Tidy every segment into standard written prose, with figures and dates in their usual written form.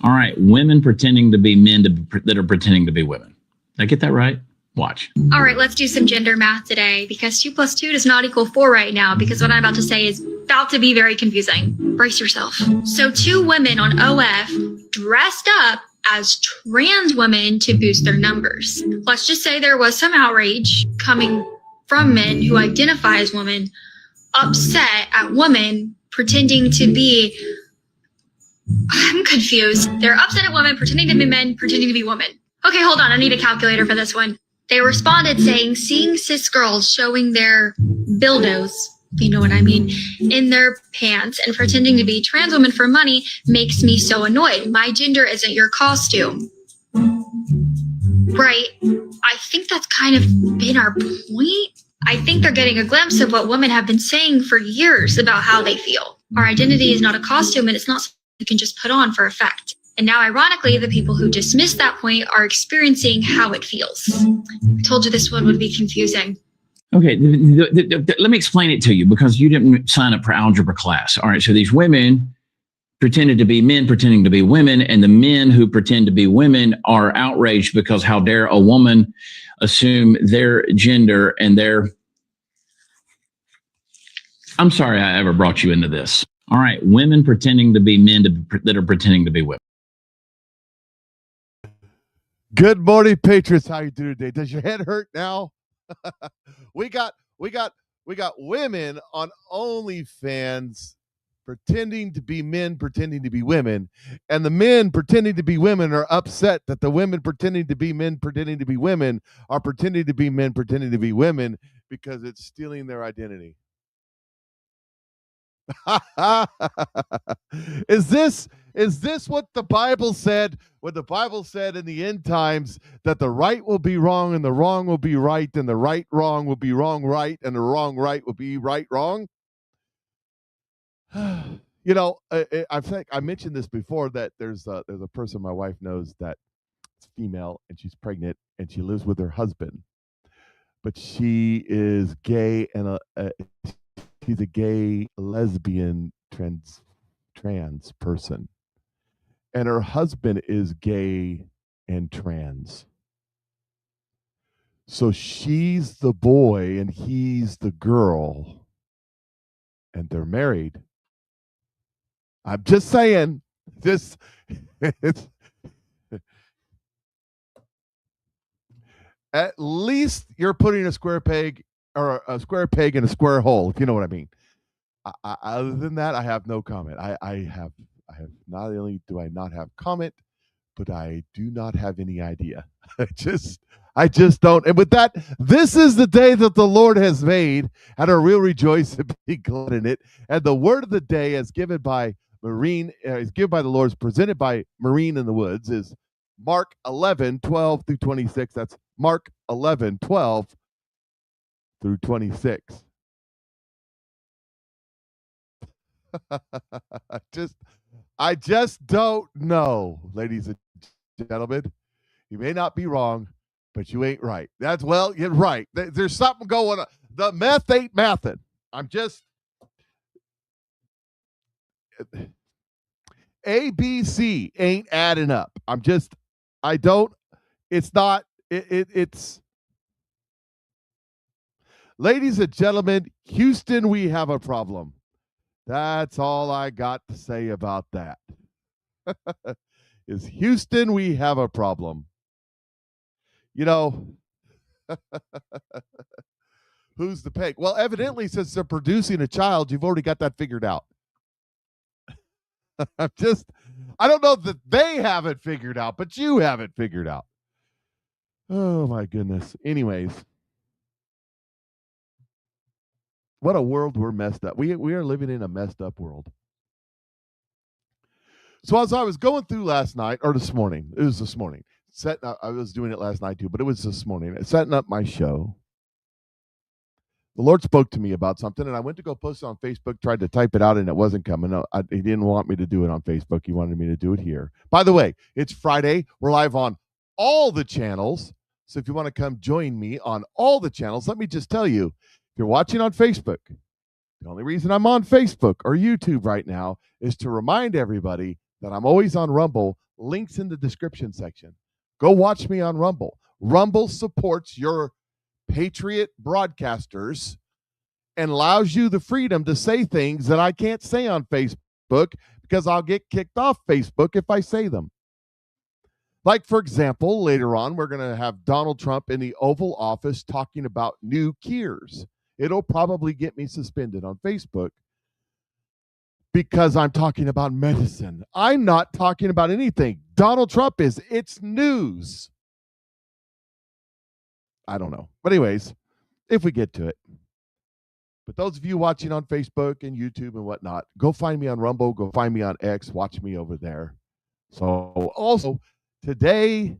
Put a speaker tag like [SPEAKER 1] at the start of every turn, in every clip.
[SPEAKER 1] All right, women pretending to be men that are pretending to be women. Did I get that right? Watch.
[SPEAKER 2] All right, let's do some gender math today because 2 + 2 does not equal 4 right now because what I'm about to say is about to be very confusing. Brace yourself. So 2 women on OF dressed up as trans women to boost their numbers. Let's just say there was some outrage coming from men who identify as women, upset at women pretending to be... I'm confused. They're upset at women pretending to be men, pretending to be women. Okay, hold on. I need a calculator for this one. They responded saying, seeing cis girls showing their dildos, you know what I mean, in their pants and pretending to be trans women for money makes me so annoyed. My gender isn't your costume. Right. I think that's kind of been our point. I think they're getting a glimpse of what women have been saying for years about how they feel. Our identity is not a costume and it's not something you can just put on for effect. And now, ironically, the people who dismiss that point are experiencing how it feels. I told you this one would be confusing.
[SPEAKER 1] Okay, let me explain it to you because you didn't sign up for algebra class. All right, so these women pretended to be men pretending to be women, and the men who pretend to be women are outraged because how dare a woman assume their gender and their... I'm sorry I ever brought you into this. All right, women pretending to be men that are pretending to be women.
[SPEAKER 3] Good morning, Patriots. How you doing today? Does your head hurt now? we got women on OnlyFans pretending to be men, pretending to be women, and the men pretending to be women are upset that the women pretending to be men, pretending to be women are pretending to be men, pretending to be women because it's stealing their identity. Is this what the Bible said when the Bible said in the end times that the right will be wrong and the wrong will be right and the right wrong will be wrong right and the wrong right will be right wrong? You know, I think I mentioned this before that there's a person my wife knows that is female and she's pregnant and she lives with her husband, but she is gay and she's a gay lesbian trans person. And her husband is gay and trans. So she's the boy and he's the girl. And they're married. I'm just saying, this it's at least you're putting a square peg or a square peg in a square hole, if you know what I mean. Other than that, I have no comment. I have not only do I not have comment, but I do not have any idea. I just don't. And with that, this is the day that the Lord has made, and I will rejoice and be glad in it. And the word of the day is given by is given by the Lord, is presented by Maureen in the Woods, is Mark 11:12 through 26. That's Mark 11:12 through 26. I just don't know, ladies and gentlemen. You may not be wrong, but you ain't right. You're right. There's something going on. The meth ain't mathin'. ABC ain't adding up. It's ladies and gentlemen, Houston, we have a problem. That's all I got to say about that. Is Houston, we have a problem. You know, who's the peg? Well, evidently, since they're producing a child, you've already got that figured out. I don't know that they have it figured out, but you have it figured out. Oh, my goodness. Anyways. What a world we're messed up. We are living in a messed up world. So as I was going through last night, or this morning, it was this morning. I was doing it last night too, but it was this morning. Setting up my show. The Lord spoke to me about something, and I went to go post it on Facebook, tried to type it out, and it wasn't coming. He didn't want me to do it on Facebook. He wanted me to do it here. By the way, it's Friday. We're live on all the channels. So if you want to come join me on all the channels, let me just tell you, if you're watching on Facebook, the only reason I'm on Facebook or YouTube right now is to remind everybody that I'm always on Rumble. Links in the description section. Go watch me on Rumble. Rumble supports your Patriot broadcasters and allows you the freedom to say things that I can't say on Facebook because I'll get kicked off Facebook if I say them. Like, for example, later on, we're going to have Donald Trump in the Oval Office talking about new cures. It'll probably get me suspended on Facebook because I'm talking about medicine. I'm not talking about anything. Donald Trump is. It's news. I don't know. But anyways, if we get to it. But those of you watching on Facebook and YouTube and whatnot, go find me on Rumble, go find me on X, watch me over there. So also, today's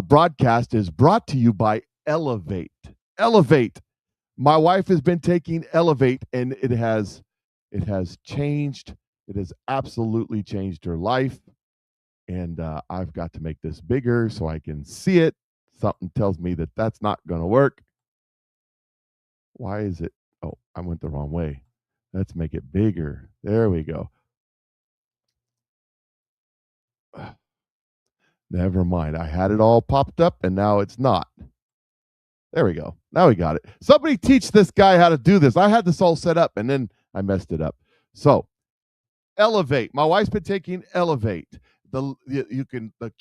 [SPEAKER 3] broadcast is brought to you by Elevate. Elevate. My wife has been taking Elevate, and it has changed. It has absolutely changed her life. And I've got to make this bigger so I can see it. Something tells me that that's not going to work. Why is it? Oh, I went the wrong way. Let's make it bigger. There we go. Never mind. I had it all popped up and now it's not. There we go. Now we got it. Somebody teach this guy how to do this. I had this all set up and then I messed it up. So, Elevate. My wife's been taking Elevate. The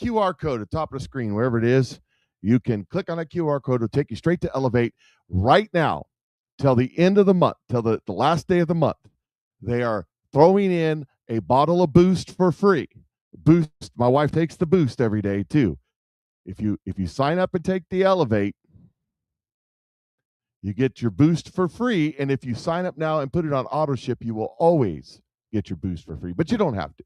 [SPEAKER 3] QR code at the top of the screen, wherever it is, you can click on a QR code. It'll take you straight to Elevate right now till the end of the month, till the last day of the month. They are throwing in a bottle of Boost for free. Boost. My wife takes the Boost every day too. If you sign up and take the Elevate, you get your Boost for free. And if you sign up now and put it on auto ship, you will always get your Boost for free, but you don't have to.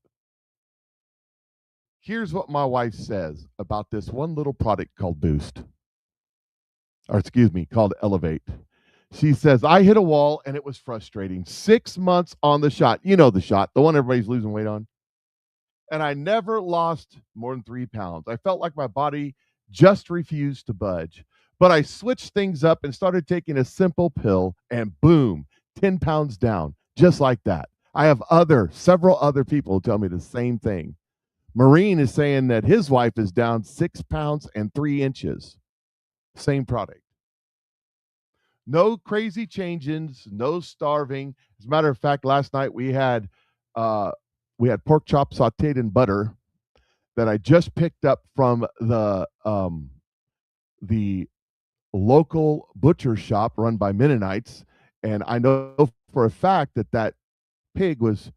[SPEAKER 3] Here's what my wife says about this one little product called Boost. Or excuse me, called Elevate. She says, I hit a wall and it was frustrating. 6 months on the shot. You know the shot, the one everybody's losing weight on. And I never lost more than 3 pounds. I felt like my body just refused to budge. But I switched things up and started taking a simple pill and boom, 10 pounds down, just like that. I have several other people tell me the same thing. Marine is saying that his wife is down 6 pounds and 3 inches. Same product. No crazy changes, no starving. As a matter of fact, last night we had pork chop sauteed in butter that I just picked up from the local butcher shop run by Mennonites, and I know for a fact that pig was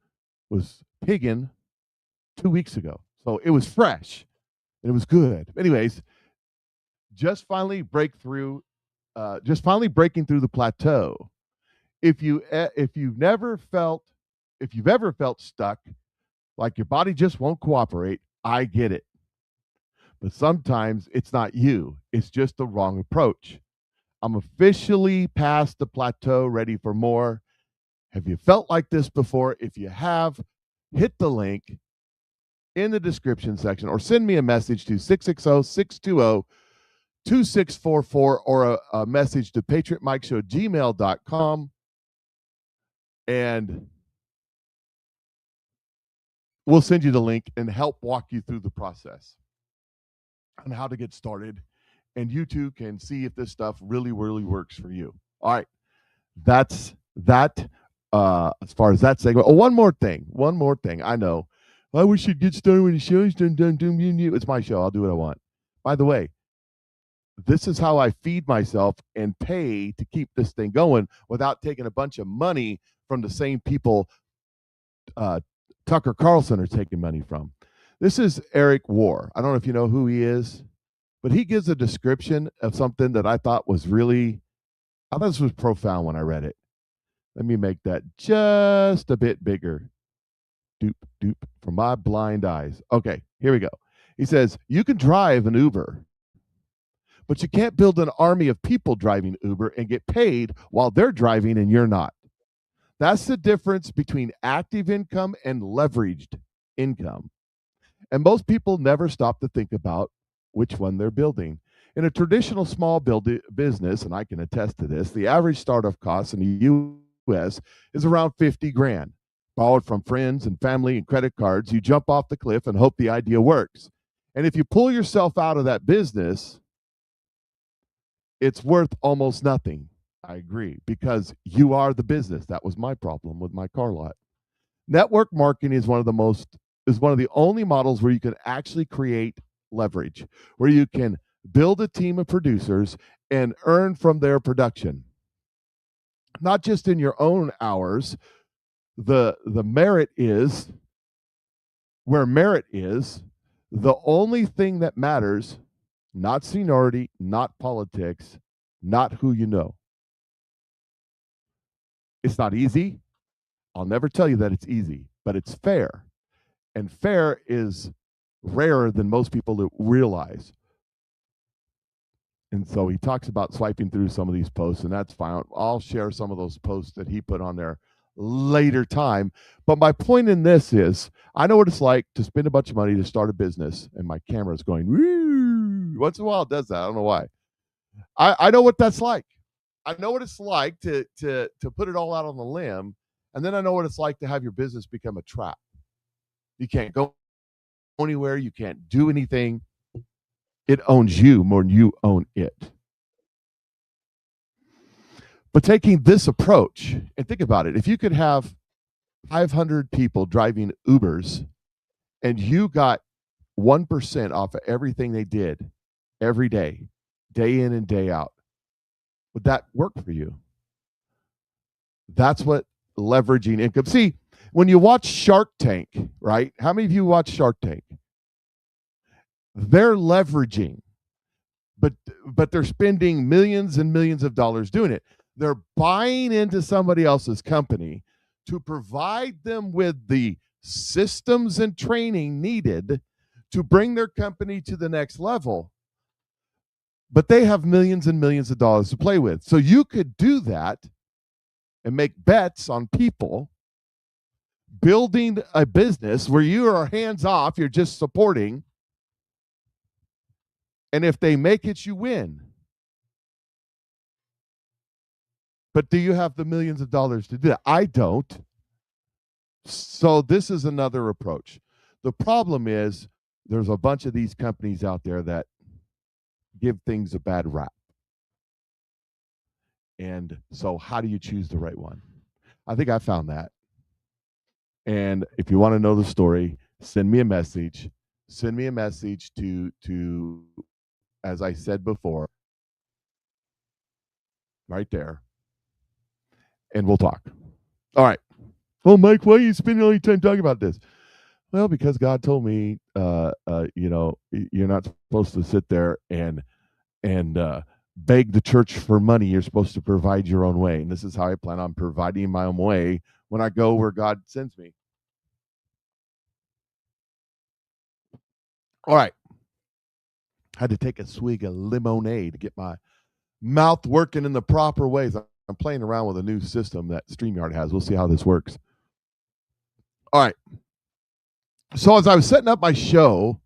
[SPEAKER 3] pigging 2 weeks ago, so it was fresh and it was good. Anyways, just finally breaking through the plateau. If you've ever felt stuck, like your body just won't cooperate, I get it. But sometimes it's not you, it's just the wrong approach. I'm officially past the plateau, ready for more. Have you felt like this before? If you have, hit the link in the description section or send me a message to 660-620-2644 or a message to PatriotMikeShow@gmail.com, and we'll send you the link and help walk you through the process on how to get started. And you too can see if this stuff really, really works for you. All right. That's that as far as that segment. Oh, one more thing. I know. I wish you'd get started when the show's done. It's my show. I'll do what I want. By the way, this is how I feed myself and pay to keep this thing going without taking a bunch of money from the same people Tucker Carlson are taking money from. This is Eric War. I don't know if you know who he is, but he gives a description of something that I thought was profound when I read it. Let me make that just a bit bigger. Doop for my blind eyes. Okay, here we go. He says, you can drive an Uber, but you can't build an army of people driving Uber and get paid while they're driving and you're not. That's the difference between active income and leveraged income. And most people never stop to think about which one they're building. In a traditional small business, and I can attest to this, the average startup cost in the U.S. is around 50 grand. Borrowed from friends and family and credit cards, you jump off the cliff and hope the idea works. And if you pull yourself out of that business, it's worth almost nothing. I agree, because you are the business. That was my problem with my car lot. Network marketing is one of the only models where you can actually create leverage, where you can build a team of producers and earn from their production. Not just in your own hours. The merit is where merit is. The only thing that matters, not seniority, not politics, not who you know. It's not easy. I'll never tell you that it's easy, but it's fair. And fair is rarer than most people realize. And so he talks about swiping through some of these posts, and that's fine. I'll share some of those posts that he put on there later time. But my point in this is, I know what it's like to spend a bunch of money to start a business, and my camera's going, woo. Once in a while it does that. I don't know why. I know what that's like. I know what it's like to put it all out on the limb, and then I know what it's like to have your business become a trap. You can't go anywhere. You can't do anything. It owns you more than you own it. But taking this approach, and think about it, if you could have 500 people driving Ubers and you got 1% off of everything they did every day, day in and day out, would that work for you? That's what leveraging income. See, when you watch Shark Tank, right? How many of you watch Shark Tank? They're leveraging, but they're spending millions and millions of dollars doing it. They're buying into somebody else's company to provide them with the systems and training needed to bring their company to the next level. But they have millions and millions of dollars to play with. So you could do that and make bets on people building a business where you are hands off, you're just supporting. And if they make it, you win. But do you have the millions of dollars to do that? I don't. So this is another approach. The problem is there's a bunch of these companies out there that give things a bad rap. And so how do you choose the right one? I think I found that. And if you want to know the story, send me a message. Send me a message to as I said before, right there. And we'll talk. All right. Well, Mike, why are you spending all your time talking about this? Well, because God told me, you're not supposed to sit there and beg the church for money. You're supposed to provide your own way. And this is how I plan on providing my own way when I go where God sends me. All right. Had to take a swig of lemonade to get my mouth working in the proper ways. I'm playing around with a new system that StreamYard has. We'll see how this works. All right. So as I was setting up my show,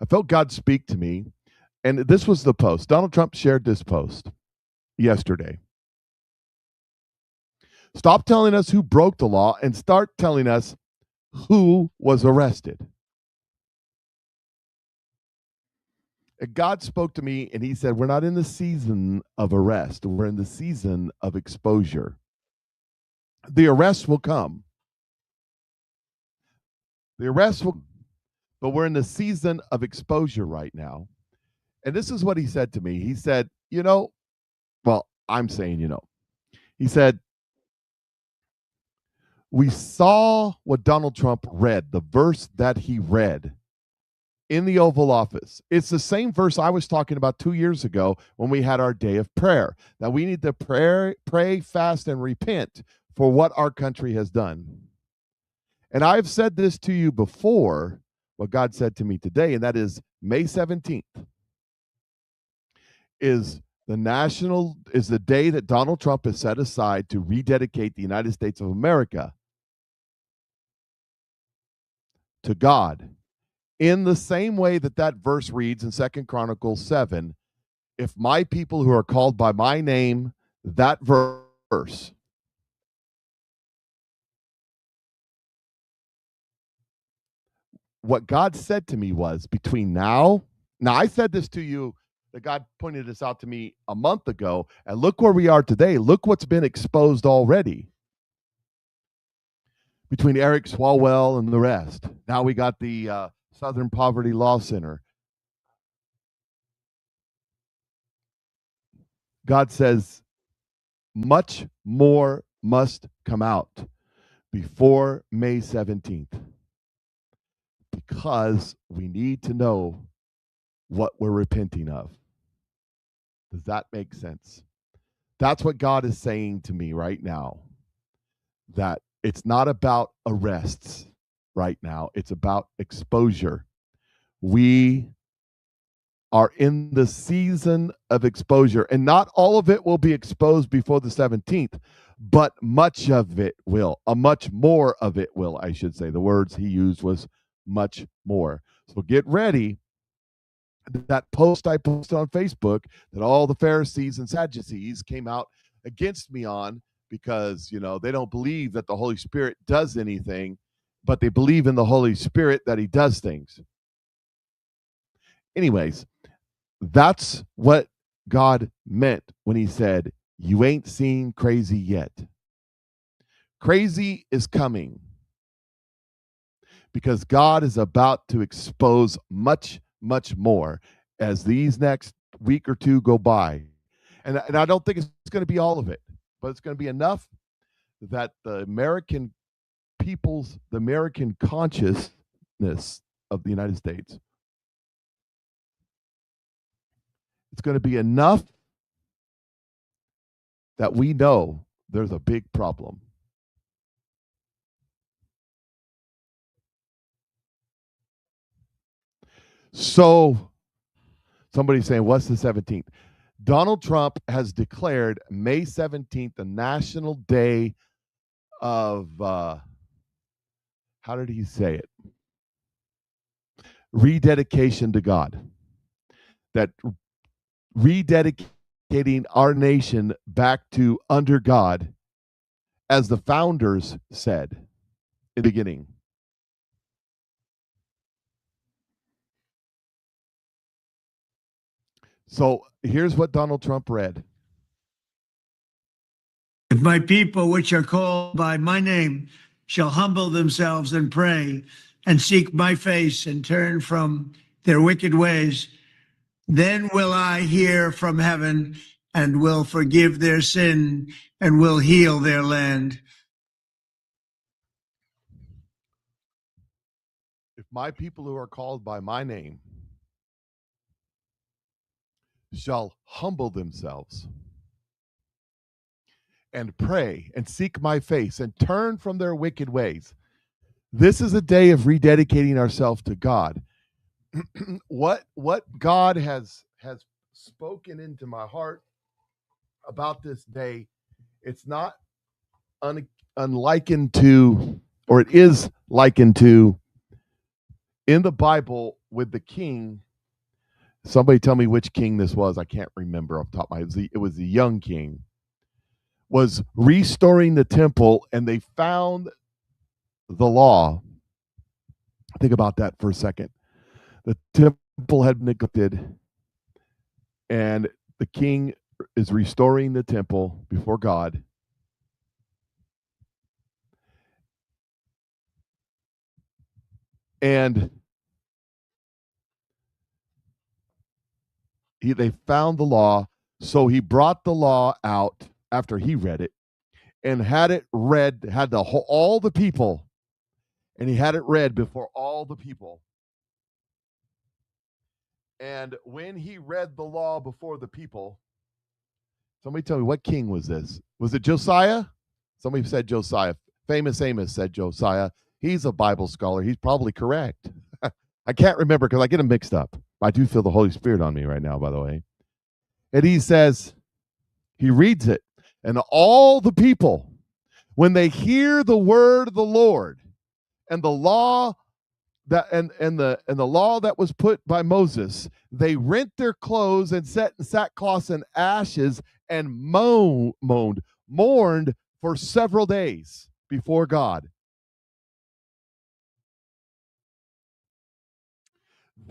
[SPEAKER 3] I felt God speak to me. And this was the post. Donald Trump shared this post yesterday. Stop telling us who broke the law and start telling us who was arrested. And God spoke to me and he said, we're not in the season of arrest. We're in the season of exposure. The arrest will come. The arrest will, but we're in the season of exposure right now. And this is what he said to me. He said, I'm saying, he said, we saw what Donald Trump read, the verse that he read in the Oval Office. It's the same verse I was talking about 2 years ago when we had our day of prayer. That we need to pray, fast, and repent for what our country has done. And I've said this to you before, what God said to me today, and that is May 17th is the day that Donald Trump has set aside to rededicate the United States of America to God. In the same way that verse reads in 2 Chronicles 7, if my people who are called by my name, that verse, what God said to me was between now, I said this to you, that God pointed this out to me a month ago, and look where we are today. Look what's been exposed already between Eric Swalwell and the rest. Now we got the Southern Poverty Law Center. God says much more must come out before May 17th because we need to know what we're repenting of. Does that make sense? That's what God is saying to me right now, that it's not about arrests right now. It's about exposure. We are in the season of exposure, and not all of it will be exposed before the 17th, but much of it will. Much more of it will, I should say. The words he used was much more. So get ready. That post I posted on Facebook that all the Pharisees and Sadducees came out against me on because, they don't believe that the Holy Spirit does anything, but they believe in the Holy Spirit that he does things. Anyways, that's what God meant when he said, you ain't seen crazy yet. Crazy is coming because God is about to expose much, much more as these next week or two go by. And I don't think it's going to be all of it, but it's going to be enough that the American people's, the American consciousness of the United States, it's going to be enough that we know there's a big problem. So somebody's saying, what's the 17th? Donald Trump has declared May 17th the National Day of, how did he say it? Rededication to God. That rededicating our nation back to under God, as the founders said in the beginning. So here's what Donald Trump read.
[SPEAKER 4] If my people, which are called by my name, shall humble themselves and pray and seek my face and turn from their wicked ways, then will I hear from heaven and will forgive their sin and will heal their land.
[SPEAKER 3] If my people who are called by my name shall humble themselves and pray and seek my face and turn from their wicked ways. This is a day of rededicating ourselves to God. What God has spoken into my heart about this day, it's not unlikened to, or it is likened to in the Bible with the king. Somebody tell me which king this was. I can't remember off the top of my head. It was the young king. Was restoring the temple, and they found the law. Think about that for a second. The temple had been neglected, and the king is restoring the temple before God. And they found the law, so he brought the law out after he read it and had it read, had all the people, and he had it read before all the people. And when he read the law before the people, somebody tell me, what king was this? Was it Josiah? Somebody said Josiah. Famous Amos said Josiah. He's a Bible scholar. He's probably correct. I can't remember because I get them mixed up. I do feel the Holy Spirit on me right now, by the way. And he says, he reads it, and all the people, when they hear the word of the Lord and the law that and the law that was put by Moses, they rent their clothes and sat in sackcloth and ashes and mourned for several days before God.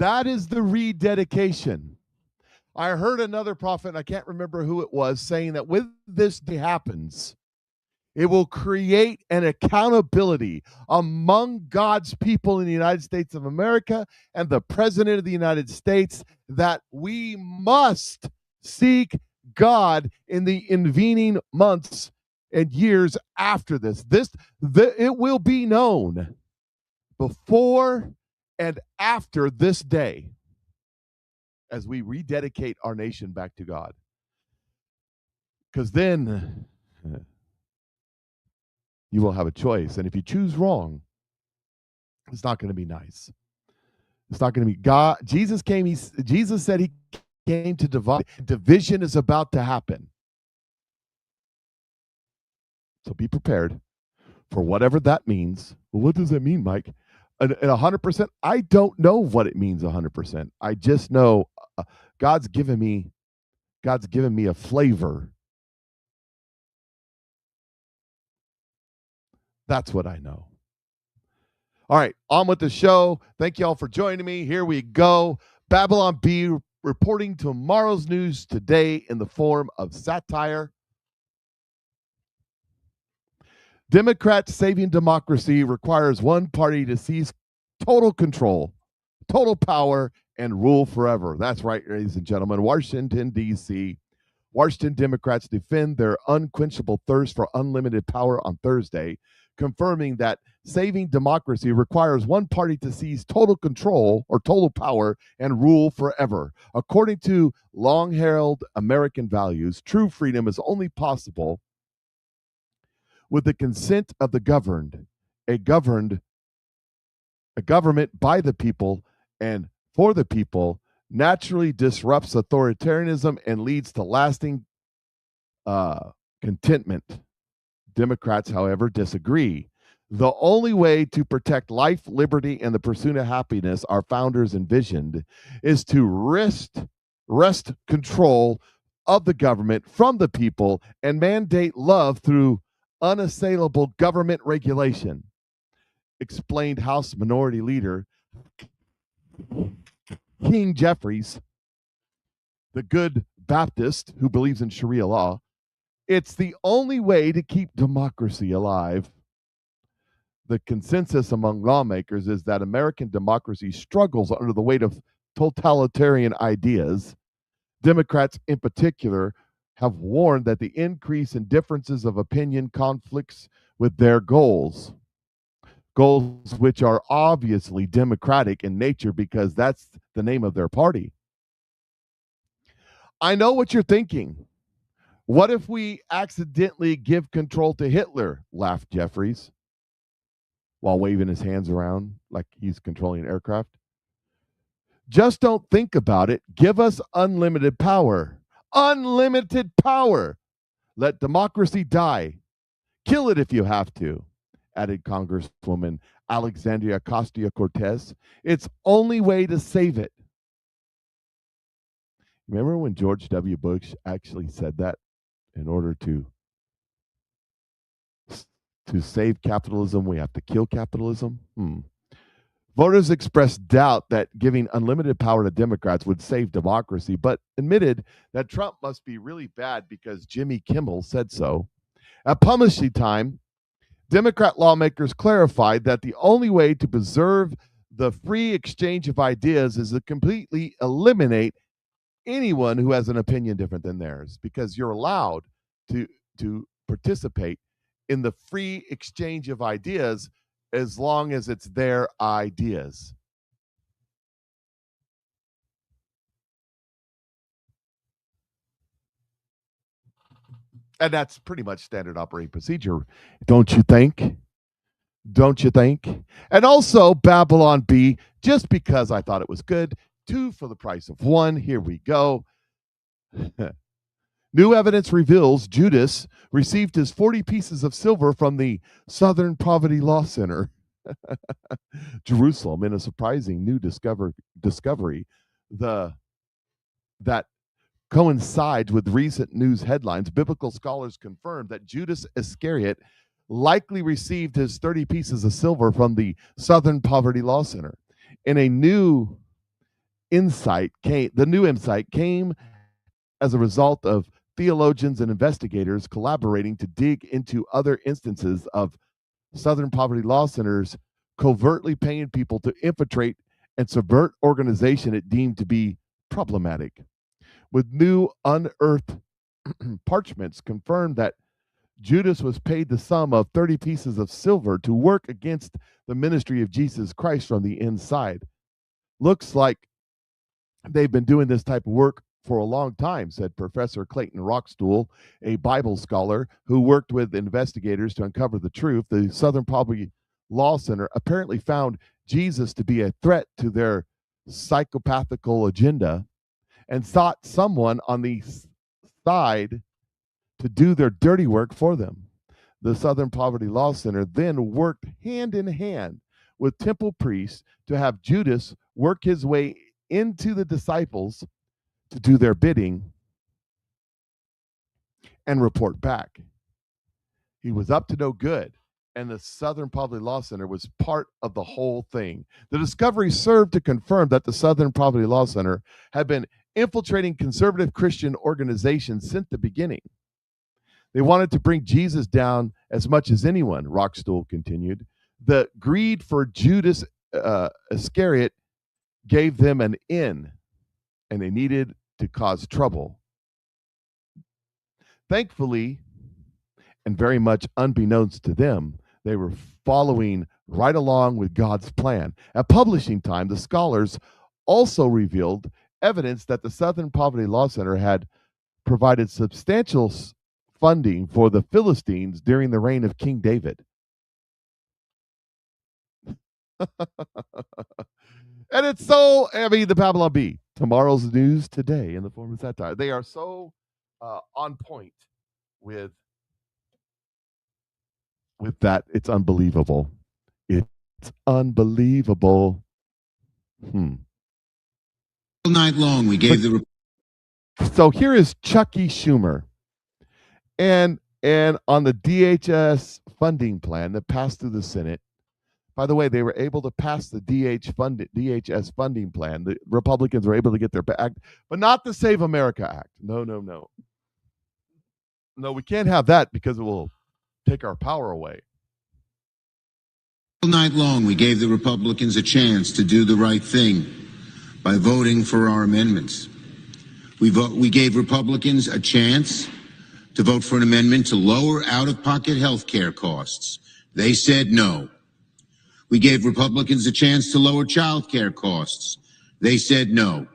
[SPEAKER 3] That is the rededication. I heard another prophet, I can't remember who it was, saying that when this day happens, it will create an accountability among God's people in the United States of America and the President of the United States that we must seek God in the intervening months and years after this. It will be known before and after this day as we rededicate our nation back to God. Because then you will have a choice. And if you choose wrong, it's not going to be nice. It's not going to be God. Jesus said he came to divide. Division is about to happen. So be prepared for whatever that means. Well, what does that mean, Mike? And 100%, I don't know what it means 100%. I just know God's given me a flavor. That's what I know. All right, on with the show. Thank you all for joining me. Here we go. Babylon B reporting tomorrow's news today in the form of satire. Democrats saving democracy requires one party to seize total control, total power, and rule forever. That's right, ladies and gentlemen. Washington, D.C. Washington Democrats defend their unquenchable thirst for unlimited power on Thursday, confirming that saving democracy requires one party to seize total control or total power and rule forever. According to long-held American values, true freedom is only possible with the consent of the governed, a government by the people and for the people naturally disrupts authoritarianism and leads to lasting contentment. Democrats, however, disagree. The only way to protect life, liberty, and the pursuit of happiness our founders envisioned is to wrest control of the government from the people and mandate love through unassailable government regulation, explained House Minority Leader King Jeffries, the good Baptist who believes in Sharia law. It's the only way to keep democracy alive. The consensus among lawmakers is that American democracy struggles under the weight of totalitarian ideas. Democrats, in particular, have warned that the increase in differences of opinion conflicts with their goals which are obviously democratic in nature because that's the name of their party. I know what you're thinking. What if we accidentally give control to Hitler? Laughed Jeffries while waving his hands around like he's controlling an aircraft. Just don't think about it. Give us unlimited power. Unlimited power. Let democracy die. Kill it if you have to, added Congresswoman Alexandria Ocasio-Cortez. It's only way to save it. Remember when George W. Bush actually said that in order to save capitalism, we have to kill capitalism? Voters expressed doubt that giving unlimited power to Democrats would save democracy, but admitted that Trump must be really bad because Jimmy Kimmel said so. At publishing time, Democrat lawmakers clarified that the only way to preserve the free exchange of ideas is to completely eliminate anyone who has an opinion different than theirs, because you're allowed to participate in the free exchange of ideas as long as it's their ideas. And that's pretty much standard operating procedure, don't you think? Don't you think? And also, Babylon B, just because I thought it was good, 2 for the price of 1. Here we go. New evidence reveals Judas received his 40 pieces of silver from the Southern Poverty Law Center. Jerusalem, in a surprising new discovery that coincides with recent news headlines. Biblical scholars confirmed that Judas Iscariot likely received his 30 pieces of silver from the Southern Poverty Law Center. In a new the new insight came as a result of theologians and investigators collaborating to dig into other instances of Southern poverty law centers covertly paying people to infiltrate and subvert organization it deemed to be problematic. With new unearthed parchments confirmed that Judas was paid the sum of 30 pieces of silver to work against the ministry of Jesus Christ from the inside. Looks like they've been doing this type of work for a long time, said Professor Clayton Rockstool, a Bible scholar who worked with investigators to uncover the truth. The Southern Poverty Law Center apparently found Jesus to be a threat to their psychopathical agenda and sought someone on the side to do their dirty work for them. The Southern Poverty Law Center then worked hand in hand with temple priests to have Judas work his way into the disciples to do their bidding and report back. He was up to no good, and the Southern Poverty Law Center was part of the whole thing. The discovery served to confirm that the Southern Poverty Law Center had been infiltrating conservative Christian organizations since the beginning. They wanted to bring Jesus down as much as anyone, Rockstool continued. The greed for Judas Iscariot gave them an in, and they needed to cause trouble. Thankfully, and very much unbeknownst to them, they were following right along with God's plan. At publishing time, the scholars also revealed evidence that the Southern Poverty Law Center had provided substantial funding for the Philistines during the reign of King David. And it's so, the Babylon Bee, tomorrow's news today in the form of satire. They are so on point with that. It's unbelievable. It's unbelievable.
[SPEAKER 5] All night long, we gave the.
[SPEAKER 3] So here is Chucky Schumer, and on the DHS funding plan that passed through the Senate. By the way, they were able to pass the DHS funding plan. The Republicans were able to get their act, but not the Save America Act. No. No, we can't have that because it will take our power away.
[SPEAKER 5] All night long, we gave the Republicans a chance to do the right thing by voting for our amendments. We gave Republicans a chance to vote for an amendment to lower out-of-pocket health care costs. They said no. We gave Republicans a chance to lower child care costs. They said no.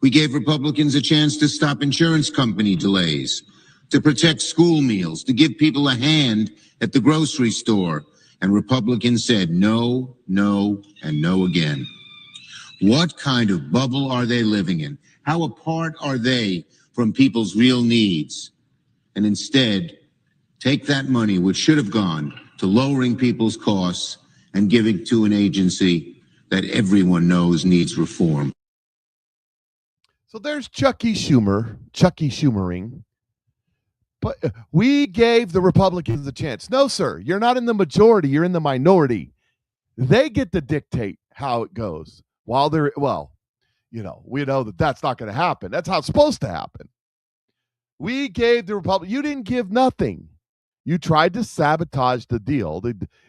[SPEAKER 5] We gave Republicans a chance to stop insurance company delays, to protect school meals, to give people a hand at the grocery store. And Republicans said no, no, and no again. What kind of bubble are they living in? How apart are they from people's real needs? And instead, take that money, which should have gone to lowering people's costs, and giving to an agency that everyone knows needs reform.
[SPEAKER 3] So there's Chucky Schumering. But we gave the Republicans a chance. No, sir, you're not in the majority, you're in the minority. They get to dictate how it goes. We know that that's not going to happen. That's how it's supposed to happen. We gave the Republicans, you didn't give nothing. You tried to sabotage the deal.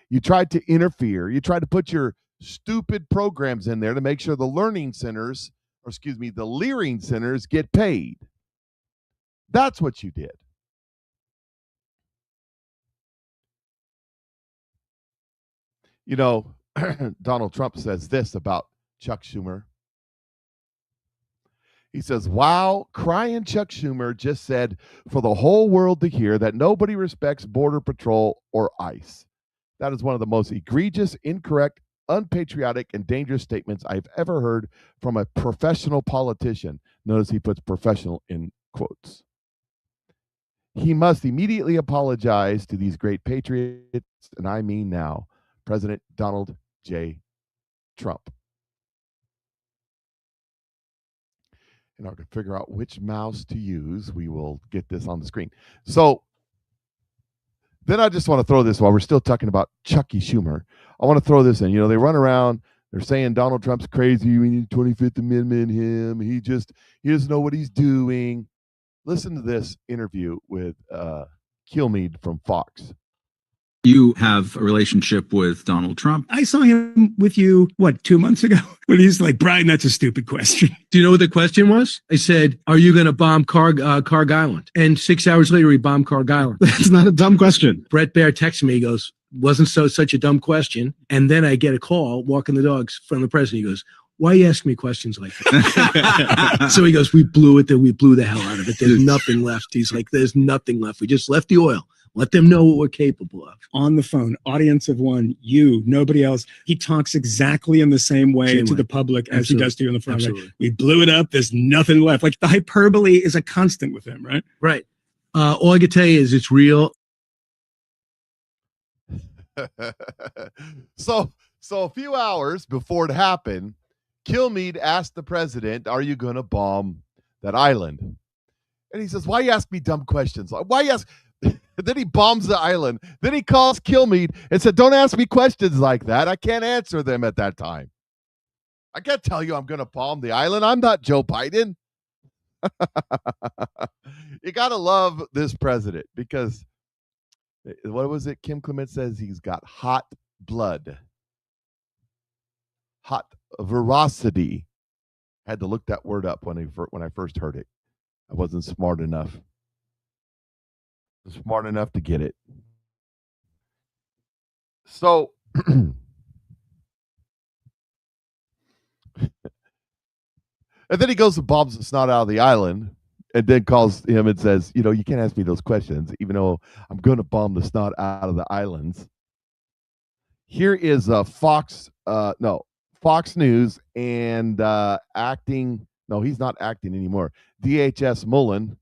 [SPEAKER 3] You tried to interfere. You tried to put your stupid programs in there to make sure the learning centers, the Leering centers get paid. That's what you did. Donald Trump says this about Chuck Schumer. He says, wow, crying Chuck Schumer just said for the whole world to hear that nobody respects Border Patrol or ICE. That is one of the most egregious, incorrect, unpatriotic, and dangerous statements I've ever heard from a professional politician. Notice he puts professional in quotes. He must immediately apologize to these great patriots, and I mean now, President Donald J. Trump. And I can figure out which mouse to use. We will get this on the screen. So then I just want to throw this while we're still talking about Chucky Schumer. I want to throw this in. They run around They're saying Donald Trump's crazy. We need 25th Amendment him. He doesn't know what he's doing. Listen to this interview with Kilmeade from Fox.
[SPEAKER 6] You have a relationship with Donald Trump.
[SPEAKER 7] I saw him with you, 2 months ago? When he's like, Brian, that's a stupid question.
[SPEAKER 8] Do you know what the question was? I said, are you going to bomb Carg Island? And 6 hours later, he bombed Carg Island.
[SPEAKER 7] That's not a dumb question.
[SPEAKER 8] Brett Baer texted me, he goes, wasn't such a dumb question. And then I get a call, walking the dogs from the president. He goes, why are you asking me questions like that? So he goes, we blew the hell out of it. There's nothing left. He's like, there's nothing left. We just left the oil. Let them know what we're capable of.
[SPEAKER 7] On the phone, audience of one, you, nobody else. He talks exactly in the same way to the public as he does to you on the phone. Right? We blew it up. There's nothing left. Like the hyperbole is a constant with him, right?
[SPEAKER 8] Right. All I can tell you is it's real.
[SPEAKER 3] So a few hours before it happened, Kilmeade asked the president, are you going to bomb that island? And he says, why you ask me dumb questions? Why you ask? Then he bombs the island. Then he calls Kilmeade and said, don't ask me questions like that. I can't answer them at that time. I can't tell you I'm going to bomb the island. I'm not Joe Biden. You got to love this president because, what was it? Kim Clement says he's got hot blood. Hot veracity. I had to look that word up when I first heard it. I wasn't smart enough. Smart enough to get it. So and then he goes and bombs the snot out of the island and then calls him and says, you can't ask me those questions, even though I'm going to bomb the snot out of the islands. Here is Fox News and acting. No, he's not acting anymore. DHS Mullen,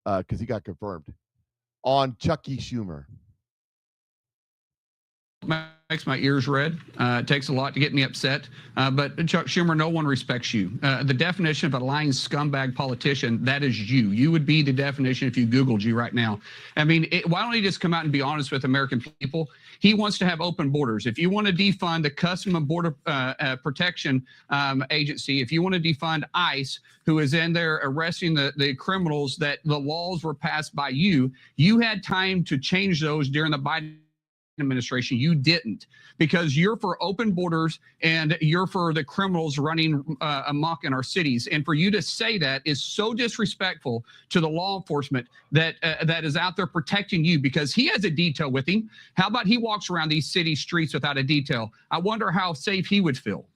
[SPEAKER 3] because he got confirmed. On Chucky Schumer.
[SPEAKER 9] Makes my ears red. It takes a lot to get me upset. But Chuck Schumer, no one respects you. The definition of a lying scumbag politician, that is you. You would be the definition if you Googled you right now. I mean, why don't he just come out and be honest with American people? He wants to have open borders. If you want to defund the Customs and Border Protection Agency, if you want to defund ICE, who is in there arresting the criminals that the laws were passed by you, you had time to change those during the Biden administration. You didn't, because you're for open borders and you're for the criminals running amok in our cities. And for you to say that is so disrespectful to the law enforcement that is out there protecting you, because he has a detail with him. How about he walks around these city streets without a detail? I wonder how safe he would feel.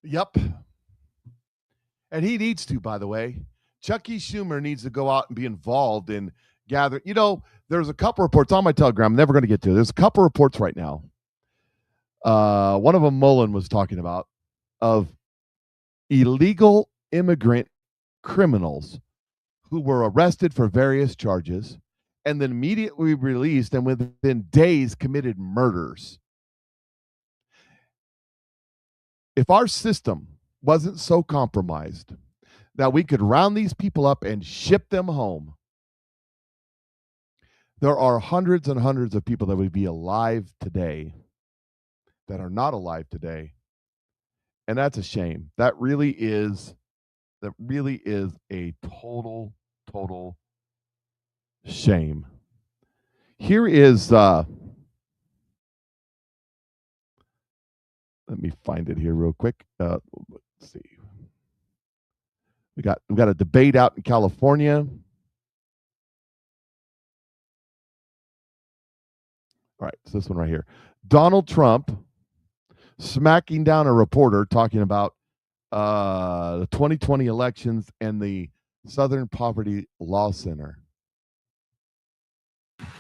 [SPEAKER 3] Yep. And he needs to, by the way. Chucky Schumer needs to go out and be involved in gathering. There's a couple reports on my Telegram. I'm never going to get to it. There's a couple reports right now. One of them Mullen was talking about, of illegal immigrant criminals who were arrested for various charges and then immediately released and within days committed murders. If our system wasn't so compromised that we could round these people up and ship them home, there are hundreds and hundreds of people that would be alive today that are not alive today. And that's a shame. That really is a total shame. Here is let me find it here real quick. Let's see. We got a debate out in California. All right, it's this one right here. Donald Trump smacking down a reporter talking about the 2020 elections and the Southern Poverty Law Center.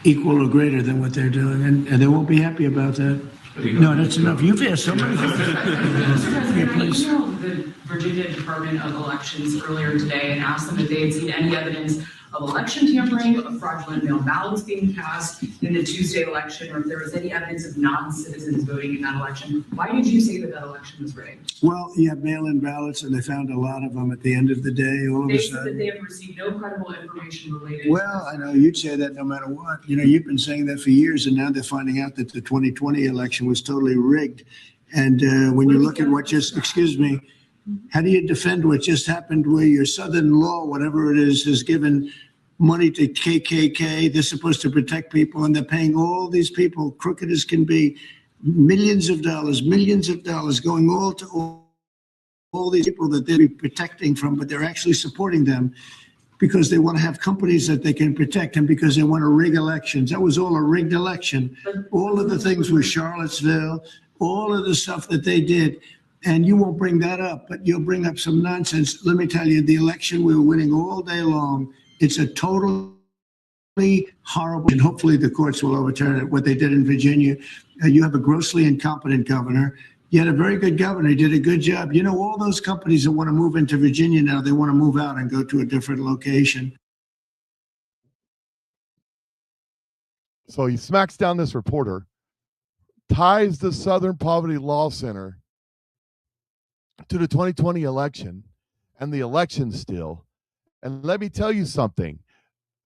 [SPEAKER 4] Equal or greater than what they're doing, and they won't be happy about that. No, that's enough. You've asked so many things.
[SPEAKER 10] The Virginia Department of Elections earlier today and asked them if they had seen any evidence of election tampering, of fraudulent mail ballots being cast in the Tuesday election, or if there was any evidence of non-citizens voting in that election. Why did you say that that election was rigged?
[SPEAKER 4] Well, you have mail-in ballots, and they found a lot of them at the end of the day. All of
[SPEAKER 10] They
[SPEAKER 4] a
[SPEAKER 10] said that
[SPEAKER 4] sudden,
[SPEAKER 10] they have received no credible information related.
[SPEAKER 4] well, I know you'd say that no matter what. You know, you've been saying that for years, and now they're finding out that the 2020 election was totally rigged. And when you look at what just, excuse me, how do you defend what just happened where your Southern law, whatever it is, has given money to KKK? They're supposed to protect people, and they're paying all these people, crooked as can be, millions of dollars going all to all these people that they'd be protecting from, but they're actually supporting them because they want to have companies that they can protect and because they want to rig elections. That was all a rigged election. All of the things with Charlottesville, all of the stuff that they did. And you won't bring that up, but you'll bring up some nonsense. Let me tell you, the election, we were winning all day long. It's a totally horrible, and hopefully the courts will overturn it, what they did in Virginia. You have a grossly incompetent governor. You had a very good governor. He did a good job. You know, all those companies that want to move into Virginia now, they want to move out and go to a different location.
[SPEAKER 3] So he smacks down this reporter, ties the Southern Poverty Law Center to the 2020 election and the election still. And let me tell you something.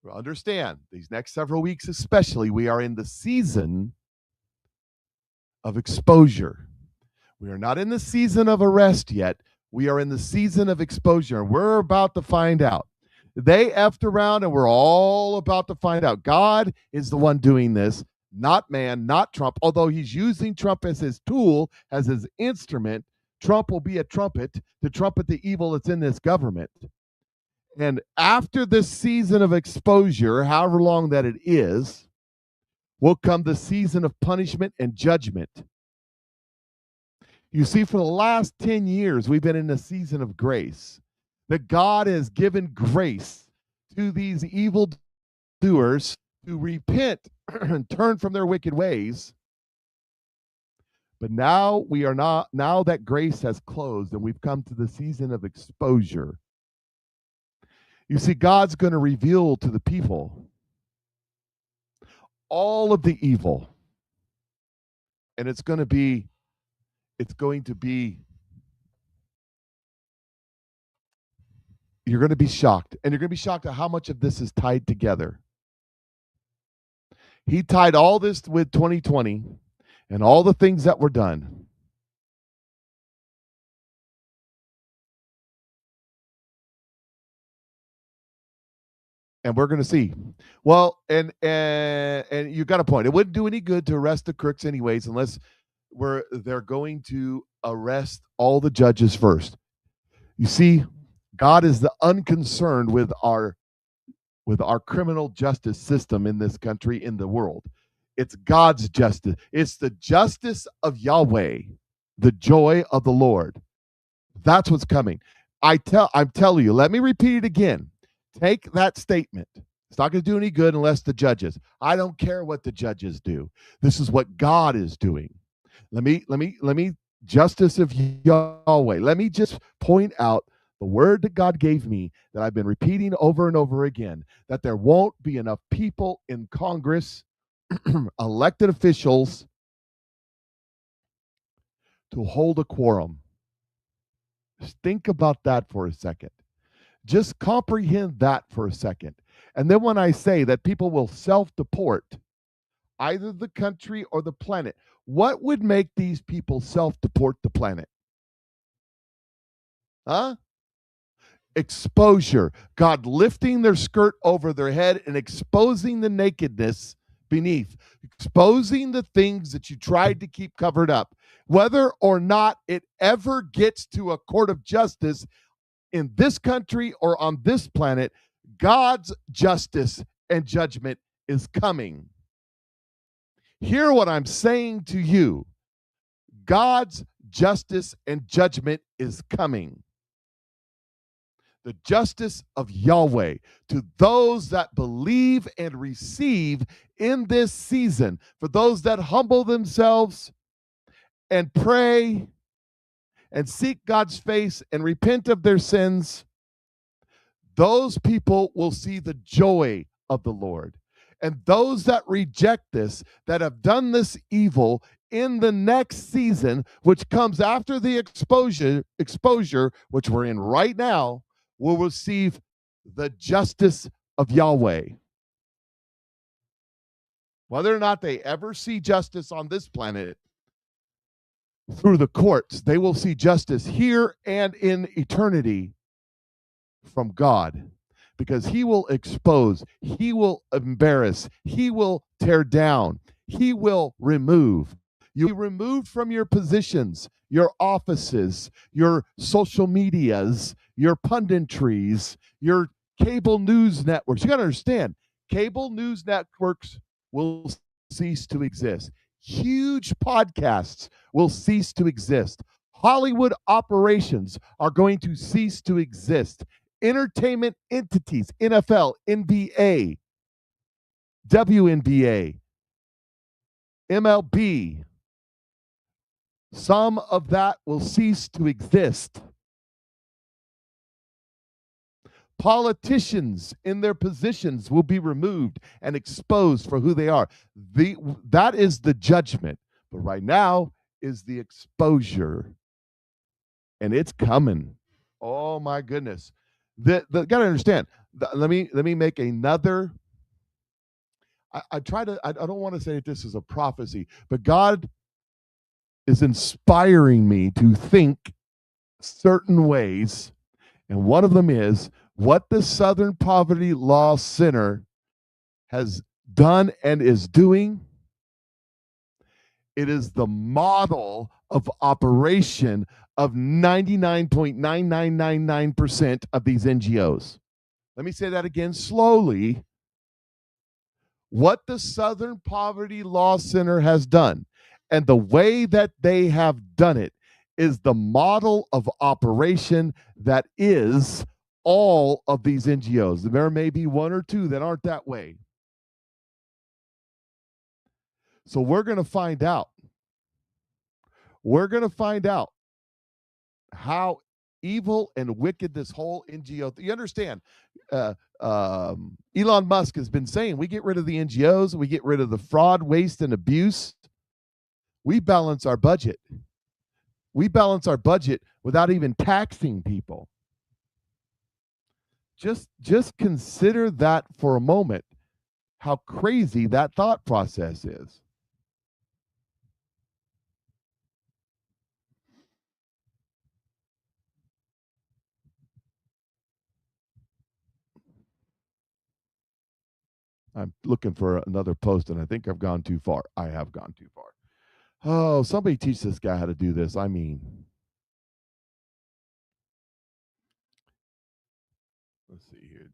[SPEAKER 3] Understand, these next several weeks especially, we are in the season of exposure. We are not in the season of arrest yet. We are in the season of exposure. And we're about to find out. They effed around, and we're all about to find out. God is the one doing this, not man, not Trump. Although he's using Trump as his tool, as his instrument, Trump will be a trumpet to trumpet the evil that's in this government. And after this season of exposure, however long that it is, will come the season of punishment and judgment. You see, for the last 10 years, we've been in a season of grace. That God has given grace to these evil doers to repent and turn from their wicked ways. But now we are not, now that grace has closed and we've come to the season of exposure. You see, God's going to reveal to the people all of the evil. And it's going to be you're going to be shocked. And you're going to be shocked at how much of this is tied together. He tied all this with 2020 and all the things that were done. And we're going to see. Well, and you got a point. It wouldn't do any good to arrest the crooks anyways, unless they're going to arrest all the judges first. You see, God is the unconcerned with our criminal justice system in this country, in the world. It's God's justice. It's the justice of Yahweh, the joy of the Lord. That's what's coming. I'm telling you, let me repeat it again. Take that statement. It's not going to do any good unless the judges. I don't care what the judges do. This is what God is doing. Let me justice of Yahweh. Let me just point out the word that God gave me that I've been repeating over and over again, that there won't be enough people in Congress, elected officials, to hold a quorum. Just think about that for a second. Just comprehend that for a second. And then when I say that people will self-deport either the country or the planet, what would make these people self-deport the planet? Huh? Exposure. God lifting their skirt over their head and exposing the nakedness beneath. Exposing the things that you tried to keep covered up. Whether or not it ever gets to a court of justice in this country or on this planet, God's justice and judgment is coming. Hear what I'm saying to you. God's justice and judgment is coming. The justice of Yahweh to those that believe and receive in this season, for those that humble themselves and pray and seek God's face and repent of their sins. those people will see the joy of the Lord. And those that reject this, that have done this evil in the next season, which comes after the exposure, which we're in right now, will receive the justice of Yahweh. Whether or not they ever see justice on this planet through the courts, they will see justice here and in eternity from God, because he will expose, he will embarrass, he will tear down, he will remove. You'll be removed from your positions, your offices, your social medias, your punditries, your cable news networks. You got to understand, cable news networks will cease to exist. Huge podcasts will cease to exist. Hollywood operations are going to cease to exist. Entertainment entities, NFL, NBA, WNBA, MLB, some of that will cease to exist. Politicians in their positions will be removed and exposed for who they are. That is the judgment. But right now is the exposure. And it's coming. Oh my goodness. Got to understand. Let me make another. I don't want to say that this is a prophecy, but God is inspiring me to think certain ways. And one of them is what the Southern Poverty Law Center has done and is doing. It is the model of operation of 99.9999% of these NGOs. Let me say that again slowly. What the Southern Poverty Law Center has done and the way that they have done it is the model of operation that is all of these NGOs. There may be one or two that aren't that way. So we're going to find out. We're going to find out how evil and wicked this whole NGO. You understand? Elon Musk has been saying we get rid of the NGOs, we get rid of the fraud, waste, and abuse. We balance our budget. We balance our budget without even taxing people. Just consider that for a moment, how crazy that thought process is. I'm looking for another post, and I think I've gone too far. I have gone too far. Oh, somebody teach this guy how to do this. I mean, let's see here.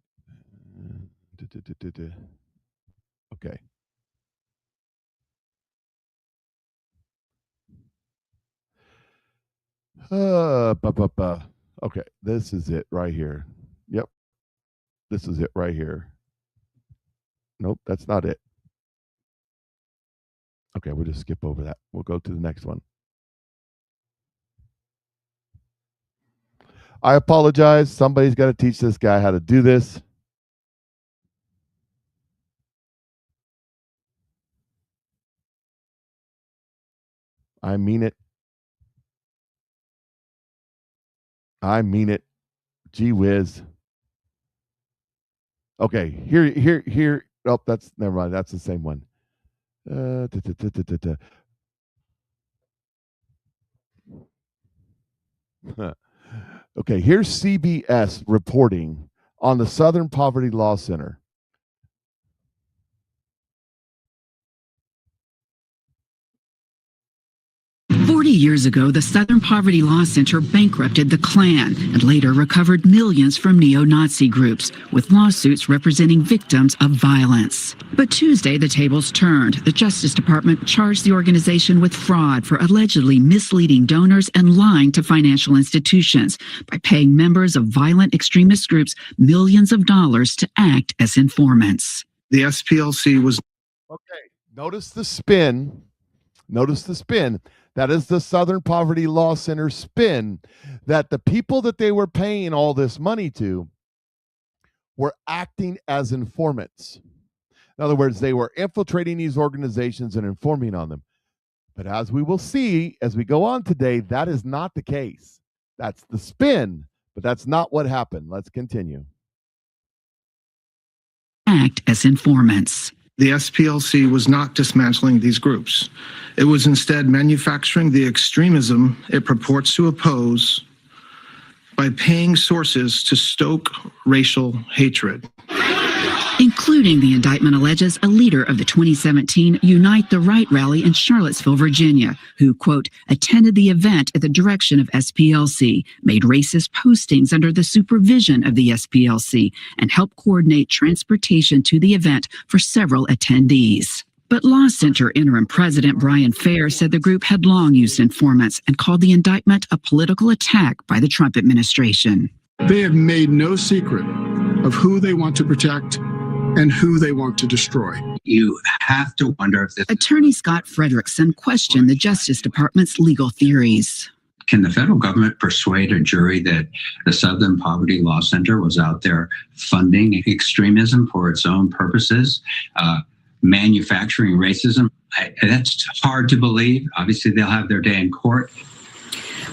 [SPEAKER 3] Okay. Okay, this is it right here. Yep. This is it right here. Nope, that's not it. Okay, we'll just skip over that. We'll go to the next one. I apologize. Somebody's got to teach this guy how to do this. I mean it. I mean it. Gee whiz. Okay, here. Oh, that's never mind. That's the same one. Okay, here's CBS reporting on the Southern Poverty Law Center.
[SPEAKER 11] 40 years ago, the Southern Poverty Law Center bankrupted the Klan and later recovered millions from neo-Nazi groups, with lawsuits representing victims of violence. But Tuesday, the tables turned. The Justice Department charged the organization with fraud for allegedly misleading donors and lying to financial institutions by paying members of violent extremist groups millions of dollars to act as informants.
[SPEAKER 12] The SPLC was...
[SPEAKER 3] Okay, notice the spin. Notice the spin. That is the Southern Poverty Law Center spin, that the people that they were paying all this money to were acting as informants. In other words, they were infiltrating these organizations and informing on them. But as we will see as we go on today, that is not the case. That's the spin, but that's not what happened. Let's continue.
[SPEAKER 11] Act as informants.
[SPEAKER 12] The SPLC was not dismantling these groups. It was instead manufacturing the extremism it purports to oppose by paying sources to stoke racial hatred.
[SPEAKER 11] Including the indictment alleges a leader of the 2017 Unite the Right rally in Charlottesville, Virginia, who, quote, attended the event at the direction of SPLC, made racist postings under the supervision of the SPLC, and helped coordinate transportation to the event for several attendees. But Law Center interim president Brian Fair said the group had long used informants and called the indictment a political attack by the Trump administration.
[SPEAKER 13] They have made no secret of who they want to protect and who they want to destroy.
[SPEAKER 14] You have to wonder if this...
[SPEAKER 11] Attorney Scott Frederickson questioned the Justice Department's legal theories.
[SPEAKER 14] Can the federal government persuade a jury that the Southern Poverty Law Center was out there funding extremism for its own purposes, manufacturing racism? That's hard to believe. Obviously, they'll have their day in court.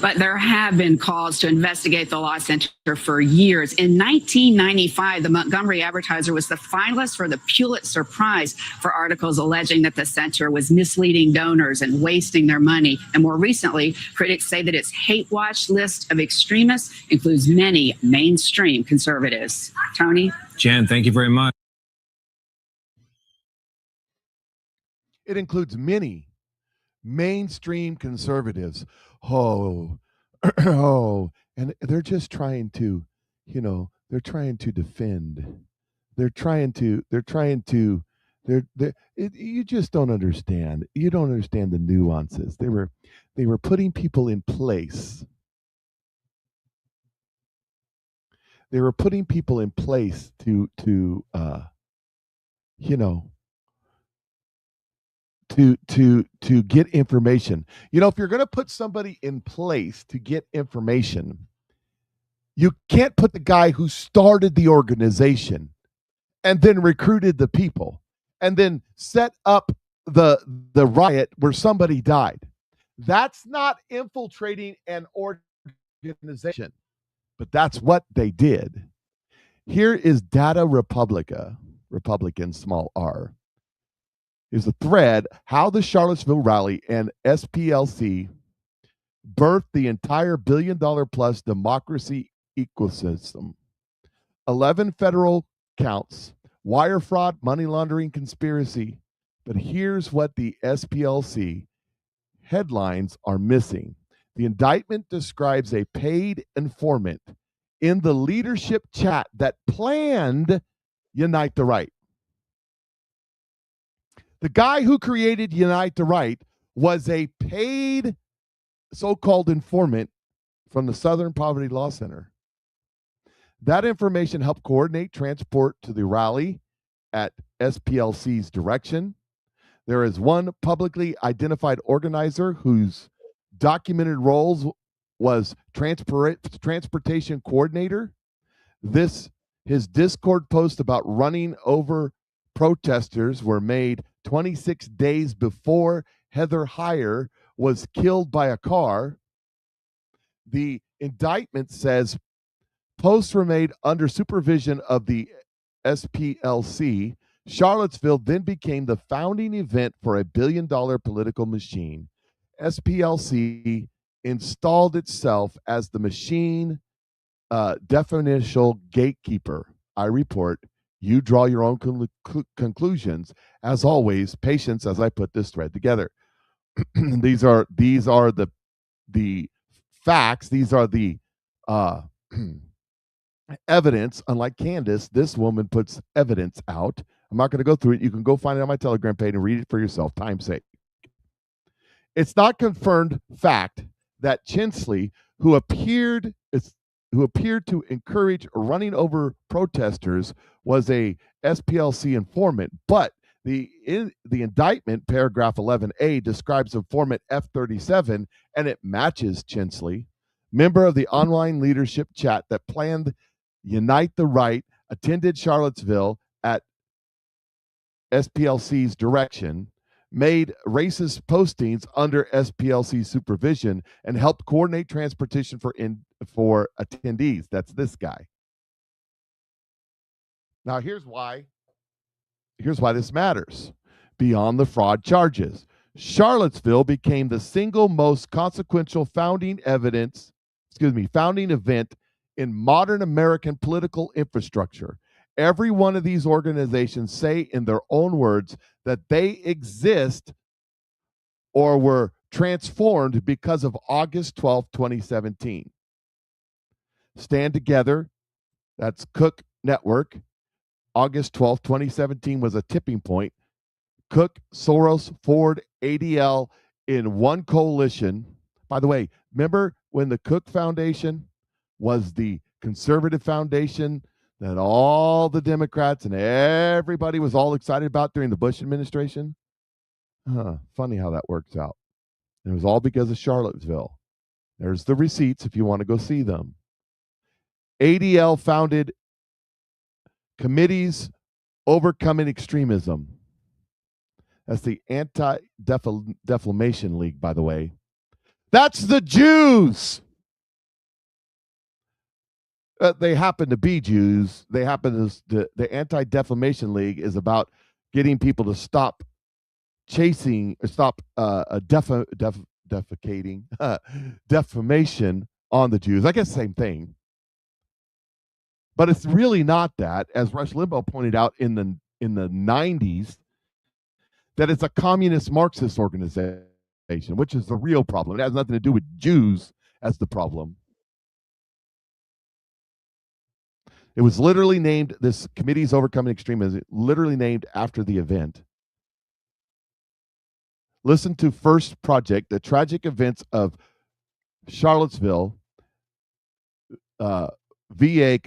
[SPEAKER 15] But there have been calls to investigate the Law Center for years. In 1995, the Montgomery Advertiser was the finalist for the Pulitzer Prize for articles alleging that the center was misleading donors and wasting their money. And more recently, critics say that its hate watch list of extremists includes many mainstream conservatives. Tony?
[SPEAKER 16] Jen, thank you very much.
[SPEAKER 3] It includes many mainstream conservatives. Oh, and they're just trying to, they're trying to defend. You just don't understand. You don't understand the nuances. They were putting people in place. They were putting people in place to get information. If you're going to put somebody in place to get information, you can't put the guy who started the organization and then recruited the people and then set up the riot where somebody died. That's not infiltrating an organization, but that's what they did. Here is Data Republican, small r. Is a thread how the Charlottesville rally and SPLC birthed the entire billion-dollar-plus democracy ecosystem. 11 federal counts, wire fraud, money laundering, conspiracy. But here's what the SPLC headlines are missing. The indictment describes a paid informant in the leadership chat that planned Unite the Right. The guy who created Unite the Right was a paid so-called informant from the Southern Poverty Law Center. That information helped coordinate transport to the rally at SPLC's direction. There is one publicly identified organizer whose documented roles was transportation coordinator. His Discord post about running over protesters were made 26 days before Heather Heyer was killed by a car. The indictment says posts were made under supervision of the SPLC. Charlottesville then became the founding event for a billion-dollar political machine. SPLC installed itself as the machine definitional gatekeeper. I report. You draw your own conclusions. As always, patience as I put this thread together. These are the facts. These are the evidence. Unlike Candace, this woman puts evidence out. I'm not going to go through it. You can go find it on my Telegram page and read it for yourself. Time's sake. It's not confirmed fact that Chinsley, who appeared to encourage running over protesters, was a SPLC informant, but the indictment, paragraph 11A, describes informant F37, and it matches Chinsley, member of the online leadership chat that planned Unite the Right attended Charlottesville at SPLC's direction, made racist postings under SPLC supervision, and helped coordinate transportation for attendees. That's this guy. Now, here's why this matters. Beyond the fraud charges, Charlottesville became the single most consequential founding event in modern American political infrastructure. Every one of these organizations say in their own words that they exist or were transformed because of August 12, 2017. Stand Together, that's Cook Network. August 12, 2017 was a tipping point. Cook, Soros, Ford, ADL in one coalition. By the way, remember when the Cook Foundation was the conservative foundation that all the Democrats and everybody was all excited about during the Bush administration? Funny how that works out. And it was all because of Charlottesville. There's the receipts if you want to go see them. ADL founded Committees Overcoming Extremism. That's the Anti-Defamation League, by the way. That's the Jews. They happen to be Jews. They happen to. The Anti-Defamation League is about getting people to stop defamation on the Jews. I guess same thing. But it's really not that, as Rush Limbaugh pointed out in the 90s, that it's a communist Marxist organization, which is the real problem. It has nothing to do with Jews as the problem. It was literally named, this Committee's Overcoming Extremism, literally named after the event. Listen to First Project, the tragic events of Charlottesville. VA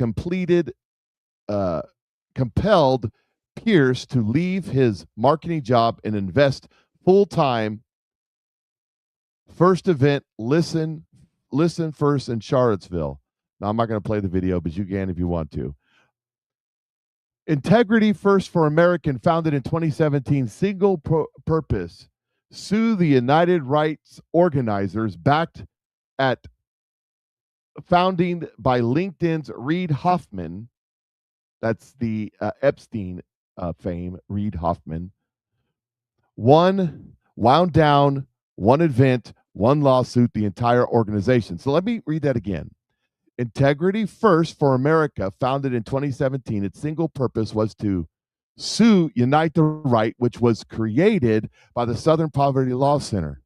[SPEAKER 3] compelled Pierce to leave his marketing job and invest full-time. First event, listen first in Charlottesville. Now, I'm not going to play the video, but you can if you want to. Integrity First for American, founded in 2017, single purpose, sue the United Rights organizers, backed at founding by LinkedIn's Reid Hoffman. That's the Epstein fame, Reid Hoffman. One wound down, one event, one lawsuit, the entire organization. So let me read that again. Integrity First for America, founded in 2017, its single purpose was to sue Unite the Right, which was created by the Southern Poverty Law Center.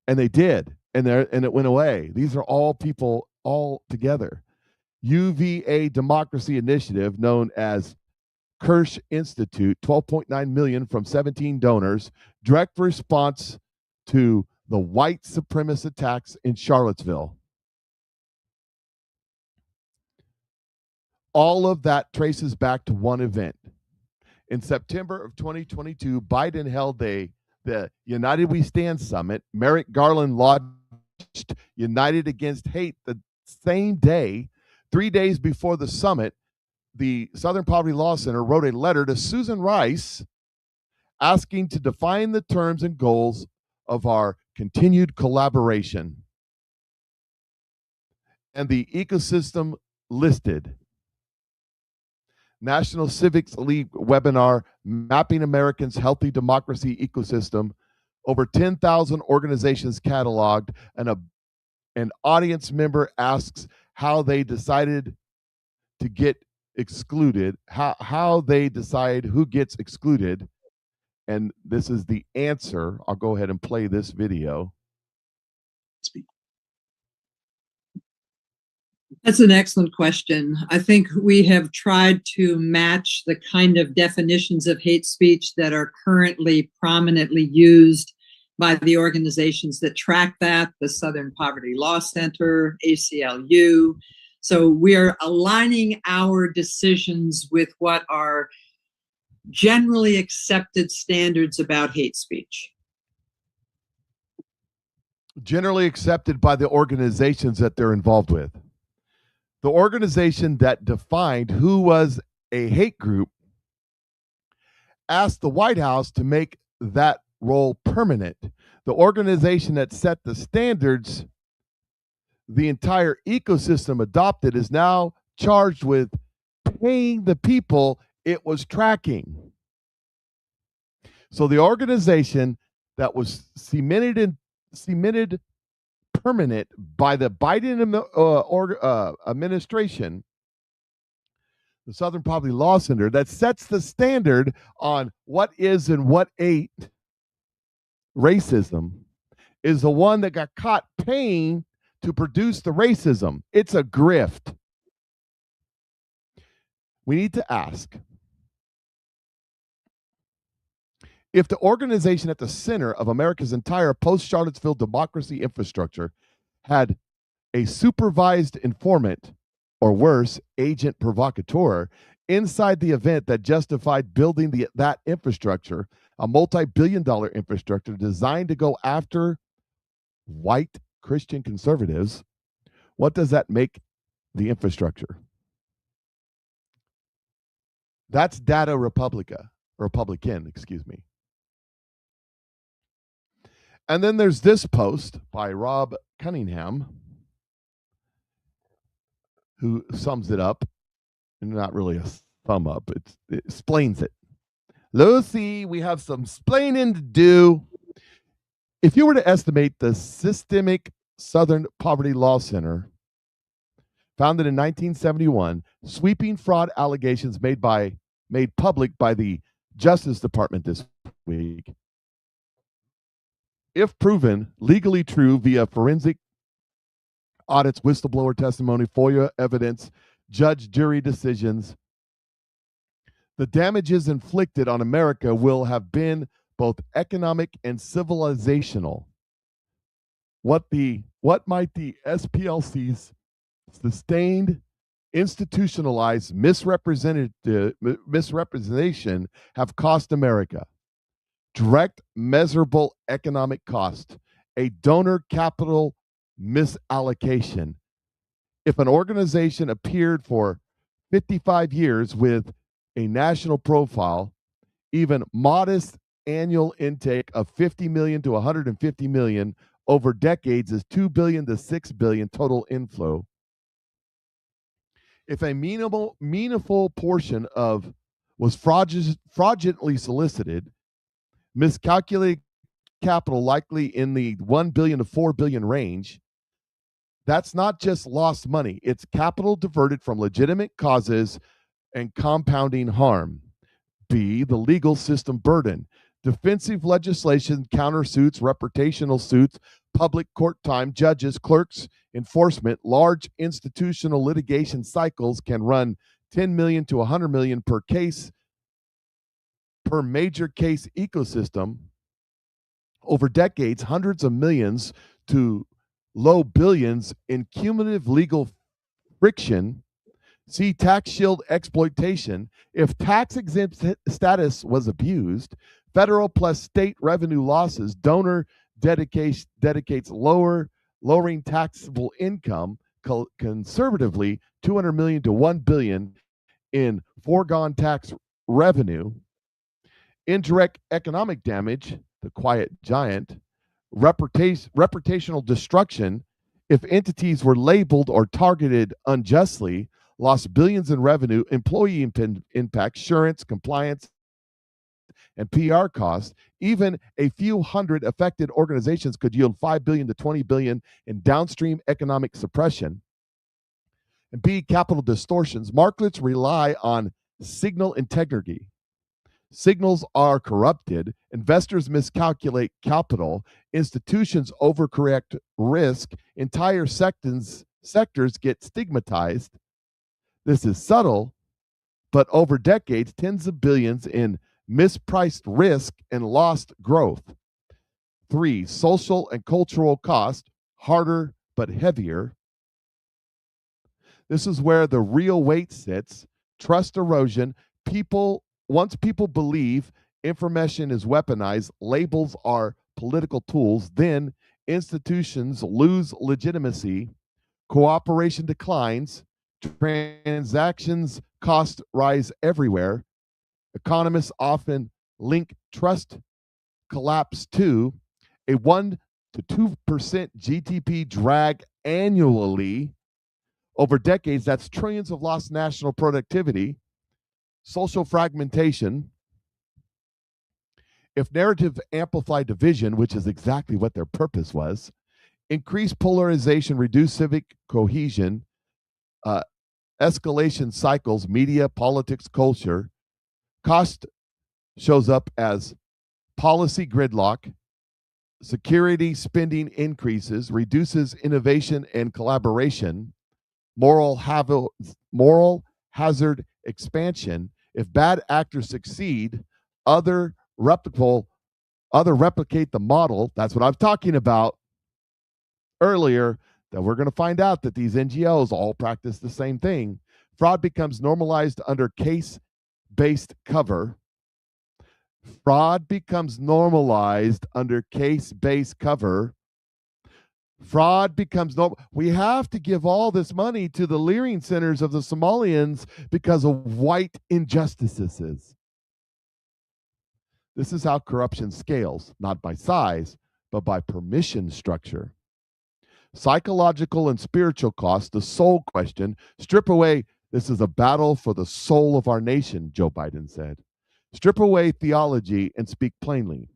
[SPEAKER 3] And they did, and it went away. These are all people all together. UVA Democracy Initiative, known as Kirsch Institute, 12.9 million from 17 donors, direct response to the white supremacist attacks in Charlottesville. All of that traces back to one event. In September of 2022, Biden held the United We Stand Summit. Merrick Garland launched United Against Hate the same day. 3 days before the summit, the Southern Poverty Law Center wrote a letter to Susan Rice asking to define the terms and goals of our continued collaboration. And the ecosystem listed: National Civics League webinar, Mapping Americans' Healthy Democracy Ecosystem, over 10,000 organizations cataloged, and an audience member asks how they decided to get excluded, how they decide who gets excluded. And this is the answer. I'll go ahead and play this video.
[SPEAKER 16] That's an excellent question. I think we have tried to match the kind of definitions of hate speech that are currently prominently used by the organizations that track that, the Southern Poverty Law Center, ACLU. So we are aligning our decisions with what are generally accepted standards about hate speech.
[SPEAKER 3] Generally accepted by the organizations that they're involved with. The organization that defined who was a hate group asked the White House to make that role permanent. The organization that set the standards the entire ecosystem adopted is now charged with paying the people it was tracking. So the organization that was cemented permanent by the Biden administration, the Southern Poverty Law Center, that sets the standard on what is and what ain't racism, is the one that got caught paying to produce the racism. It's a grift. We need to ask, if the organization at the center of America's entire post-Charlottesville democracy infrastructure had a supervised informant, or worse, agent provocateur, inside the event that justified building that infrastructure, a multi-billion-dollar infrastructure designed to go after white Christian conservatives, what does that make the infrastructure? That's data Republican, excuse me. And then there's this post by Rob Cunningham, who sums it up. Not really a thumb up, it explains it. Lucy, we have some splaining to do. If you were to estimate the Systemic Southern Poverty Law Center, founded in 1971, sweeping fraud allegations made public by the Justice Department this week, if proven legally true via forensic audits, whistleblower testimony, FOIA evidence, judge, jury decisions, the damages inflicted on America will have been both economic and civilizational. What might the SPLC's sustained, institutionalized misrepresentation have cost America? Direct, measurable economic cost, a donor capital misallocation. If an organization appeared for 55 years with a national profile, even modest annual intake of 50 million to 150 million over decades is 2 billion to 6 billion total inflow. If a meaningful portion of was fraudulently solicited, miscalculated capital likely in the 1 billion to 4 billion range, that's not just lost money, it's capital diverted from legitimate causes and compounding harm. B, the legal system burden. Defensive legislation, countersuits, reputational suits, public court time, judges, clerks, enforcement, large institutional litigation cycles can run 10 million to 100 million per case, per major case ecosystem. Over decades, hundreds of millions to low billions in cumulative legal friction. See tax shield exploitation. If tax exempt status was abused, federal plus state revenue losses, donor dedicates lowering taxable income, conservatively 200 million to 1 billion in foregone tax revenue. Indirect economic damage, the quiet giant. Reputational destruction, if entities were labeled or targeted unjustly, lost billions in revenue, employee impact, assurance, compliance, and PR costs. Even a few hundred affected organizations could yield 5 billion to 20 billion in downstream economic suppression. And B, capital distortions. Markets rely on signal integrity. Signals are corrupted, investors miscalculate capital, institutions overcorrect risk, entire sectors get stigmatized. This is subtle, but over decades, tens of billions in mispriced risk and lost growth. 3, social and cultural cost, harder but heavier. This is where the real weight sits. Trust erosion. Once people believe information is weaponized, labels are political tools, then institutions lose legitimacy, cooperation declines, Transactions costs rise everywhere. Economists often link trust collapse to a 1 to 2% GDP drag annually over decades. That's trillions of lost national productivity, social fragmentation. If narrative amplify division, which is exactly what their purpose was, increase polarization, reduce civic cohesion, escalation cycles, media, politics, culture, cost shows up as policy gridlock, security spending increases, reduces innovation and collaboration, moral hazard expansion. If bad actors succeed, other replicate the model. That's what I'm talking about earlier, that we're going to find out that these NGOs all practice the same thing. Fraud becomes normalized under case-based cover. Fraud becomes normalized under case-based cover. Fraud becomes normal. We have to give all this money to the leering centers of the Somalians because of white injustices. This is how corruption scales, not by size, but by permission structure. Psychological and spiritual costs, the soul question, strip away. This is a battle for the soul of our nation, Joe Biden said. Strip away theology and speak plainly.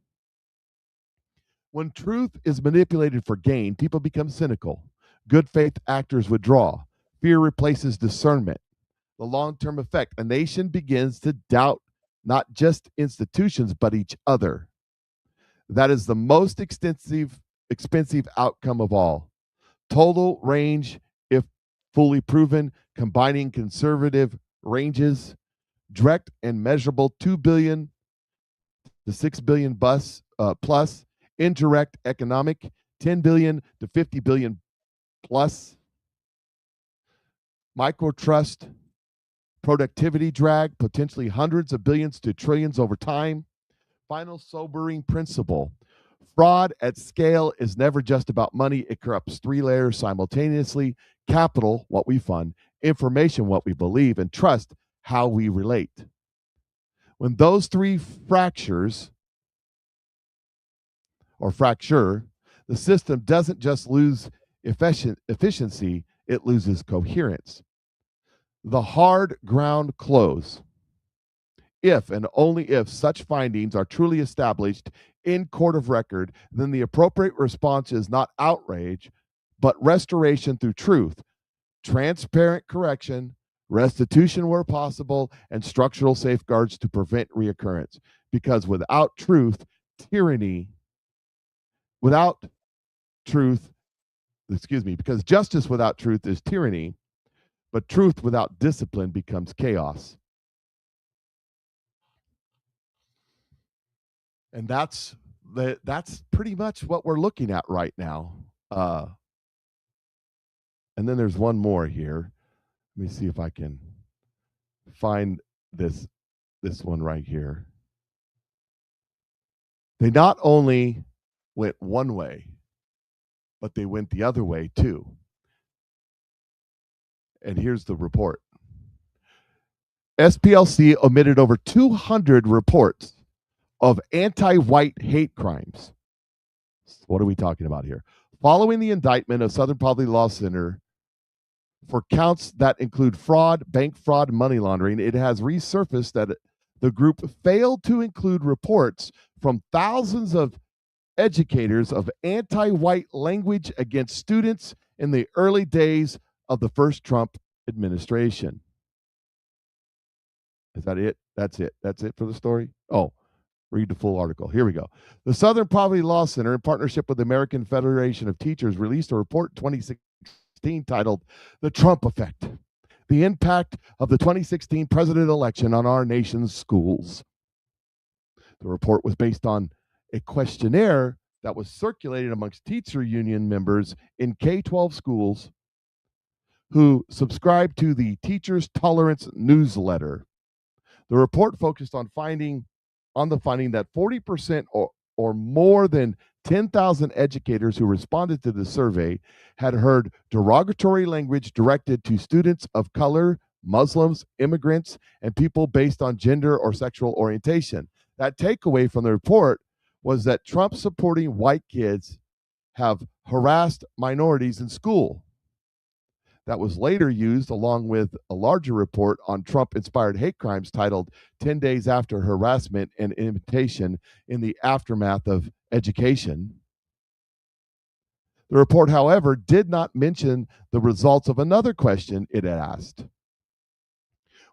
[SPEAKER 3] When truth is manipulated for gain, people become cynical. Good faith actors withdraw. Fear replaces discernment. The long-term effect, a nation begins to doubt not just institutions, but each other. That is the most expensive outcome of all. Total range, if fully proven, combining conservative ranges, direct and measurable 2 billion to 6 billion plus, indirect economic 10 billion to 50 billion plus, microtrust, productivity drag, potentially hundreds of billions to trillions over time. Final sobering principle. Fraud at scale is never just about money. It corrupts 3 layers simultaneously: capital, what we fund; information, what we believe; and trust, how we relate. When those 3 fracture, the system doesn't just lose efficiency, it loses coherence. The hard ground close. If and only if such findings are truly established in court of record, then the appropriate response is not outrage, but restoration through truth, transparent correction, restitution where possible, and structural safeguards to prevent reoccurrence. Because without truth, because justice without truth is tyranny, but truth without discipline becomes chaos. And that's pretty much what we're looking at right now. And then there's one more here. Let me see if I can find this one right here. They not only went one way, but they went the other way too. And here's the report. SPLC omitted over 200 reports of anti-white hate crimes. What are we talking about here? Following the indictment of Southern Poverty Law Center for counts that include fraud, bank fraud, and money laundering, it has resurfaced that the group failed to include reports from thousands of educators of anti-white language against students in the early days of the first Trump administration. Is that it? That's it. That's it for the story? Oh, read the full article. Here we go. The Southern Poverty Law Center, in partnership with the American Federation of Teachers, released a report in 2016 titled The Trump Effect: The Impact of the 2016 President Election on Our Nation's Schools. The report was based on a questionnaire that was circulated amongst teacher union members in K-12 schools who subscribed to the Teachers Tolerance newsletter. The report focused on the finding that 40% or more than 10,000 educators who responded to the survey had heard derogatory language directed to students of color, Muslims, immigrants, and people based on gender or sexual orientation. That takeaway from the report was that Trump supporting white kids have harassed minorities in school. That was later used along with a larger report on Trump-inspired hate crimes titled 10 Days After Harassment and Imitation in the Aftermath of Education. The report, however, did not mention the results of another question it had asked.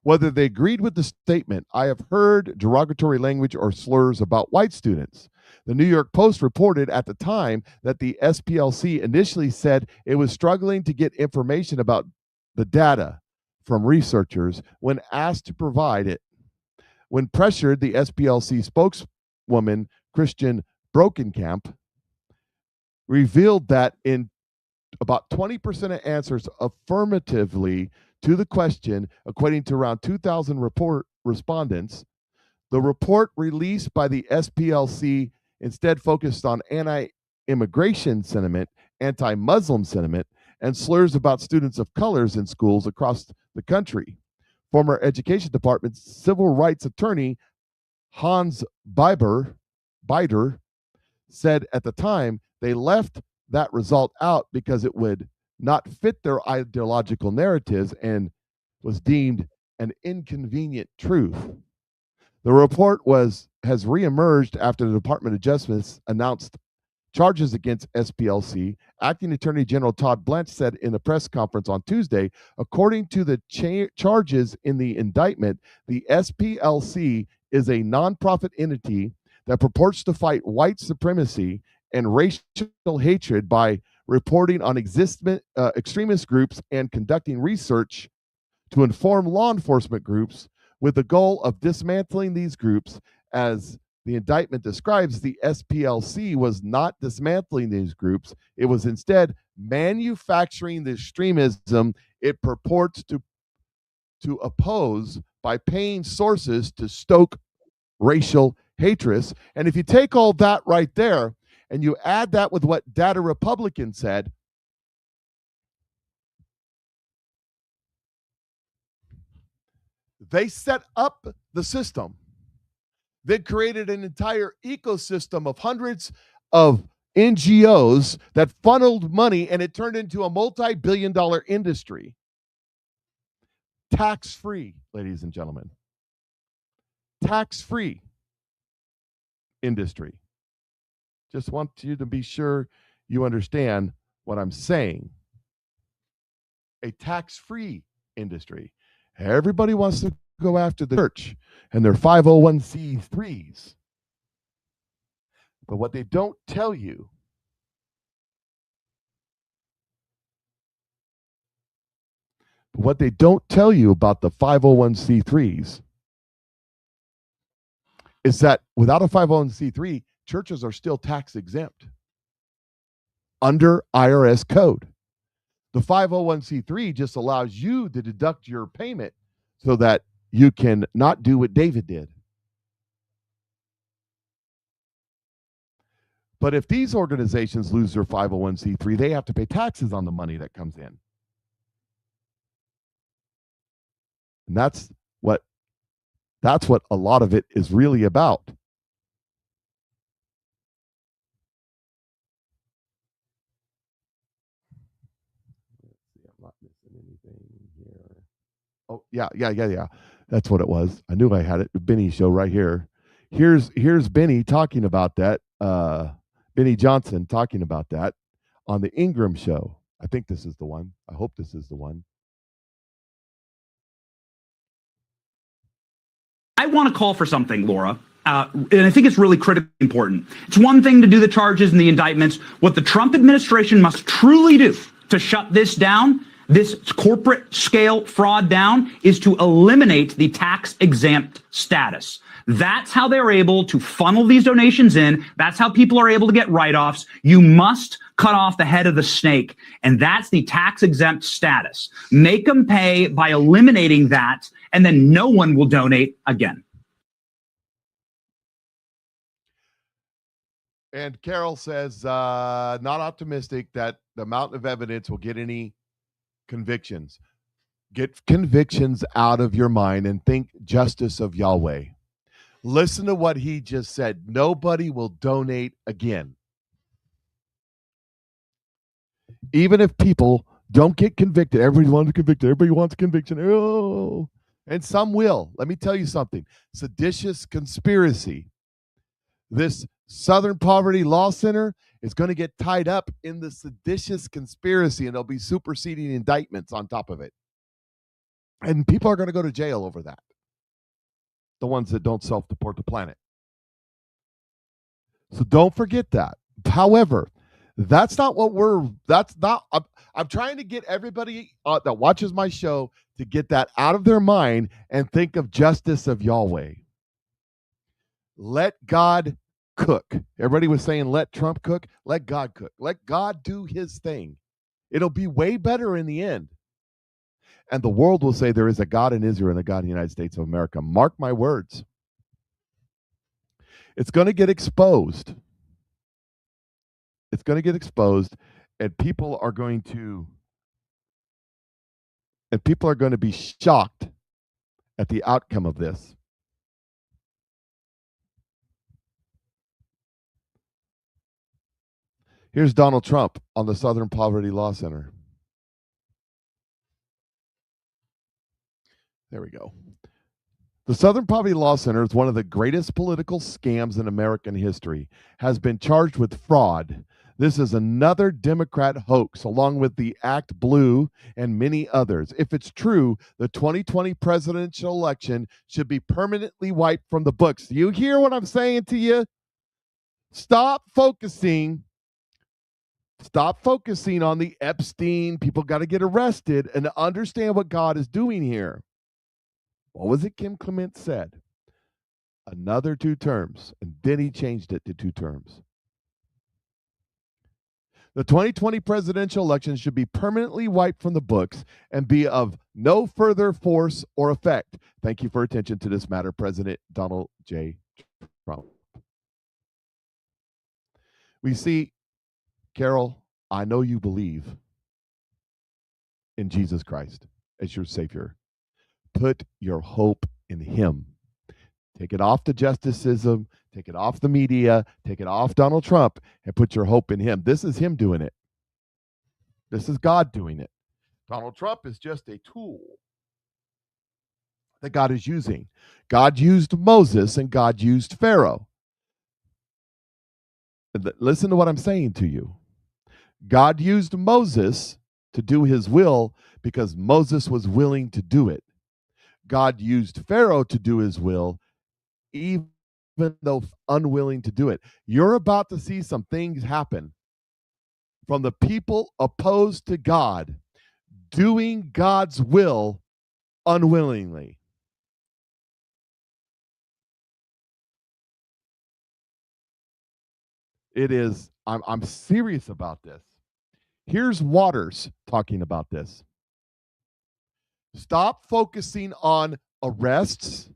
[SPEAKER 3] Whether they agreed with the statement, "I have heard derogatory language or slurs about white students." The New York Post reported at the time that the SPLC initially said it was struggling to get information about the data from researchers when asked to provide it. When pressured, the SPLC spokeswoman, Christian Brokenkamp, revealed that in about 20% of answers affirmatively to the question, equating to around 2,000 respondents, the report released by the SPLC instead focused on anti-immigration sentiment, anti-Muslim sentiment, and slurs about students of colors in schools across the country. Former Education Department civil rights attorney Hans Bider said at the time they left that result out because it would not fit their ideological narratives and was deemed an inconvenient truth. The report has reemerged after the Department of Justice announced charges against SPLC. Acting Attorney General Todd Blanche said in a press conference on Tuesday, according to the charges in the indictment, the SPLC is a nonprofit entity that purports to fight white supremacy and racial hatred by reporting on extremist groups and conducting research to inform law enforcement groups with the goal of dismantling these groups. As the indictment describes, the SPLC was not dismantling these groups. It was instead manufacturing the extremism it purports to oppose by paying sources to stoke racial hatred. And if you take all that right there and you add that with what Data Republican said, they set up the system. They created an entire ecosystem of hundreds of NGOs that funneled money, and it turned into a multi-billion-dollar industry. Tax-free, ladies and gentlemen. Tax-free industry. Just want you to be sure you understand what I'm saying. A tax-free industry. Everybody wants to go after the church and their 501c3s. But what they don't tell you about the 501c3s is that without a 501c3, churches are still tax exempt under IRS code. The 501c3 just allows you to deduct your payment so that you can not do what David did. But if these organizations lose their 501c3, they have to pay taxes on the money that comes in. And that's what a lot of it is really about. I'm not missing anything here. Oh, yeah. That's what it was. I knew I had it. The Benny show right here. Here's Benny talking about that. Benny Johnson talking about that on the Ingram show. I think this is the one. I hope this is the one.
[SPEAKER 17] I want to call for something, Laura. And I think it's really critically important. It's one thing to do the charges and the indictments. What the Trump administration must truly do to shut this down, this corporate scale fraud down, is to eliminate the tax exempt status. That's how they're able to funnel these donations in. That's how people are able to get write-offs. You must cut off the head of the snake, and that's the tax exempt status. Make them pay by eliminating that, and then no one will donate again.
[SPEAKER 3] And Carol says, not optimistic that the mountain of evidence will get any convictions. Get convictions out of your mind and think justice of Yahweh. Listen to what he just said. Nobody will donate again. Even if people don't get convicted, everybody wants convicted. Everybody wants conviction. Oh, and some will. Let me tell you something. Seditious conspiracy. This Southern Poverty Law Center is going to get tied up in the seditious conspiracy, and there'll be superseding indictments on top of it. And people are going to go to jail over that. The ones that don't self-deport the planet. So don't forget that. However, that's not what I'm trying to get everybody that watches my show to get that out of their mind and think of justice of Yahweh. Let God cook. Everybody was saying, let Trump cook. Let God cook. Let God do his thing. It'll be way better in the end. And the world will say there is a God in Israel and a God in the United States of America. Mark my words. It's going to get exposed. It's going to get exposed, and people are going to be shocked at the outcome of this. Here's Donald Trump on the Southern Poverty Law Center. There we go. The Southern Poverty Law Center is one of the greatest political scams in American history, has been charged with fraud. This is another Democrat hoax, along with the Act Blue and many others. If it's true, the 2020 presidential election should be permanently wiped from the books. Do you hear what I'm saying to you? Stop focusing on the Epstein. People got to get arrested and understand what God is doing here. What was it Kim Clement said? Another 2 terms. And then he changed it to 2 terms. The 2020 presidential election should be permanently wiped from the books and be of no further force or effect. Thank you for attention to this matter, President Donald J. Trump. We see, Carol, I know you believe in Jesus Christ as your Savior. Put your hope in him. Take it off the justicism, take it off the media, take it off Donald Trump, and put your hope in him. This is him doing it. This is God doing it. Donald Trump is just a tool that God is using. God used Moses and God used Pharaoh. Listen to what I'm saying to you. God used Moses to do his will because Moses was willing to do it. God used Pharaoh to do his will, even though unwilling to do it. You're about to see some things happen from the people opposed to God, doing God's will unwillingly. It is, I'm serious about this. Here's Waters talking about this. Stop focusing on arrests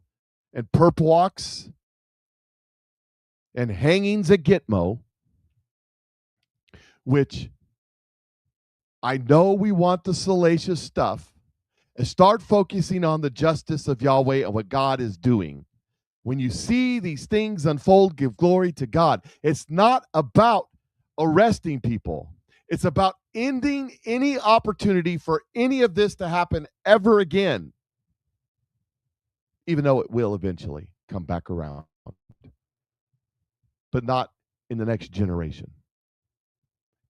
[SPEAKER 3] and perp walks and hangings at Gitmo, which I know we want the salacious stuff, and start focusing on the justice of Yahweh and what God is doing. When you see these things unfold, give glory to God. It's not about arresting people. It's about ending any opportunity for any of this to happen ever again, even though it will eventually come back around, but not in the next generation,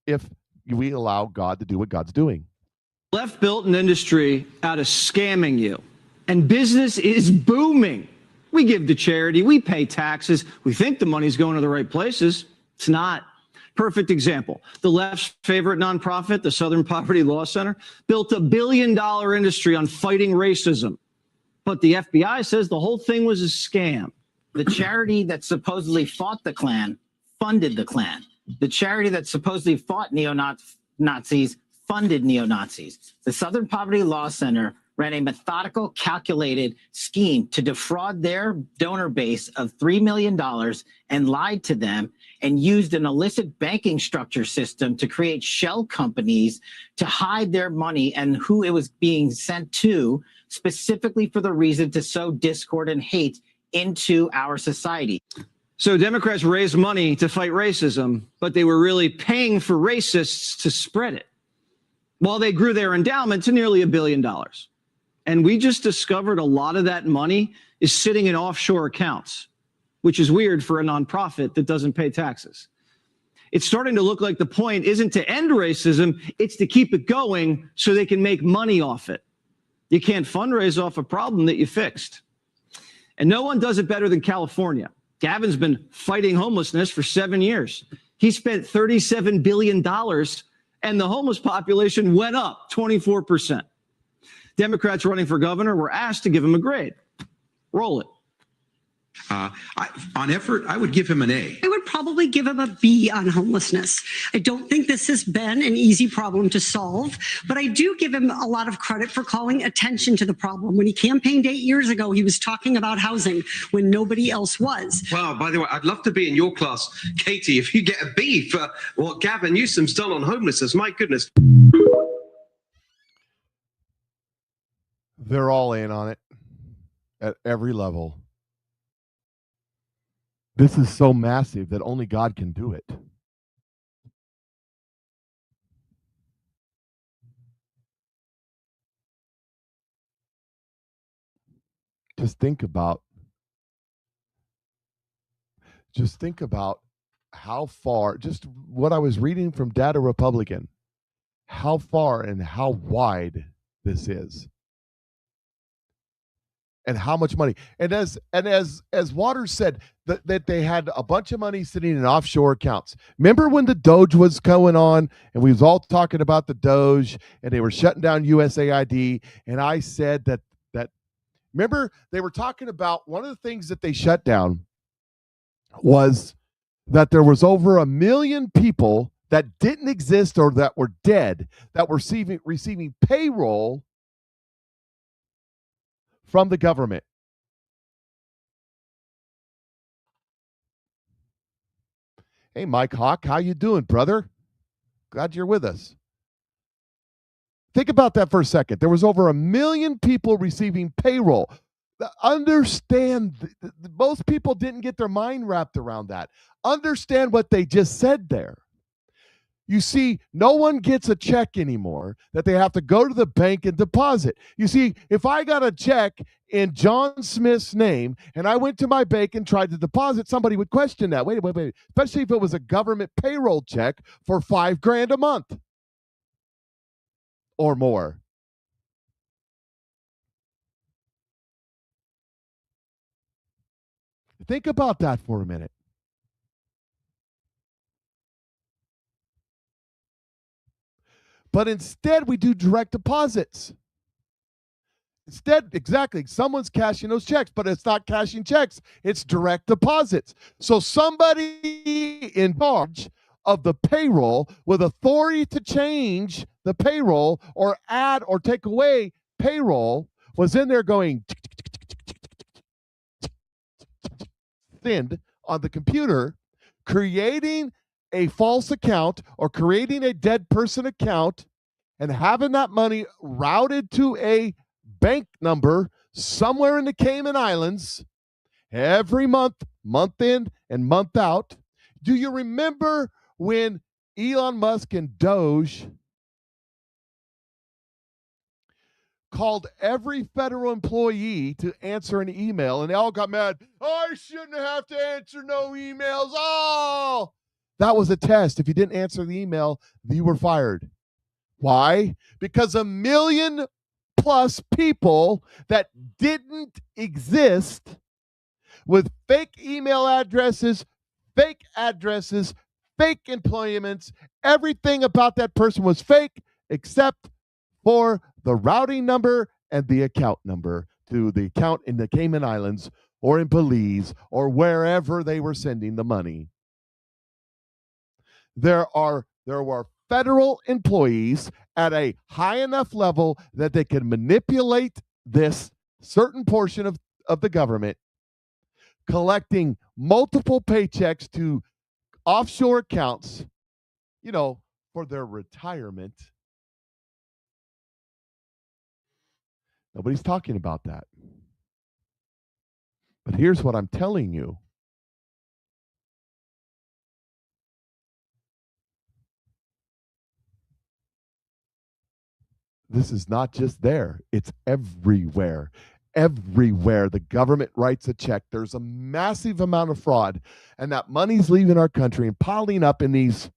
[SPEAKER 3] if we allow God to do what God's doing.
[SPEAKER 18] Left built an industry out of scamming you, and business is booming. We give to charity, we pay taxes, we think the money's going to the right places. It's not. Perfect example. The left's favorite nonprofit, the Southern Poverty Law Center, built $1 billion industry on fighting racism. But the FBI says the whole thing was a scam.
[SPEAKER 19] The charity that supposedly fought the Klan funded the Klan. The charity that supposedly fought neo-Nazis funded neo-Nazis. The Southern Poverty Law Center ran a methodical, calculated scheme to defraud their donor base of $3 million and lied to them and used an illicit banking structure system to create shell companies to hide their money and who it was being sent to, specifically for the reason to sow discord and hate into our society.
[SPEAKER 18] So Democrats raised money to fight racism, but they were really paying for racists to spread it, while they grew their endowment to nearly $1 billion. And we just discovered a lot of that money is sitting in offshore accounts, which is weird for a nonprofit that doesn't pay taxes. It's starting to look like the point isn't to end racism, it's to keep it going so they can make money off it. You can't fundraise off a problem that you fixed. And no one does it better than California. Gavin's been fighting homelessness for 7 years. He spent $37 billion and the homeless population went up 24%. Democrats running for governor were asked to give him a grade. Roll it.
[SPEAKER 20] On effort, I would give him an A.
[SPEAKER 21] I would probably give him a B on homelessness. I don't think this has been an easy problem to solve, but I do give him a lot of credit for calling attention to the problem. When he campaigned 8 years ago, he was talking about housing when nobody else was.
[SPEAKER 20] Well, by the way, I'd love to be in your class, Katie, if you get a B for what Gavin Newsom's done on homelessness. My goodness.
[SPEAKER 3] They're all in on it at every level. This is so massive that only God can do it. Just think about how far, just what I was reading from Data Republican, how far and how wide this is. And how much money. And as Waters said, that they had a bunch of money sitting in offshore accounts. Remember when the Doge was going on and we was all talking about the Doge and they were shutting down USAID, and I said that remember they were talking about one of the things that they shut down was that there was over 1 million people that didn't exist or that were dead that were receiving payroll from the government. Hey, Mike Hawk, how you doing, brother? Glad you're with us. Think about that for a second. There was over 1 million people receiving payroll. Understand, most people didn't get their mind wrapped around that. Understand what they just said there. You see, no one gets a check anymore that they have to go to the bank and deposit. You see, if I got a check in John Smith's name and I went to my bank and tried to deposit, somebody would question that. Wait. Especially if it was a government payroll check for $5,000 a month or more. Think about that for a minute. But instead, we do direct deposits. Instead, exactly, someone's cashing those checks, but it's not cashing checks. It's direct deposits. So somebody in charge of the payroll with authority to change the payroll or add or take away payroll was in there going send on the computer, creating a false account or creating a dead person account and having that money routed to a bank number somewhere in the Cayman Islands every month, month in and month out. Do you remember when Elon Musk and Doge called every federal employee to answer an email and they all got mad? I shouldn't have to answer no emails. Oh, that was a test. If you didn't answer the email, you were fired. Why? Because 1 million plus people that didn't exist with fake email addresses, fake employments, everything about that person was fake except for the routing number and the account number to the account in the Cayman Islands or in Belize or wherever they were sending the money. There were federal employees at a high enough level that they can manipulate this certain portion of the government, collecting multiple paychecks to offshore accounts, for their retirement. Nobody's talking about that. But here's what I'm telling you. This is not just there. It's everywhere. Everywhere the government writes a check, there's a massive amount of fraud, and that money's leaving our country and piling up in these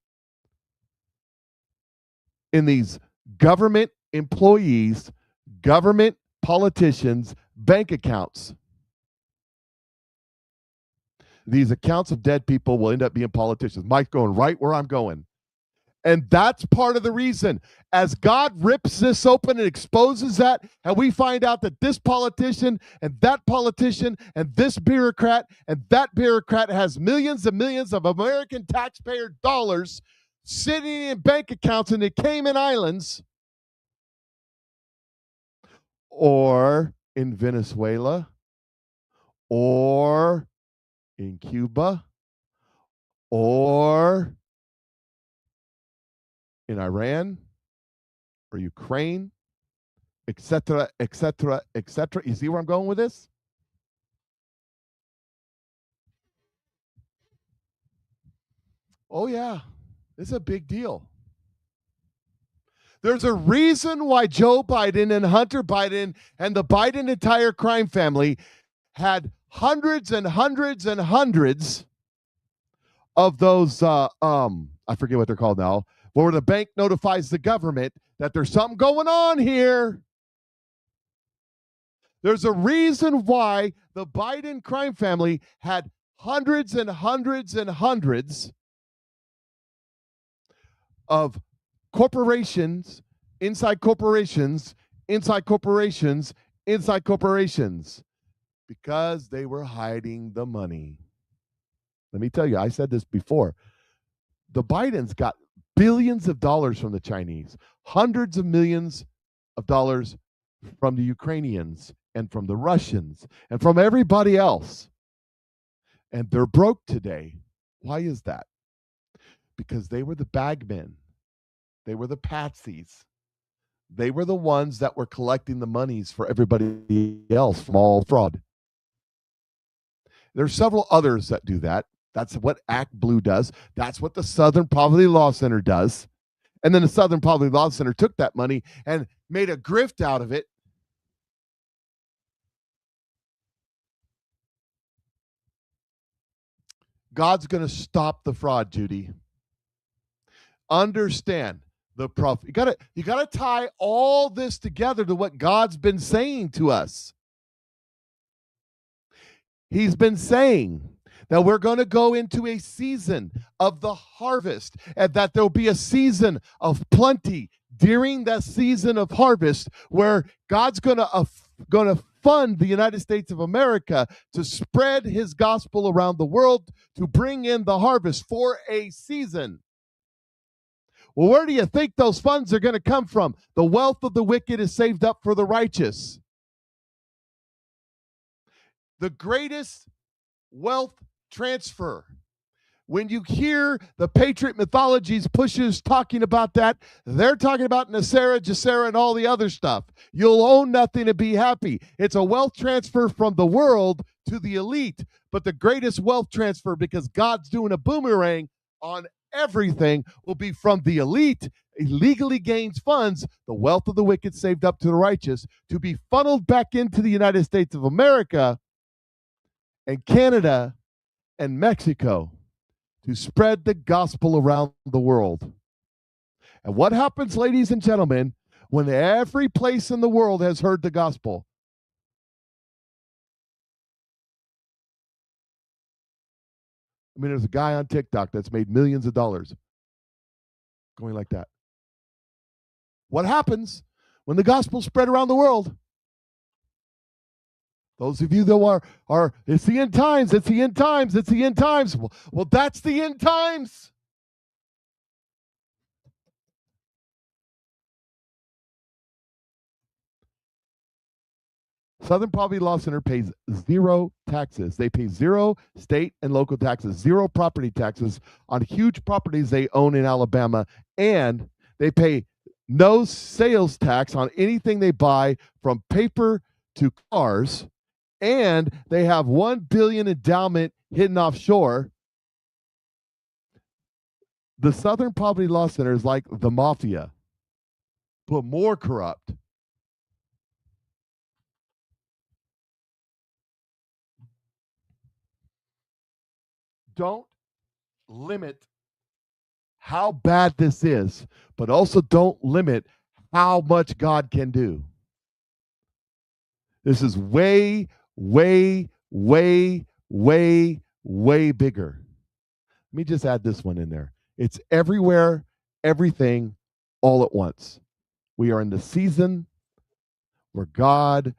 [SPEAKER 3] government employees, government politicians' bank accounts. These accounts of dead people will end up being politicians. Mike's going right where I'm going. And that's part of the reason. As God rips this open and exposes that, and we find out that this politician and that politician and this bureaucrat and that bureaucrat has millions and millions of American taxpayer dollars sitting in bank accounts in the Cayman Islands or in Venezuela or in Cuba or in Iran or Ukraine, etc., etc., etc. You see where I'm going with this? Oh, yeah. It's a big deal. There's a reason why Joe Biden and Hunter Biden and the Biden entire crime family had hundreds and hundreds and hundreds of those, I forget what they're called now, where the bank notifies the government that there's something going on here. There's a reason why the Biden crime family had hundreds and hundreds and hundreds of corporations, inside corporations, inside corporations, inside corporations, because they were hiding the money. Let me tell you, I said this before. The Bidens got billions of dollars from the Chinese, hundreds of millions of dollars from the Ukrainians and from the Russians and from everybody else. And they're broke today. Why is that? Because they were the bagmen. They were the patsies. They were the ones that were collecting the monies for everybody else from all fraud. There's several others that do that. That's what Act Blue does. That's what the Southern Poverty Law Center does. And then the Southern Poverty Law Center took that money and made a grift out of it. God's going to stop the fraud, Judy. Understand the prophet. You got to tie all this together to what God's been saying to us. He's been saying that we're going to go into a season of the harvest, and that there'll be a season of plenty during that season of harvest, where God's going to fund the United States of America to spread his gospel around the world, to bring in the harvest for a season. Well, where do you think those funds are going to come from? The wealth of the wicked is saved up for the righteous. The greatest wealth transfer. When you hear the Patriot mythologies pushes talking about that, they're talking about Nasera, Jacera, and all the other stuff. You'll own nothing and be happy. It's a wealth transfer from the world to the elite, but the greatest wealth transfer, because God's doing a boomerang on everything, will be from the elite, illegally gains funds, the wealth of the wicked saved up to the righteous, to be funneled back into the United States of America and Canada and Mexico, to spread the gospel around the world. And what happens, ladies and gentlemen, when every place in the world has heard the gospel? I mean, there's a guy on TikTok that's made millions of dollars going like that. What happens when the gospel spread around the world? Those of you that are it's the end times, it's the end times, it's the end times. Well, that's the end times. Southern Poverty Law Center pays zero taxes. They pay zero state and local taxes, zero property taxes on huge properties they own in Alabama, and they pay no sales tax on anything they buy from paper to cars, and they have $1 billion endowment hidden offshore. The Southern Poverty Law Center is like the mafia, but more corrupt. Don't limit how bad this is, but also don't limit how much God can do. This is way, way, way, way, way bigger. Let me just add this one in there. It's everywhere, everything, all at once. We are in the season where God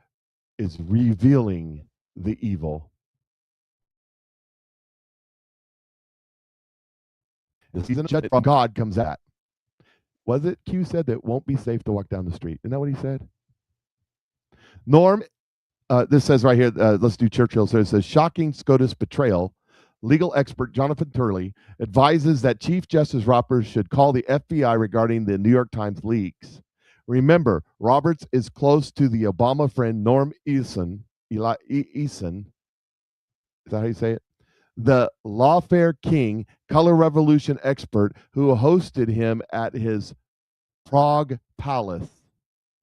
[SPEAKER 3] is revealing the evil. The season of judgment from God comes at. Was it Q said that it won't be safe to walk down the street? Isn't that what he said? Norm, this says right here, let's do Churchill. So it says, shocking SCOTUS betrayal. Legal expert Jonathan Turley advises that Chief Justice Roberts should call the FBI regarding the New York Times leaks. Remember, Roberts is close to the Obama friend Norm Eason. Eason. Is that how you say it? The lawfare king, color revolution expert who hosted him at his Prague palace.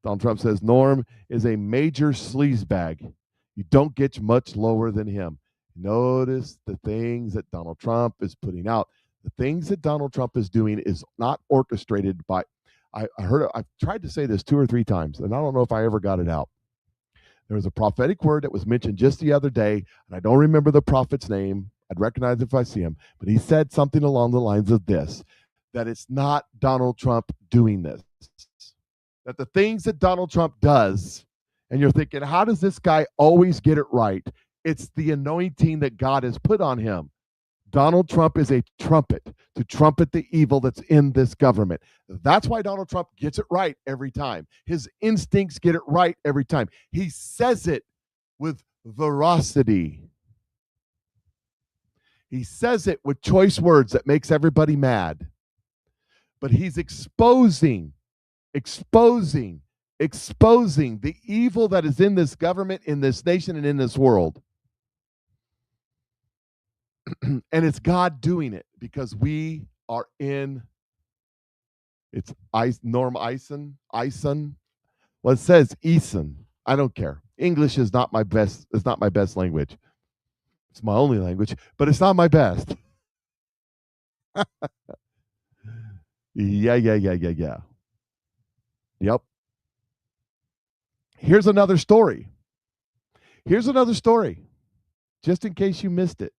[SPEAKER 3] Donald Trump says Norm is a major sleazebag. You don't get much lower than him. Notice the things that Donald Trump is putting out. The things that Donald Trump is doing is not orchestrated by, I've tried to say this 2 or 3 times, and I don't know if I ever got it out. There was a prophetic word that was mentioned just the other day, and I don't remember the prophet's name. I'd recognize if I see him, but he said something along the lines of this, that it's not Donald Trump doing this. That the things that Donald Trump does, and you're thinking, how does this guy always get it right? It's the anointing that God has put on him. Donald Trump is a trumpet to trumpet the evil that's in this government. That's why Donald Trump gets it right every time. His instincts get it right every time. He says it with veracity. He says it with choice words that makes everybody mad. But he's exposing the evil that is in this government, in this nation, and in this world. And it's God doing it because we are in, it's Norm Eason. Well, it says Eason. I don't care. English is not my best language. It's my only language, but it's not my best. Yeah. Yep. Here's another story. Just in case you missed it.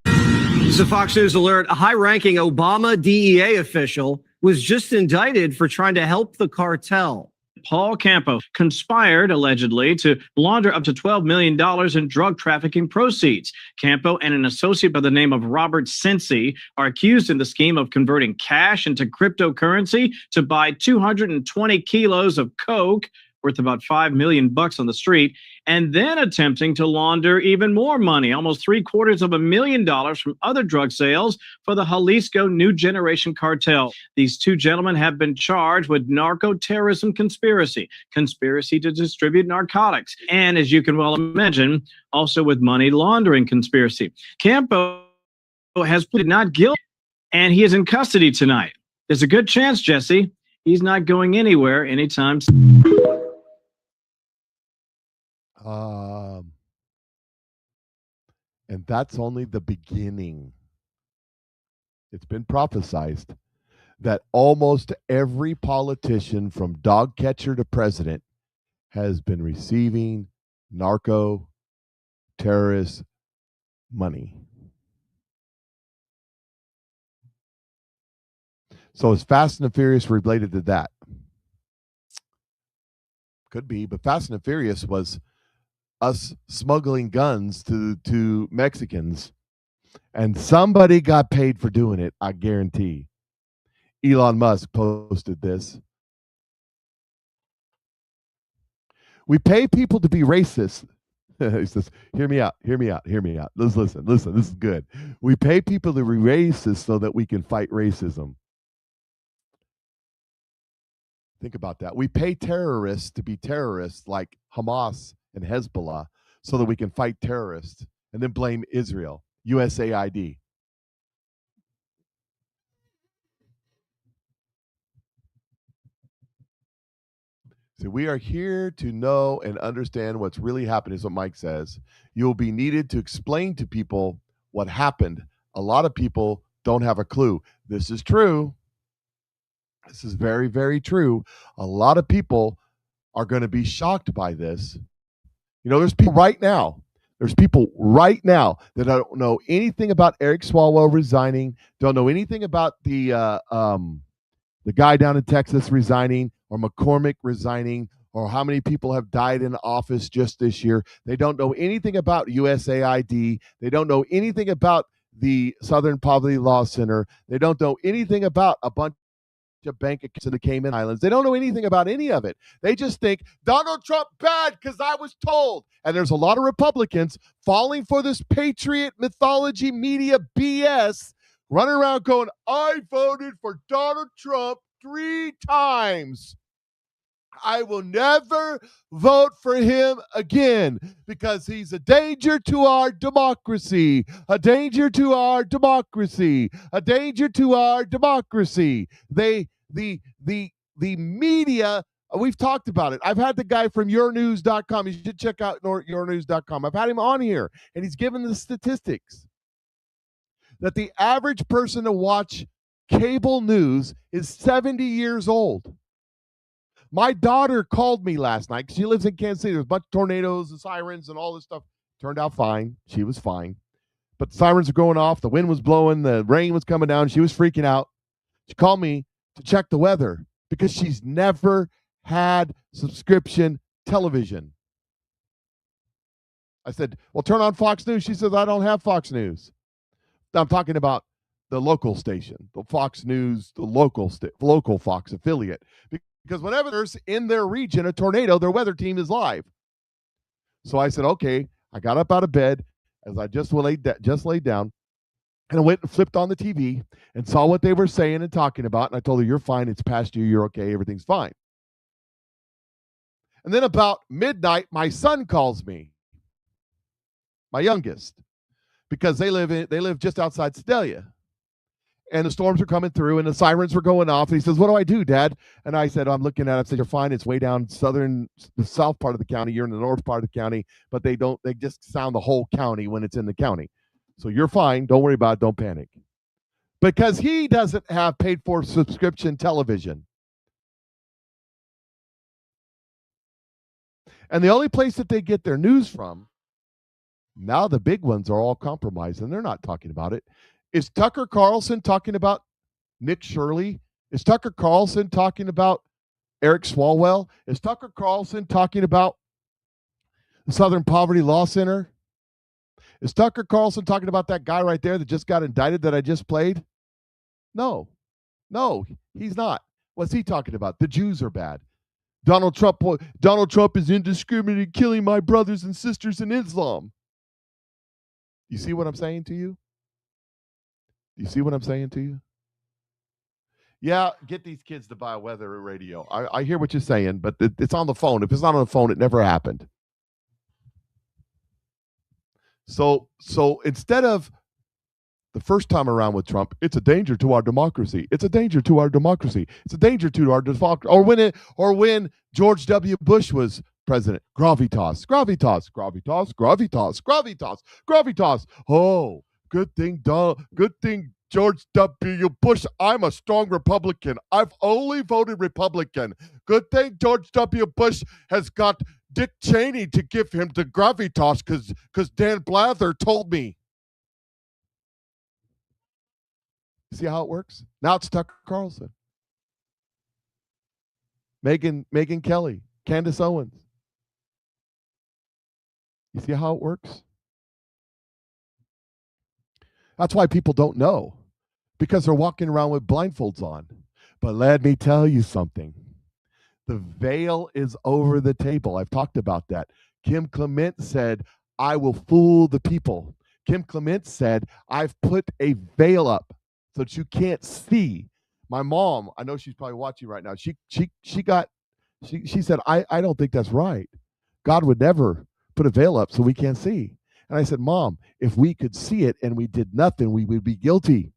[SPEAKER 18] This is a Fox News alert. A high-ranking Obama DEA official was just indicted for trying to help the cartel. Paul Campo conspired, allegedly, to launder up to $12 million in drug trafficking proceeds. Campo and an associate by the name of Robert Cincy are accused in the scheme of converting cash into cryptocurrency to buy 220 kilos of coke, worth about $5 million on the street, and then attempting to launder even more money, almost $750,000 from other drug sales for the Jalisco New Generation Cartel. These 2 gentlemen have been charged with narco-terrorism conspiracy to distribute narcotics, and as you can well imagine, also with money laundering conspiracy. Campo has pleaded not guilty, and he is in custody tonight. There's a good chance, Jesse, he's not going anywhere anytime soon.
[SPEAKER 3] And that's only the beginning. It's been prophesied that almost every politician from dog catcher to president has been receiving narco terrorist money. So is Fast and the Furious related to that? Could be, but Fast and the Furious was us smuggling guns to Mexicans, and somebody got paid for doing it, I guarantee. Elon Musk posted this. We pay people to be racist. He says, hear me out. Listen. This is good. We pay people to be racist so that we can fight racism. Think about that. We pay terrorists to be terrorists like Hamas and Hezbollah so that we can fight terrorists and then blame Israel. USAID. So we are here to know and understand what's really happening, is what Mike says. You'll be needed to explain to people what happened. A lot of people don't have a clue. This is true. This is very, very true. A lot of people are going to be shocked by this. You know, there's people right now that don't know anything about Eric Swalwell resigning, don't know anything about the guy down in Texas resigning, or McCormick resigning, or how many people have died in office just this year. They don't know anything about USAID. They don't know anything about the Southern Poverty Law Center. They don't know anything about a bunch of bank accounts in the Cayman Islands. They don't know anything about any of it. They just think Donald Trump bad because I was told. And there's a lot of Republicans falling for this Patriot mythology media BS, running around going, I voted for Donald Trump 3 times. I will never vote for him again because he's a danger to our democracy, a danger to our democracy, a danger to our democracy. The media, we've talked about it. I've had the guy from yournews.com. You should check out yournews.com. I've had him on here, and he's given the statistics that the average person to watch cable news is 70 years old. My daughter called me last night because she lives in Kansas City. There's a bunch of tornadoes and sirens and all this stuff. Turned out fine. She was fine. But the sirens were going off. The wind was blowing. The rain was coming down. She was freaking out. She called me to check the weather because she's never had subscription television. I said, well, turn on Fox News. She says, I don't have Fox News. I'm talking about the local station, the Fox News, the local Fox affiliate. Because whenever there's in their region a tornado, their weather team is live. So I said, okay. I got up out of bed as I just laid down, and I went and flipped on the TV and saw what they were saying and talking about. And I told her, you're fine. It's past you. You're okay. Everything's fine. And then about midnight, my son calls me, my youngest, because they live just outside Sedalia. And the storms are coming through and the sirens were going off. And he says, what do I do, Dad? And I said, I'm looking at it. I said, you're fine. It's way down the south part of the county. You're in the north part of the county, but they just sound the whole county when it's in the county. So you're fine. Don't worry about it. Don't panic. Because he doesn't have paid for subscription television. And the only place that they get their news from, now the big ones are all compromised and they're not talking about it. Is Tucker Carlson talking about Nick Shirley? Is Tucker Carlson talking about Eric Swalwell? Is Tucker Carlson talking about the Southern Poverty Law Center? Is Tucker Carlson talking about that guy right there that just got indicted that I just played? No, he's not. What's he talking about? The Jews are bad. Donald Trump is indiscriminately killing my brothers and sisters in Islam. You see what I'm saying to you? You see what I'm saying to you? Yeah, get these kids to buy a weather radio. I hear what you're saying, but it's on the phone. If it's not on the phone, it never happened. So instead of the first time around with Trump, it's a danger to our democracy. It's a danger to our democracy. It's a danger to our democracy. Or when George W. Bush was president, gravitas, gravitas, gravitas, gravitas, gravitas, gravitas. Oh, good thing George W. Bush. I'm a strong Republican. I've only voted Republican. Good thing George W. Bush has got Dick Cheney to give him the gravitas because Dan Blather told me. See how it works? Now it's Tucker Carlson, Megyn Kelly, Candace Owens. You see how it works? That's why people don't know, because they're walking around with blindfolds on. But let me tell you something. The veil is over the table. I've talked about that. Kim Clement said, I will fool the people. Kim Clement said, I've put a veil up so that you can't see. My mom, I know she's probably watching right now. She said, I don't think that's right. God would never put a veil up so we can't see. And I said, Mom, if we could see it and we did nothing, we would be guilty.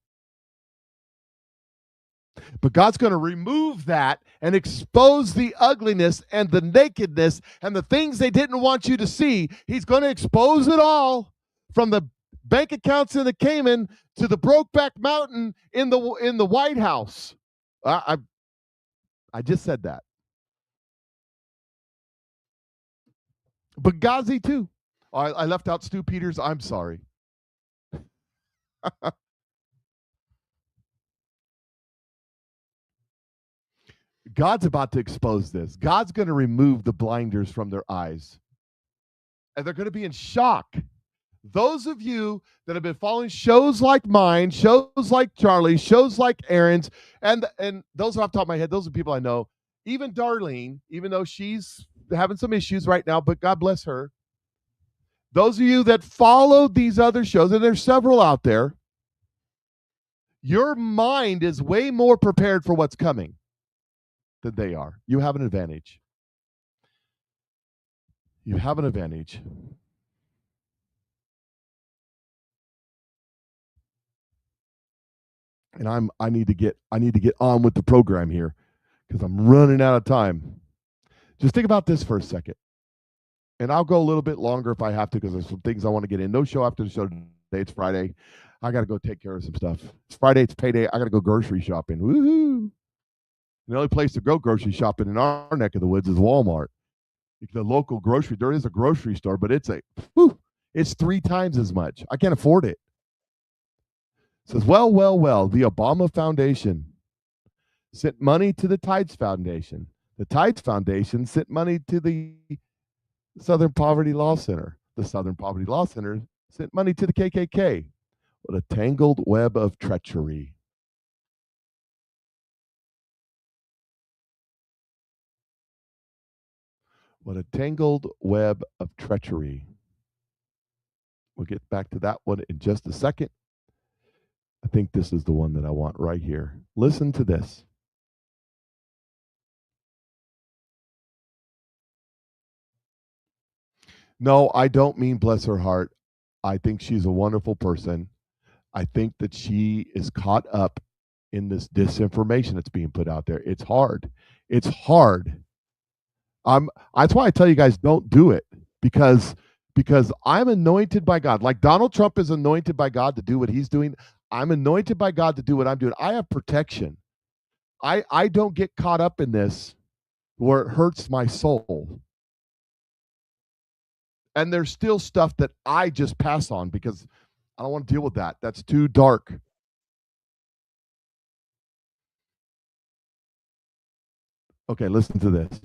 [SPEAKER 3] But God's going to remove that and expose the ugliness and the nakedness and the things they didn't want you to see. He's going to expose it all, from the bank accounts in the Cayman to the Brokeback Mountain in the White House. I just said that. Benghazi too. I left out Stu Peters. I'm sorry. God's about to expose this. God's going to remove the blinders from their eyes. And they're going to be in shock. Those of you that have been following shows like mine, shows like Charlie's, shows like Aaron's, and those off the top of my head, those are people I know. Even Darlene, even though she's having some issues right now, but God bless her. Those of you that followed these other shows, and there's several out there, your mind is way more prepared for what's coming than they are. You have an advantage. You have an advantage. And I need to get on with the program here because I'm running out of time. Just think about this for a second. And I'll go a little bit longer if I have to because there's some things I want to get in. No show after the show today. It's Friday. I got to go take care of some stuff. It's Friday. It's payday. I got to go grocery shopping. Woohoo! The only place to go grocery shopping in our neck of the woods is Walmart. The local grocery, there is a grocery store, but it's 3 times as much. I can't afford it. It says, well, the Obama Foundation sent money to the Tides Foundation. The Tides Foundation sent money to the Southern Poverty Law Center. The Southern Poverty Law Center sent money to the KKK. What a tangled web of treachery. What a tangled web of treachery. We'll get back to that one in just a second. I think this is the one that I want right here. Listen to this. No, I don't mean bless her heart. I think she's a wonderful person. I think that she is caught up in this disinformation that's being put out there. It's hard. It's hard. That's why I tell you guys don't do it because I'm anointed by God. Like Donald Trump is anointed by God to do what he's doing. I'm anointed by God to do what I'm doing. I have protection. I don't get caught up in this where it hurts my soul. And there's still stuff that I just pass on because I don't want to deal with that. That's too dark. Okay, listen to this.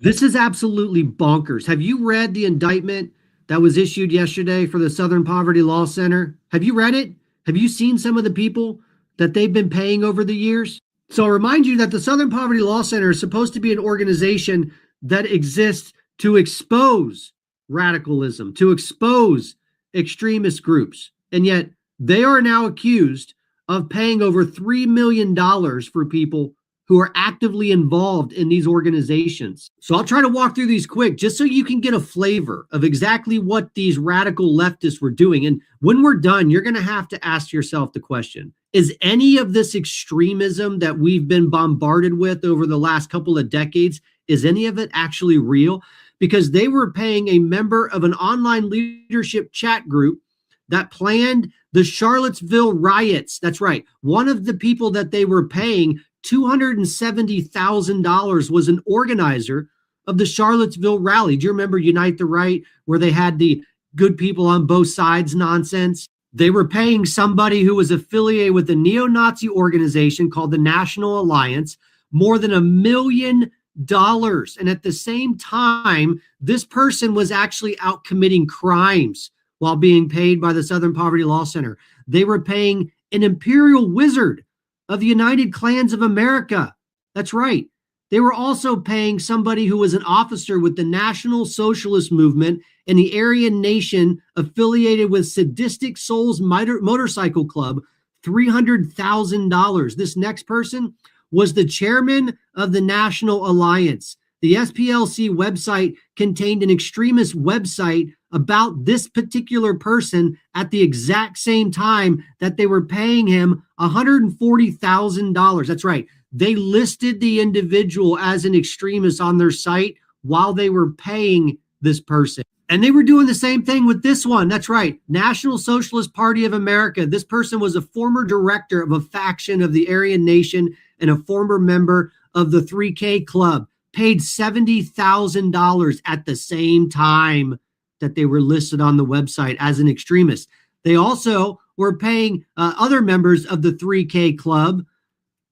[SPEAKER 2] This is absolutely bonkers. Have you read the indictment that was issued yesterday for the Southern Poverty Law Center? Have you read it? Have you seen some of the people that they've been paying over the years? So I'll remind you that the Southern Poverty Law Center is supposed to be an organization that exists to expose radicalism, to expose extremist groups. And yet they are now accused of paying over $3 million for people who are actively involved in these organizations. So I'll try to walk through these quick just so you can get a flavor of exactly what these radical leftists were doing. And when we're done, you're going to have to ask yourself the question, is any of this extremism that we've been bombarded with over the last couple of decades, is any of it actually real? Because they were paying a member of an online leadership chat group that planned the Charlottesville riots. That's right. One of the people that they were paying $270,000 was an organizer of the Charlottesville rally. Do you remember Unite the Right, where they had the good people on both sides nonsense? They were paying somebody who was affiliated with a neo-Nazi organization called the National Alliance more than $1 million. And at the same time, this person was actually out committing crimes while being paid by the Southern Poverty Law Center. They were paying an imperial wizard of the United Klans of America. That's right. They were also paying somebody who was an officer with the National Socialist Movement and the Aryan Nation affiliated with Sadistic Souls Motorcycle Club $300,000. This next person was the chairman of the National Alliance. The SPLC website contained an extremist website about this particular person at the exact same time that they were paying him $140,000. That's right. They listed the individual as an extremist on their site while they were paying this person. And they were doing the same thing with this one. That's right. National Socialist Party of America. This person was a former director of a faction of the Aryan Nation and a former member of the 3K Club. Paid $70,000 at the same time that they were listed on the website as an extremist. They also were paying other members of the 3K Club,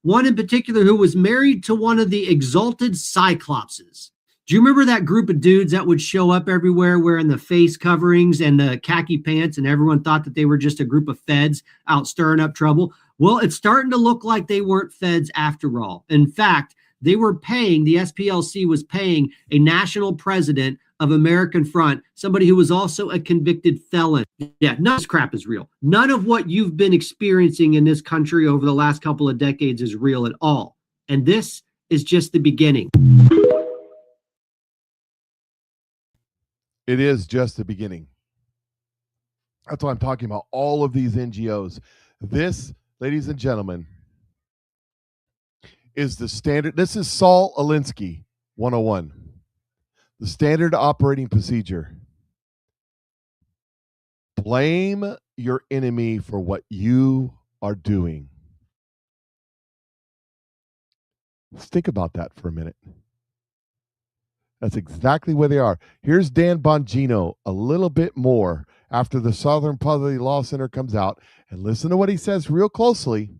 [SPEAKER 2] one in particular who was married to one of the Exalted Cyclopses. Do you remember that group of dudes that would show up everywhere wearing the face coverings and the khaki pants, and everyone thought that they were just a group of feds out stirring up trouble? Well, it's starting to look like they weren't feds after all. In fact, they were paying, the SPLC was paying a national president of American Front, somebody who was also a convicted felon. Yeah, none of this crap is real. None of what you've been experiencing in this country over the last couple of decades is real at all. And this is just the beginning.
[SPEAKER 3] It is just the beginning. That's why I'm talking about all of these NGOs. This, ladies and gentlemen, is the standard. This is Saul Alinsky 101. The standard operating procedure. Blame your enemy for what you are doing. Let's think about that for a minute. That's exactly where they are. Here's Dan Bongino a little bit more after the Southern Poverty Law Center comes out, and listen to what he says real closely.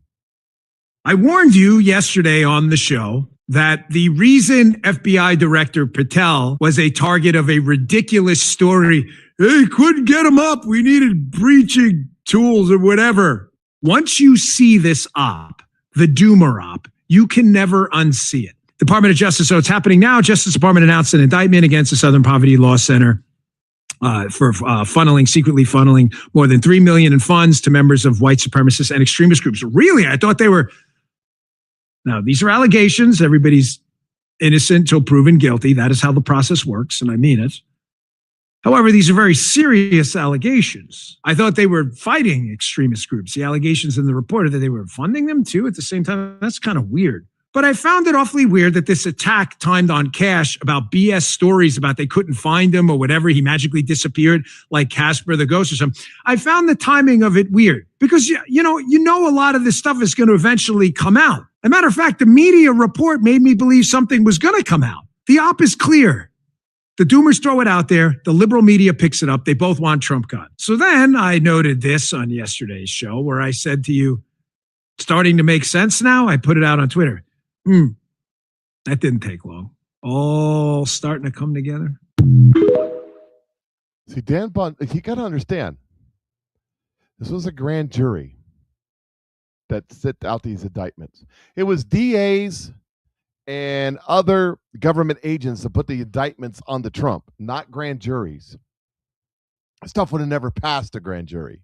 [SPEAKER 1] I warned you yesterday on the show that the reason FBI Director Patel was a target of a ridiculous story, they couldn't get him up, we needed breaching tools or whatever. Once you see this op, the Doomer op, you can never unsee it. Department of Justice, so it's happening now. Justice Department announced an indictment against the Southern Poverty Law Center for secretly funneling more than $3 million in funds to members of white supremacist and extremist groups. Really? I thought they were... Now, these are allegations. Everybody's innocent until proven guilty. That is how the process works, and I mean it. However, these are very serious allegations. I thought they were fighting extremist groups. The allegations in the report are that they were funding them too at the same time. That's kind of weird. But I found it awfully weird that this attack timed on Cash about BS stories about they couldn't find him or whatever. He magically disappeared like Casper the Ghost or something. I found the timing of it weird because, you know, a lot of this stuff is going to eventually come out. As a matter of fact, the media report made me believe something was going to come out. The op is clear. The Doomers throw it out there. The liberal media picks it up. They both want Trump gone. So then I noted this on yesterday's show where I said to you, starting to make sense now? I put it out on Twitter. That didn't take long. All starting to come together.
[SPEAKER 3] See, Dan Bond, you got to understand, this was a grand jury that set out these indictments. It was DAs and other government agents that put the indictments on the Trump, not grand juries. Stuff would have never passed a grand jury.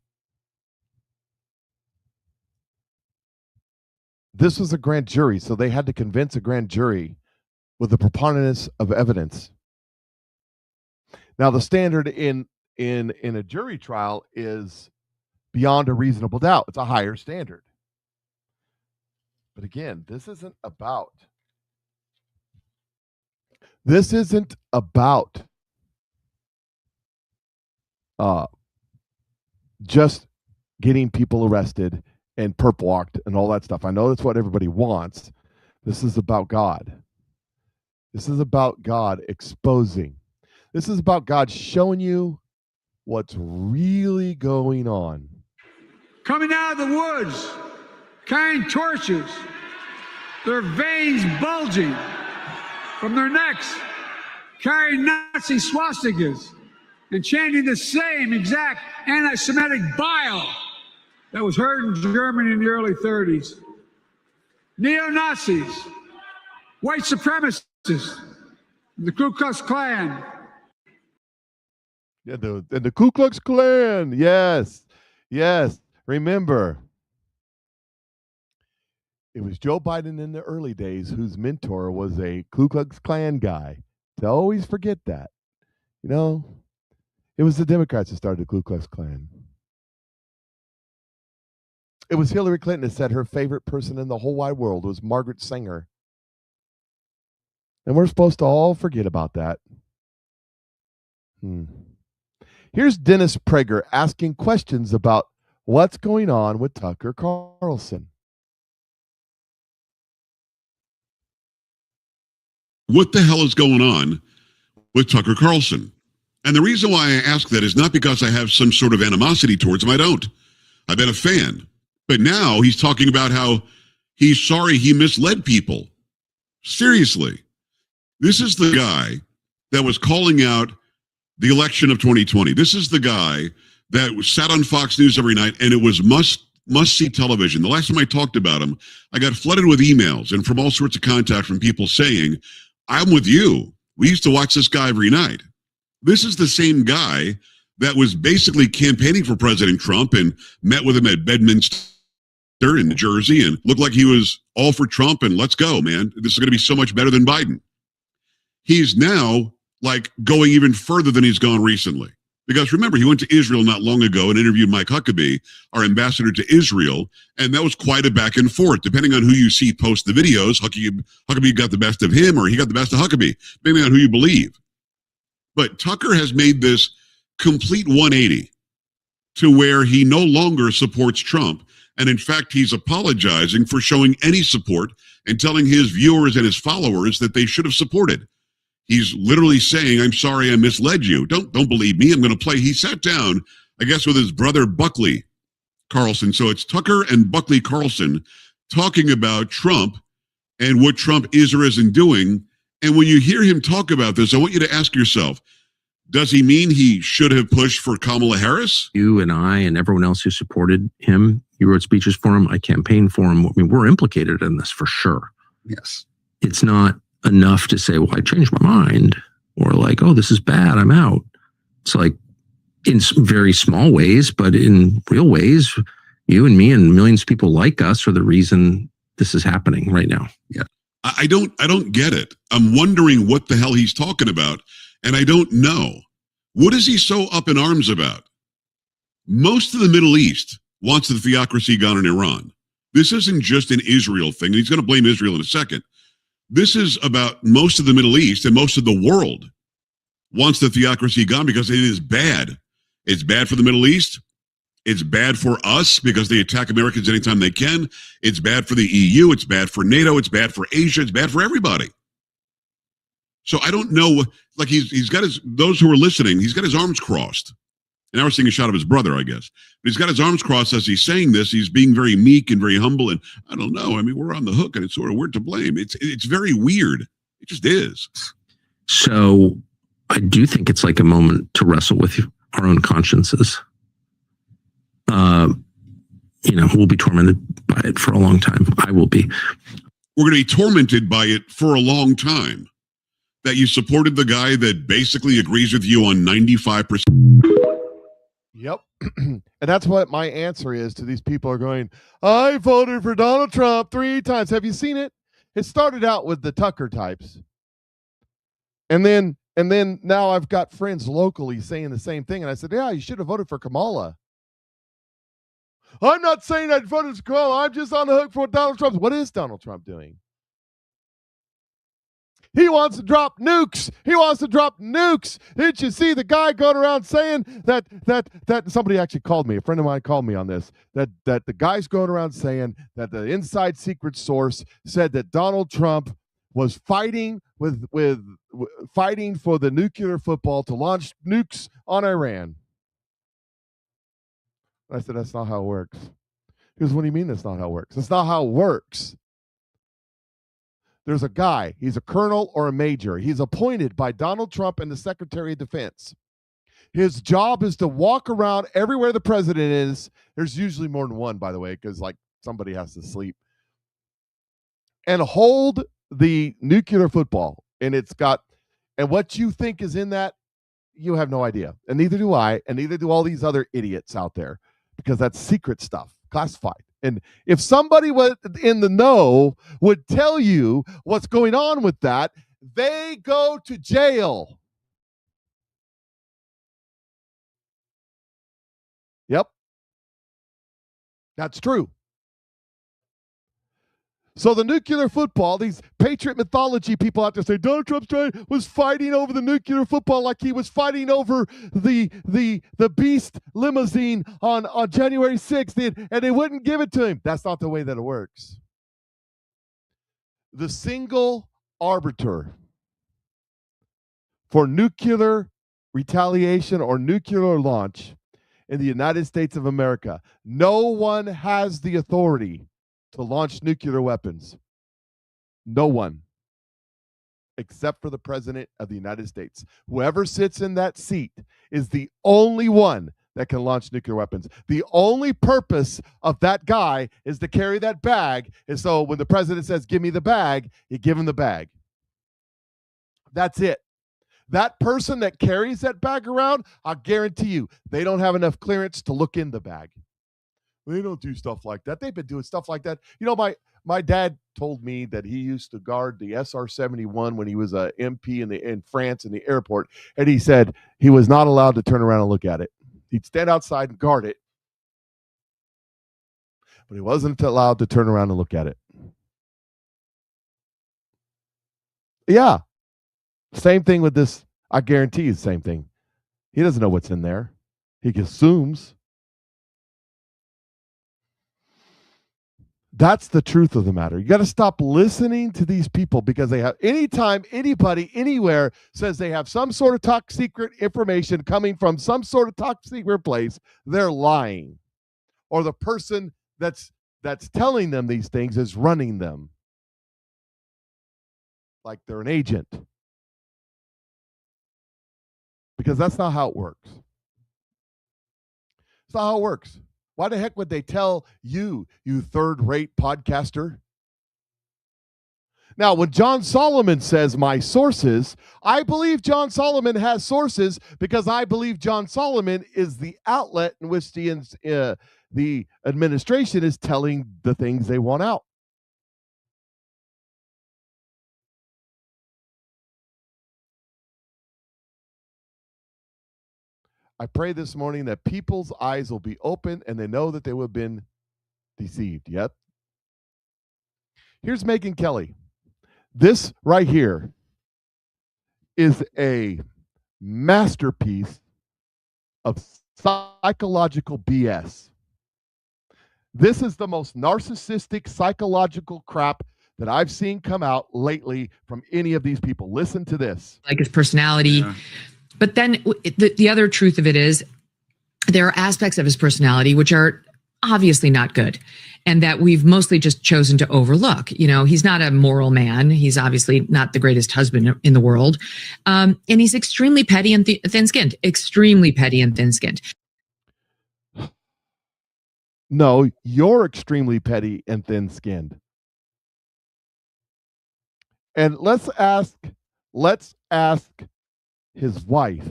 [SPEAKER 3] This was a grand jury, so they had to convince a grand jury with the preponderance of evidence. Now, the standard in a jury trial is beyond a reasonable doubt. It's a higher standard. But again, this isn't about just getting people arrested and perp walked and all that stuff. I know that's what everybody wants. This is about God. This is about God exposing. This is about God showing you what's really going on.
[SPEAKER 22] Coming out of the woods, carrying torches, their veins bulging from their necks, carrying Nazi swastikas and chanting the same exact anti-Semitic bile that was heard in Germany in the early 30s. Neo-Nazis white supremacists, the Ku Klux Klan.
[SPEAKER 3] Yeah, the Ku Klux Klan. Yes. Remember, it was Joe Biden in the early days whose mentor was a Ku Klux Klan guy. To always forget that. You know, it was the Democrats that started the Ku Klux Klan. It was Hillary Clinton that said her favorite person in the whole wide world was Margaret Sanger. And we're supposed to all forget about that. Here's Dennis Prager asking questions about what's going on with Tucker Carlson.
[SPEAKER 5] What the hell is going on with Tucker Carlson? And the reason why I ask that is not because I have some sort of animosity towards him. I don't. I've been a fan. But now he's talking about how he's sorry he misled people. Seriously. This is the guy that was calling out the election of 2020. This is the guy that sat on Fox News every night, and it was must-see television. The last time I talked about him, I got flooded with emails and from all sorts of contact from people saying, I'm with you. We used to watch this guy every night. This is the same guy that was basically campaigning for President Trump and met with him at Bedminster in New Jersey and looked like he was all for Trump and let's go, man. This is going to be so much better than Biden. He's now like going even further than he's gone recently. Because remember, he went to Israel not long ago and interviewed Mike Huckabee, our ambassador to Israel, and that was quite a back and forth. Depending on who you see post the videos, Huckabee got the best of him or he got the best of Huckabee, depending on who you believe. But Tucker has made this complete 180 to where he no longer supports Trump. And in fact, he's apologizing for showing any support and telling his viewers and his followers that they should have supported. He's literally saying, I'm sorry I misled you. Don't believe me. I'm going to play. He sat down, I guess, with his brother Buckley Carlson. So it's Tucker and Buckley Carlson talking about Trump and what Trump is or isn't doing. And when you hear him talk about this, I want you to ask yourself, does he mean he should have pushed for Kamala Harris?
[SPEAKER 6] You and I and everyone else who supported him, you wrote speeches for him, I campaigned for him. I mean, we're implicated in this for sure.
[SPEAKER 23] Yes.
[SPEAKER 6] It's not enough to say, well, I changed my mind, or like, oh, this is bad, I'm out. It's like in very small ways, but in real ways, you and me and millions of people like us are the reason this is happening right now.
[SPEAKER 23] Yeah.
[SPEAKER 5] I don't get it. I'm wondering what the hell he's talking about, and I don't know. What is he so up in arms about? Most of the Middle East wants the theocracy gone in Iran. This isn't just an Israel thing. He's going to blame Israel in a second. This is about most of the Middle East and most of the world wants the theocracy gone because it is bad. It's bad for the Middle East. It's bad for us because they attack Americans anytime they can. It's bad for the EU. It's bad for NATO. It's bad for Asia. It's bad for everybody. So I don't know. Like he's got those who are listening, he's got his arms crossed. And now we're seeing a shot of his brother, I guess. But he's got his arms crossed as he's saying this. He's being very meek and very humble. And I don't know. I mean, we're on the hook and it's sort of we're to blame. It's very weird. It just is.
[SPEAKER 6] So I do think it's like a moment to wrestle with our own consciences. We'll be tormented by it for a long time. I will be.
[SPEAKER 5] We're going to be tormented by it for a long time. That you supported the guy that basically agrees with you on 95%.
[SPEAKER 3] Yep. And that's what my answer is to these people are going, I voted for Donald Trump 3 times. Have you seen it? It started out with the Tucker types. And then now I've got friends locally saying the same thing. And I said, yeah, you should have voted for Kamala. I'm not saying I voted for Kamala. I'm just on the hook for Donald Trump. What is Donald Trump doing? He wants to drop nukes. He wants to drop nukes. Didn't you see the guy going around saying that somebody actually called me, a friend of mine called me on this, that the guy's going around saying that the inside secret source said that Donald Trump was fighting fighting for the nuclear football to launch nukes on Iran. I said, that's not how it works. He goes, what do you mean that's not how it works? That's not how it works. There's a guy, he's a colonel or a major. He's appointed by Donald Trump and the Secretary of Defense. His job is to walk around everywhere the president is. There's usually more than one, by the way, because like somebody has to sleep. And hold the nuclear football, and what you think is in that, you have no idea. And neither do I, and neither do all these other idiots out there, because that's secret stuff, classified. And if somebody was in the know would tell you what's going on with that, they go to jail. Yep. That's true. So the nuclear football, these Patriot mythology people out there say Donald Trump was fighting over the nuclear football like he was fighting over the beast limousine on January 6th, and they wouldn't give it to him. That's not the way that it works. The single arbiter for nuclear retaliation or nuclear launch in the United States of America, no one has the authority to launch nuclear weapons. No one, except for the President of the United States. Whoever sits in that seat is the only one that can launch nuclear weapons. The only purpose of that guy is to carry that bag. And so when the president says, give me the bag, you give him the bag. That's it. That person that carries that bag around, I guarantee you, they don't have enough clearance to look in the bag. They don't do stuff like that. They've been doing stuff like that. You know, my dad told me that he used to guard the SR-71 when he was a MP in France in the airport, and he said he was not allowed to turn around and look at it. He'd stand outside and guard it, but he wasn't allowed to turn around and look at it. Yeah. Same thing with this. I guarantee you the same thing. He doesn't know what's in there. He assumes. That's the truth of the matter. You got to stop listening to these people, because they have, anytime anybody anywhere says they have some sort of top secret information coming from some sort of top secret place, they're lying. Or the person that's telling them these things is running them like they're an agent. Because that's not how it works. It's not how it works. Why the heck would they tell you, you third-rate podcaster? Now, when John Solomon says my sources, I believe John Solomon has sources because I believe John Solomon is the outlet in which the administration is telling the things they want out. I pray this morning that people's eyes will be open and they know that they have been deceived. Yep. Here's Megyn Kelly. This right here is a masterpiece of psychological BS. This is the most narcissistic psychological crap that I've seen come out lately from any of these people. Listen to this.
[SPEAKER 7] Like his personality. Yeah. But then the other truth of it is there are aspects of his personality which are obviously not good and that we've mostly just chosen to overlook. You know, he's not a moral man. He's obviously not the greatest husband in the world. And he's extremely petty and thin-skinned, extremely petty and thin-skinned.
[SPEAKER 3] No, you're extremely petty and thin-skinned. And let's ask his wife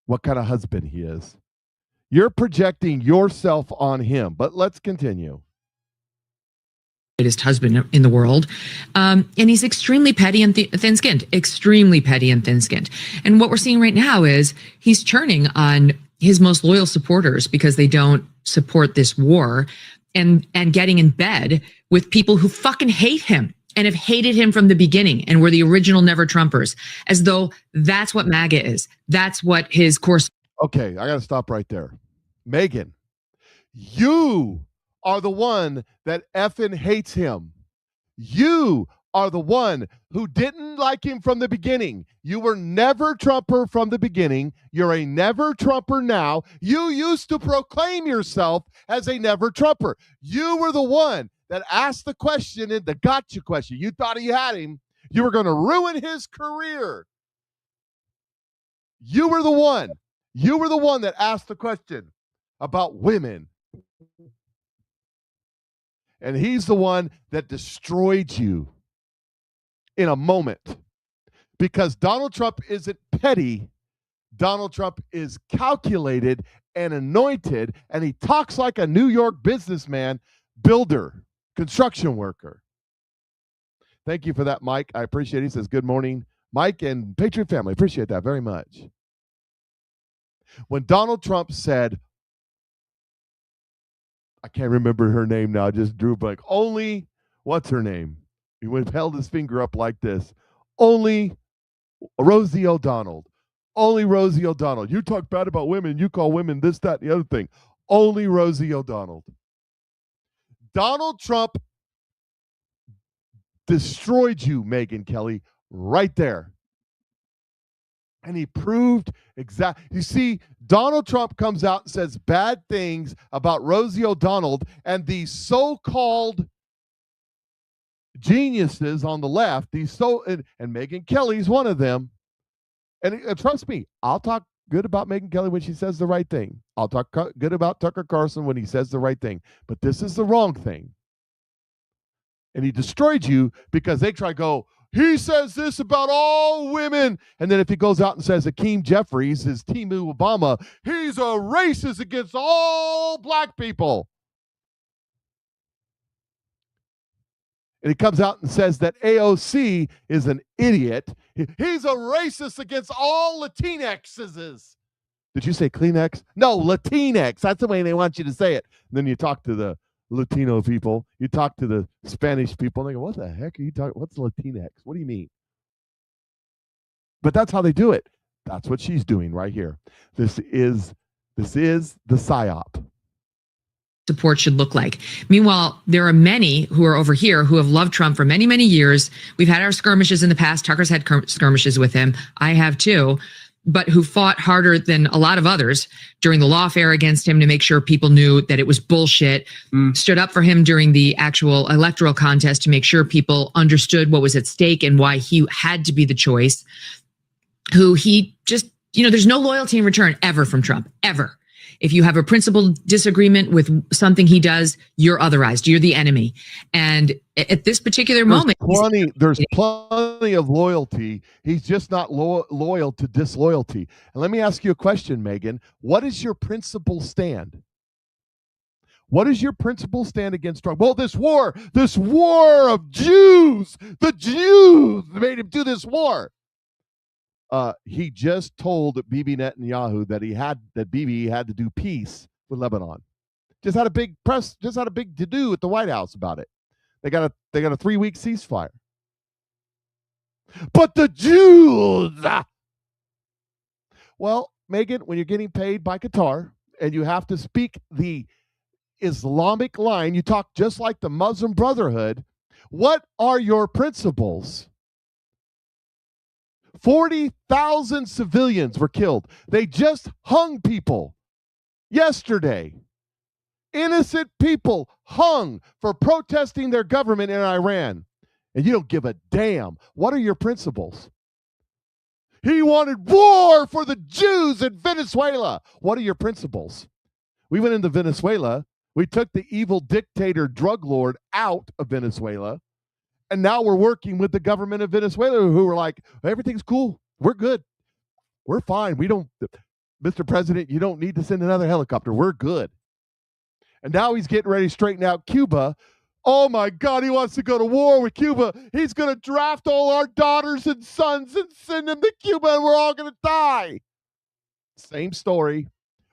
[SPEAKER 3] what kind of husband he is. You're projecting yourself on him, but let's continue.
[SPEAKER 7] Greatest husband in the world. And he's extremely petty and thin-skinned, extremely petty and thin-skinned. And what we're seeing right now is he's turning on his most loyal supporters because they don't support this war and getting in bed with people who fucking hate him and have hated him from the beginning and were the original Never Trumpers, as though that's what MAGA is. That's what his course.
[SPEAKER 3] Okay, I got to stop right there. Megyn, you are the one that effing hates him. You are the one who didn't like him from the beginning. You were never Trumper from the beginning. You're a never Trumper now. You used to proclaim yourself as a never Trumper. You were the one that asked the question, the gotcha question. You thought he had him. You were going to ruin his career. You were the one. You were the one that asked the question about women. And he's the one that destroyed you. in a moment, because Donald Trump isn't petty. Donald Trump is calculated and anointed, and he talks like a New York businessman, builder, construction worker. Thank you for that, Mike. I appreciate it. He says, good morning, Mike and Patriot family. Appreciate that very much. When Donald Trump said, I can't remember her name now, I just drew a blank. Only, what's her name? He held his finger up like this. Only Rosie O'Donnell. Only Rosie O'Donnell. You talk bad about women, you call women this, that, and the other thing. Only Rosie O'Donnell. Donald Trump destroyed you, Megyn Kelly, right there. And he proved exactly. You see, Donald Trump comes out and says bad things about Rosie O'Donnell, and these so-called geniuses on the left, and Megyn Kelly's one of them. And trust me, I'll talk good about Megyn Kelly when she says the right thing. I'll talk good about Tucker Carlson when he says the right thing. But this is the wrong thing. And he destroyed you because they try to go, he says this about all women. And then if he goes out and says Hakeem Jeffries is Timu Obama, he's a racist against all black people. And he comes out and says that AOC is an idiot. He's a racist against all Latinxes. Did you say Kleenex? No, Latinx. That's the way they want you to say it. And then you talk to the Latino people. You talk to the Spanish people. And they go, what the heck are you talking? What's Latinx? What do you mean? But that's how they do it. That's what she's doing right here. This is the PSYOP.
[SPEAKER 7] Support should look like. Meanwhile, there are many who are over here who have loved Trump for many, many years. We've had our skirmishes in the past. Tucker's had skirmishes with him. I have too. But who fought harder than a lot of others during the lawfare against him to make sure people knew that it was bullshit, stood up for him during the actual electoral contest to make sure people understood what was at stake and why he had to be the choice, who he just, there's no loyalty in return ever from Trump, ever. If you have a principled disagreement with something he does, you're otherized. You're the enemy. And at this particular moment,
[SPEAKER 3] there's plenty of loyalty. He's just not loyal to disloyalty. And let me ask you a question, Megyn. What is your principle stand? What is your principle stand against Trump? Well, this war of Jews, the Jews made him do this war. He just told Bibi Netanyahu that Bibi had to do peace with Lebanon. Just had a big to-do at the White House about it. They got a 3-week ceasefire. But the Jews. Well, Megyn, when you're getting paid by Qatar and you have to speak the Islamic line, you talk just like the Muslim Brotherhood. What are your principles? 40,000 civilians were killed. They just hung people yesterday. Innocent people hung for protesting their government in Iran. And you don't give a damn. What are your principles? He wanted war for the Jews in Venezuela. What are your principles? We went into Venezuela. We took the evil dictator drug lord out of Venezuela. And now we're working with the government of Venezuela who are like, everything's cool. We're good. We're fine. Mr. President, you don't need to send another helicopter. We're good. And now he's getting ready to straighten out Cuba. Oh my God, he wants to go to war with Cuba. He's going to draft all our daughters and sons and send them to Cuba and we're all going to die. Same story.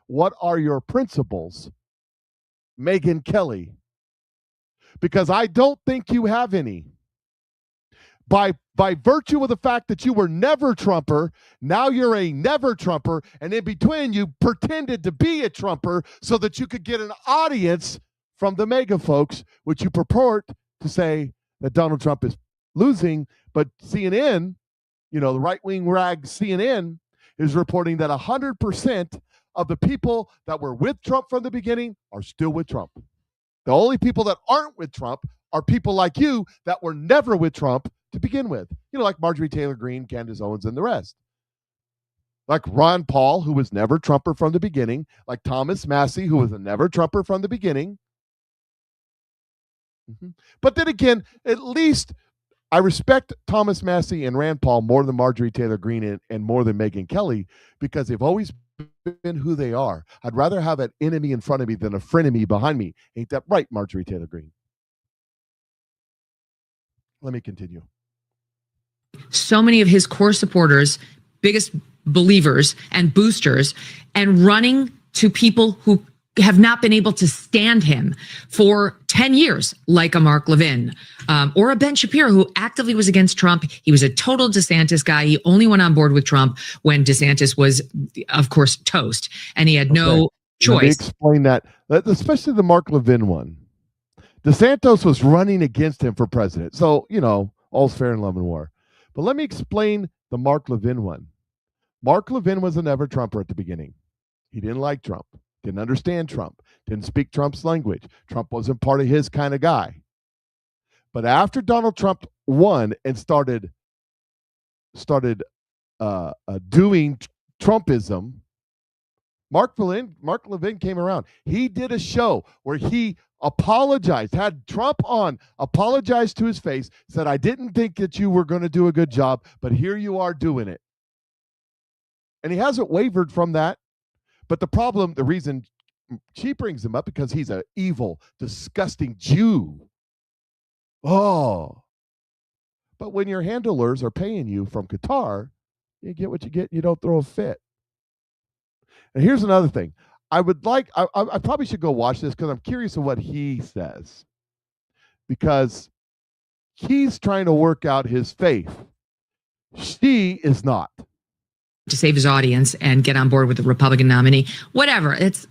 [SPEAKER 3] What are your principles, Megyn Kelly? Because I don't think you have any. By virtue of the fact that you were never Trumper, now you're a never Trumper, and in between you pretended to be a Trumper so that you could get an audience from the MAGA folks, which you purport to say that Donald Trump is losing. But CNN, the right-wing rag CNN is reporting that 100% of the people that were with Trump from the beginning are still with Trump. The only people that aren't with Trump are people like you that were never with Trump to begin with. Like Marjorie Taylor Greene, Candace Owens, and the rest. Like Ron Paul, who was never Trumper from the beginning. Like Thomas Massey, who was a never Trumper from the beginning. But then again, at least I respect Thomas Massey and Rand Paul more than Marjorie Taylor Greene and more than Megyn Kelly because they've always been who they are. I'd rather have an enemy in front of me than a frenemy behind me. Ain't that right, Marjorie Taylor Greene? Let me continue.
[SPEAKER 7] So many of his core supporters, biggest believers and boosters, and running to people who have not been able to stand him for 10 years, like a Mark Levin or a Ben Shapiro, who actively was against Trump. He was a total DeSantis guy. He only went on board with Trump when DeSantis was, of course, toast, and he had no choice.
[SPEAKER 3] Let me explain that, especially the Mark Levin one. DeSantis was running against him for president. So, all's fair in love and war. But let me explain the Mark Levin one. Mark Levin was a never Trumper at the beginning. He didn't like Trump. Didn't understand Trump, didn't speak Trump's language. Trump wasn't part of his kind of guy. But after Donald Trump won and started doing Trumpism, Mark Levin came around. He did a show where he apologized, had Trump on, apologized to his face, said, I didn't think that you were going to do a good job, but here you are doing it. And he hasn't wavered from that. But the reason she brings him up, because he's an evil, disgusting Jew. Oh. But when your handlers are paying you from Qatar, you get what you get, and you don't throw a fit. And here's another thing. I probably should go watch this because I'm curious of what he says. Because he's trying to work out his faith. She is not.
[SPEAKER 7] To save his audience and get on board with the Republican nominee, whatever. It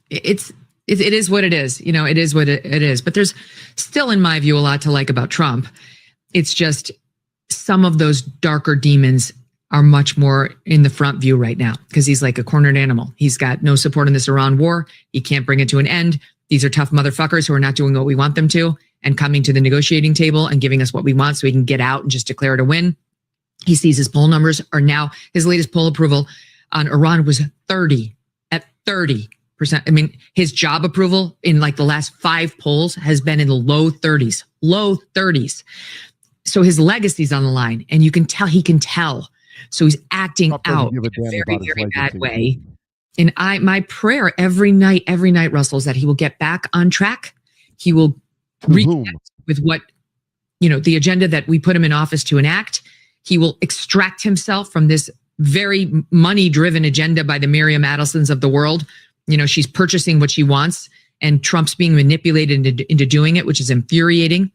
[SPEAKER 7] is what it is. It is what it is. But there's still, in my view, a lot to like about Trump. It's just some of those darker demons are much more in the front view right now because he's like a cornered animal. He's got no support in this Iran war. He can't bring it to an end. These are tough motherfuckers who are not doing what we want them to and coming to the negotiating table and giving us what we want so we can get out and just declare it a win. He sees his poll numbers are now, his latest poll approval on Iran was 30%. I mean, his job approval in like the last 5 polls has been in the low 30s. So his legacy's on the line, and you can tell, he can tell. So he's acting out in a very, very bad way. And my prayer every night, Russell, is that he will get back on track. He will reconnect with what, the agenda that we put him in office to enact. He will extract himself from this very money-driven agenda by the Miriam Adelsons of the world. She's purchasing what she wants, and Trump's being manipulated into doing it, which is infuriating.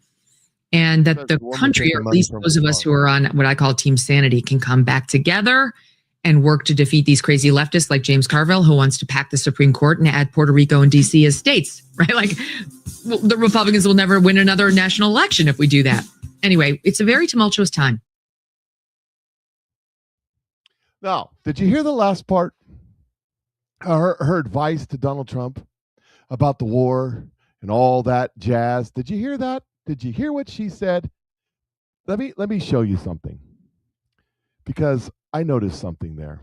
[SPEAKER 7] And that the country, or at least those of us who are on what I call Team Sanity, can come back together and work to defeat these crazy leftists like James Carville, who wants to pack the Supreme Court and add Puerto Rico and DC as states, right? Like, the Republicans will never win another national election if we do that. Anyway, it's a very tumultuous time.
[SPEAKER 3] Now, did you hear the last part? Her advice to Donald Trump about the war and all that jazz. Did you hear that? Did you hear what she said? Let me show you something, because I noticed something there.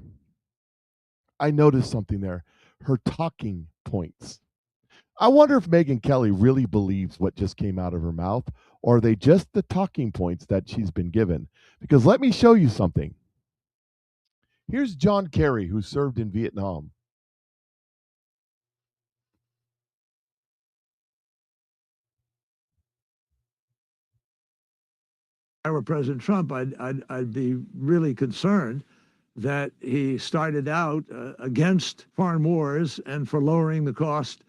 [SPEAKER 3] Her talking points. I wonder if Megyn Kelly really believes what just came out of her mouth, or are they just the talking points that she's been given? Because let me show you something. Here's John Kerry, who served in Vietnam.
[SPEAKER 22] If I were President Trump, I'd be really concerned that he started out against foreign wars and for lowering the cost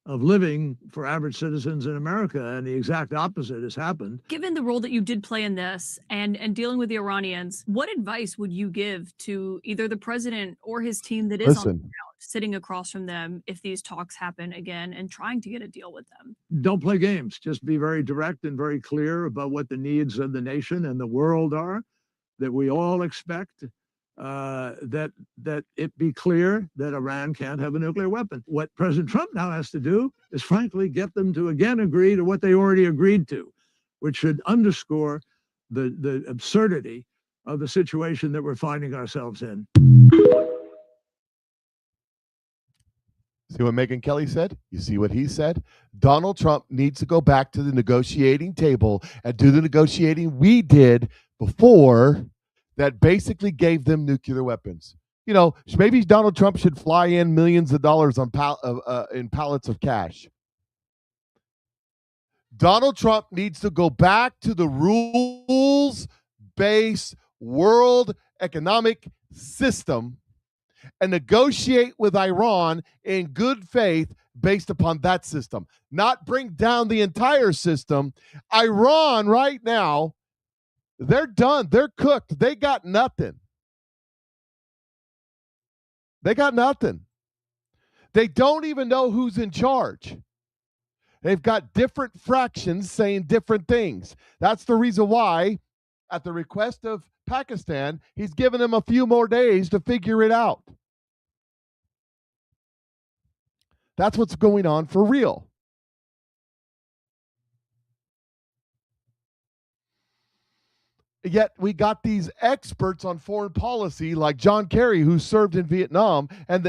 [SPEAKER 22] of living for average citizens in America, and the exact opposite has happened.
[SPEAKER 8] Given the role that you did play in this and dealing with the Iranians, what advice would you give to either the president or his team that is on the ground, sitting across from them if these talks happen again and trying to get a deal with them?
[SPEAKER 22] Don't play games. Just be very direct and very clear about what the needs of the nation and the world are, that we all expect. That it be clear that Iran can't have a nuclear weapon. What President Trump now has to do is, frankly, get them to again agree to what they already agreed to, which should underscore the absurdity of the situation that we're finding ourselves in.
[SPEAKER 3] See what Megyn Kelly said? You see what he said? Donald Trump needs to go back to the negotiating table and do the negotiating we did before that basically gave them nuclear weapons. You know, maybe Donald Trump should fly in millions of dollars on in pallets of cash. Donald Trump needs to go back to the rules-based world economic system and negotiate with Iran in good faith based upon that system, not bring down the entire system. Iran right now, they're done. They're cooked. They got nothing. They got nothing. They don't even know who's in charge. They've got different fractions saying different things. That's the reason why, at the request of Pakistan, he's given them a few more days to figure it out. That's what's going on for real. Yet we got these experts on foreign policy like John Kerry, who served in Vietnam, and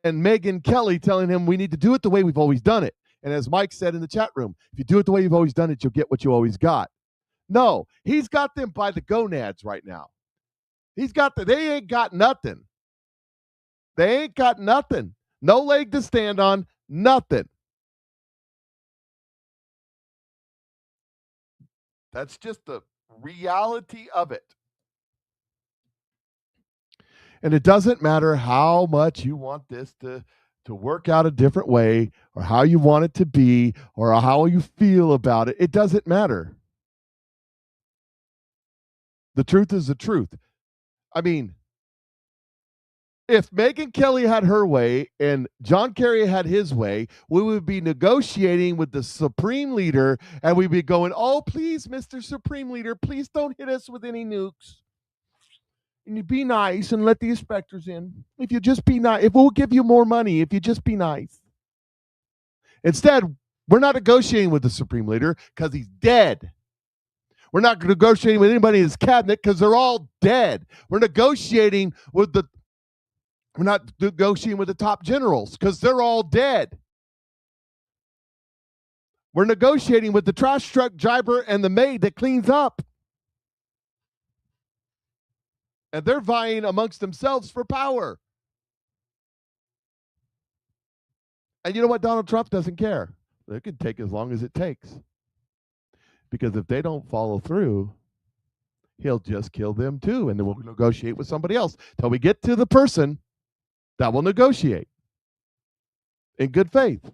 [SPEAKER 3] Megyn Kelly telling him we need to do it the way we've always done it. And as Mike said in the chat room, if you do it the way you've always done it, you'll get what you always got. No, he's got them by the gonads right now. They ain't got nothing. They ain't got nothing. No leg to stand on, nothing. That's just the reality of it. And it doesn't matter how much you want this to work out a different way, or how you want it to be, or how you feel about it. It doesn't matter. The truth is the truth. I mean, if Megyn Kelly had her way and John Kerry had his way, we would be negotiating with the Supreme Leader, and we'd be going, oh, please, Mr. Supreme Leader, please don't hit us with any nukes. And you be nice and let the inspectors in. If you just be nice, if we'll give you more money, if you just be nice. Instead, we're not negotiating with the Supreme Leader because he's dead. We're not negotiating with anybody in his cabinet because they're all dead. We're not negotiating with the top generals because they're all dead. We're negotiating with the trash truck driver and the maid that cleans up. And they're vying amongst themselves for power. And you know what? Donald Trump doesn't care. It can take as long as it takes. Because if they don't follow through, he'll just kill them too. And then we'll negotiate with somebody else till we get to the person that will negotiate in good faith.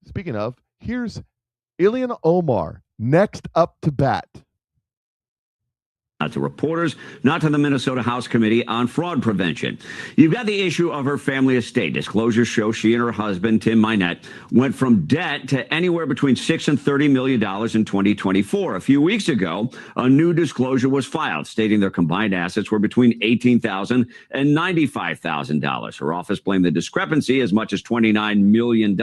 [SPEAKER 3] Speaking of, here's Ilhan Omar next up to bat.
[SPEAKER 9] Not to reporters, not to the Minnesota House Committee on Fraud Prevention. You've got the issue of her family estate. Disclosures show she and her husband, Tim Minette, went from debt to anywhere between $6 and $30 million in 2024. A few weeks ago, a new disclosure was filed stating their combined assets were between $18,000 and $95,000. Her office blamed the discrepancy as much as $29 million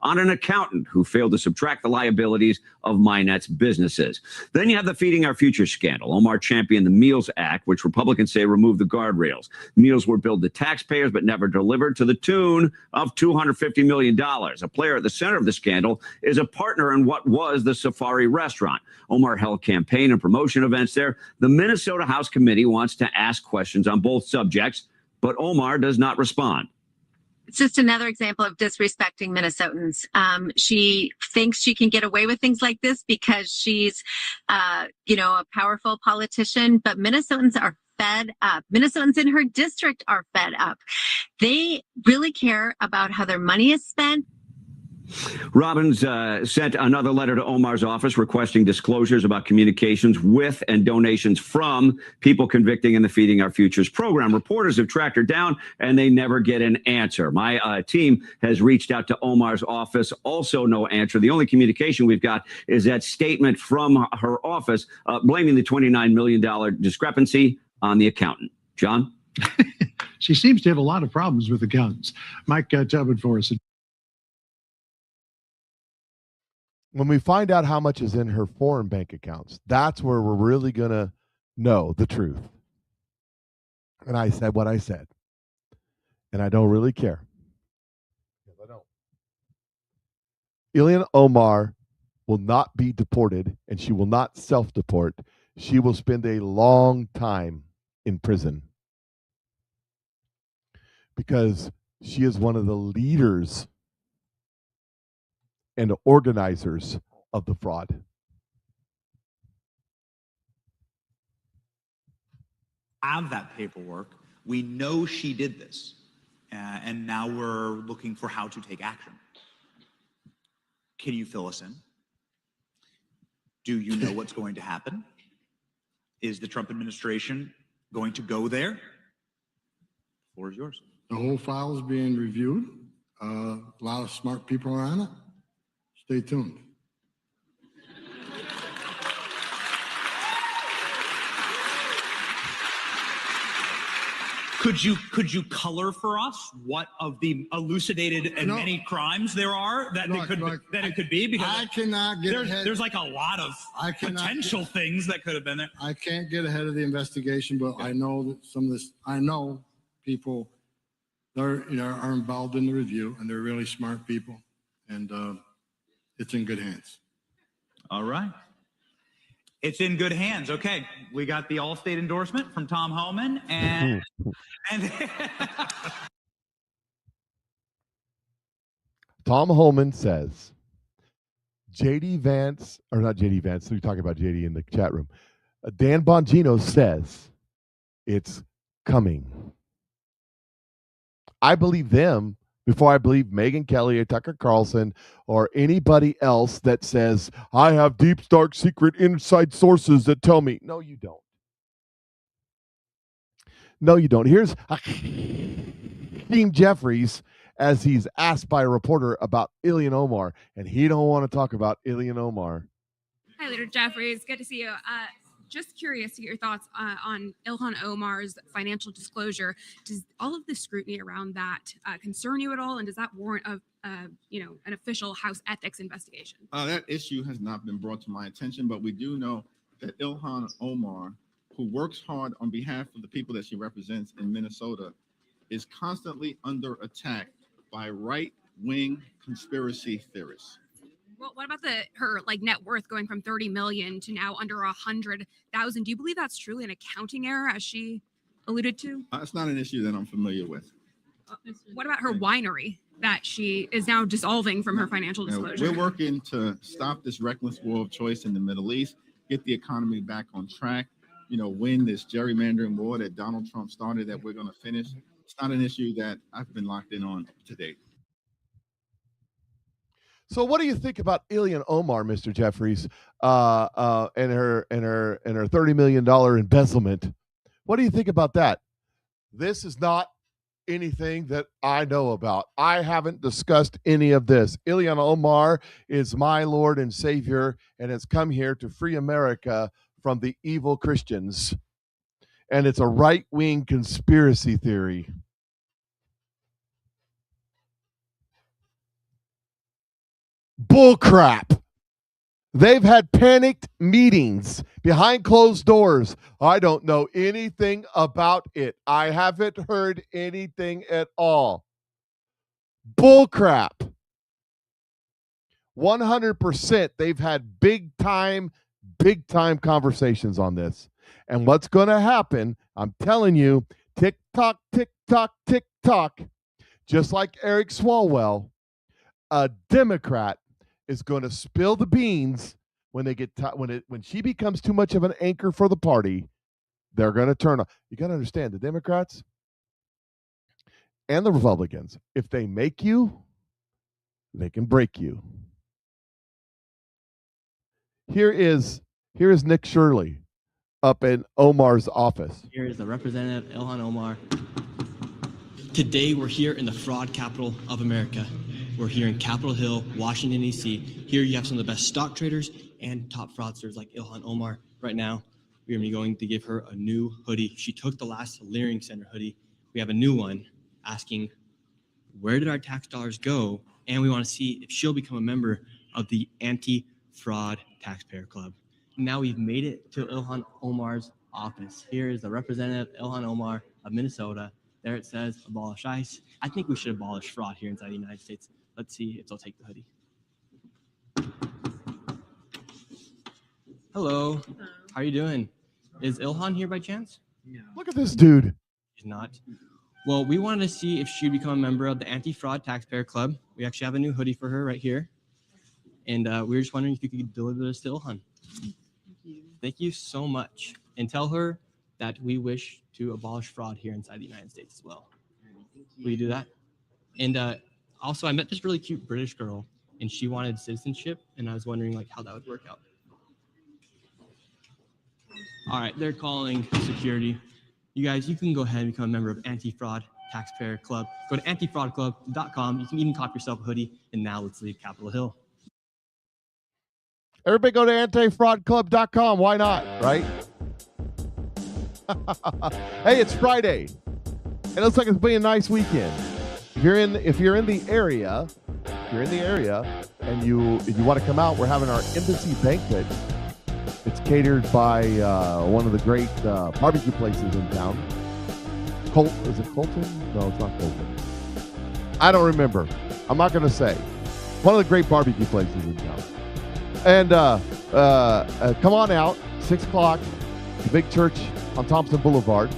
[SPEAKER 9] on an accountant who failed to subtract the liabilities of Minette's businesses. Then you have the Feeding Our Future scandal. Omar championed the Meals Act, which Republicans say removed the guardrails. Meals were billed to taxpayers but never delivered, to the tune of $250 million. A player at the center of the scandal is a partner in what was the Safari restaurant. Omar held campaign and promotion events there. The Minnesota House Committee wants to ask questions on both subjects, but Omar does not respond.
[SPEAKER 10] It's just another example of disrespecting Minnesotans. She thinks she can get away with things like this because she's, a powerful politician, but Minnesotans are fed up. Minnesotans in her district are fed up. They really care about how their money is spent.
[SPEAKER 9] Robbins sent another letter to Omar's office requesting disclosures about communications with and donations from people convicting in the Feeding Our Futures program. Reporters have tracked her down and they never get an answer. My team has reached out to Omar's office. Also no answer. The only communication we've got is that statement from her office blaming the $29 million discrepancy on the accountant. John?
[SPEAKER 23] She seems to have a lot of problems with accountants. Mike, tell it for us.
[SPEAKER 3] When we find out how much is in her foreign bank accounts, that's where we're really going to know the truth. And I said what I said. and I don't really care. I don't. Ilhan Omar will not be deported, and she will not self-deport. She will spend a long time in prison because she is one of the leaders and organizers of the fraud.
[SPEAKER 4] Have that paperwork. We know she did this, and now we're looking for how to take action. Can you fill us in? Do you know what's going to happen? Is the Trump administration going to go there? The floor is yours.
[SPEAKER 23] The whole file is being reviewed. A lot of smart people are on it. Stay tuned.
[SPEAKER 4] Could you color for us what of the elucidated and many crimes there are that it could be? Because
[SPEAKER 23] I cannot get ahead.
[SPEAKER 4] There's like a lot of potential things that could have been there.
[SPEAKER 23] I can't get ahead of the investigation, but I know that some of this. I know people that are involved in the review, and they're really smart people, and it's in good hands.
[SPEAKER 4] All right. It's in good hands. Okay, we got the Allstate endorsement from Tom Homan, and
[SPEAKER 3] Tom Homan says, JD Vance, or not JD Vance, we're talking about JD in the chat room. Dan Bongino says it's coming. I believe them before I believe Megyn Kelly or Tucker Carlson or anybody else that says, I have deep, dark, secret, inside sources that tell me. No, you don't. No, you don't. Here's Hakeem Jeffries as he's asked by a reporter about Ilhan Omar, and he don't want to talk about Ilhan Omar.
[SPEAKER 12] Hi, Leader Jeffries. Good to see you. Just curious to get your thoughts on Ilhan Omar's financial disclosure. Does all of the scrutiny around that concern you at all, and does that warrant an official House ethics investigation?
[SPEAKER 13] That issue has not been brought to my attention, but we do know that Ilhan Omar, who works hard on behalf of the people that she represents in Minnesota, is constantly under attack by right-wing conspiracy theorists.
[SPEAKER 12] Well, what about her net worth going from 30 million to now under 100,000? Do you believe that's truly an accounting error, as she alluded to?
[SPEAKER 13] It's not an issue that I'm familiar with.
[SPEAKER 12] What about her winery that she is now dissolving from her financial disclosure?
[SPEAKER 13] We're working to stop this reckless war of choice in the Middle East, get the economy back on track, win this gerrymandering war that Donald Trump started that we're going to finish. It's not an issue that I've been locked in on to date.
[SPEAKER 3] So what do you think about Ilhan Omar, Mr. Jeffries, and her $30 million embezzlement? What do you think about that? This is not anything that I know about. I haven't discussed any of this. Ilhan Omar is my Lord and Savior and has come here to free America from the evil Christians. And it's a right-wing conspiracy theory. Bullcrap. They've had panicked meetings behind closed doors. I don't know anything about it. I haven't heard anything at all. Bullcrap. 100% they've had big time conversations on this. And what's going to happen, I'm telling you, TikTok, TikTok, TikTok, just like Eric Swalwell, a Democrat is going to spill the beans when they get when she becomes too much of an anchor for the party. They're going to turn on. You got to understand, the Democrats and the Republicans, if they make you, they can break you. Here is Nick Shirley up in Omar's office.
[SPEAKER 24] Here is the Representative Ilhan Omar. Today we're here in the fraud capital of America. We're here in Capitol Hill, Washington, D.C. Here you have some of the best stock traders and top fraudsters like Ilhan Omar. Right now, we're going to give her a new hoodie. She took the last Leering Center hoodie. We have a new one asking, where did our tax dollars go? And we want to see if she'll become a member of the Anti-Fraud Taxpayer Club. Now we've made it to Ilhan Omar's office. Here is the Representative Ilhan Omar of Minnesota. There it says abolish ICE. I think we should abolish fraud here inside the United States. Let's see if they'll take the hoodie. Hello. How are you doing? Is Ilhan here by chance?
[SPEAKER 3] No. Look at this dude.
[SPEAKER 24] She's not. Well, we wanted to see if she'd become a member of the Anti-Fraud Taxpayer Club. We actually have a new hoodie for her right here. And we were just wondering if you could deliver this to Ilhan. Thank you so much. And tell her that we wish to abolish fraud here inside the United States as well. Will you do that? And also, I met this really cute British girl, and she wanted citizenship, and I was wondering like how that would work out. All right, they're calling security. You guys, you can go ahead and become a member of Anti-Fraud Taxpayer Club. Go to antifraudclub.com. You can even cop yourself a hoodie. And now let's leave Capitol Hill.
[SPEAKER 3] Everybody go to antifraudclub.com. Why not, right? Hey, it's Friday. It looks like it's been a nice weekend. If you're in the area, and you want to come out, we're having our embassy banquet. It's catered by one of the great barbecue places in town. Is it Colton? No, it's not Colton. I don't remember. I'm not going to say. One of the great barbecue places in town. And come on out, 6 o'clock, the big church on Thompson Boulevard.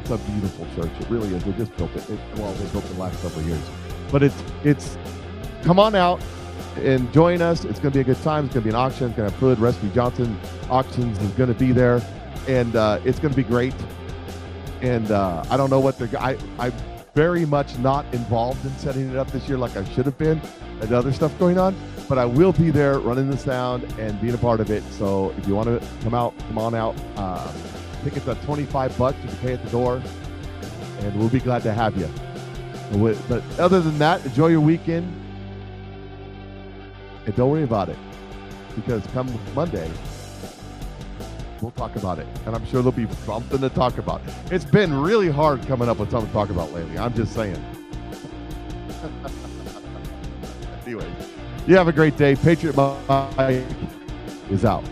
[SPEAKER 3] It's a beautiful church. It really is. They just built it. They built it the last couple of years. But it's come on out and join us. It's going to be a good time. It's going to be an auction. It's going to have food. Rescue Johnson Auctions is going to be there. And it's going to be great. And I don't know what I'm very much not involved in setting it up this year like I should have been. And other stuff going on. But I will be there running the sound and being a part of it. So if you want to come on out. Tickets are $25. You can pay at the door. And we'll be glad to have you. But other than that, enjoy your weekend. And don't worry about it. Because come Monday, we'll talk about it. And I'm sure there'll be something to talk about. It's been really hard coming up with something to talk about lately. I'm just saying. Anyway, you have a great day. Patriot Mike is out.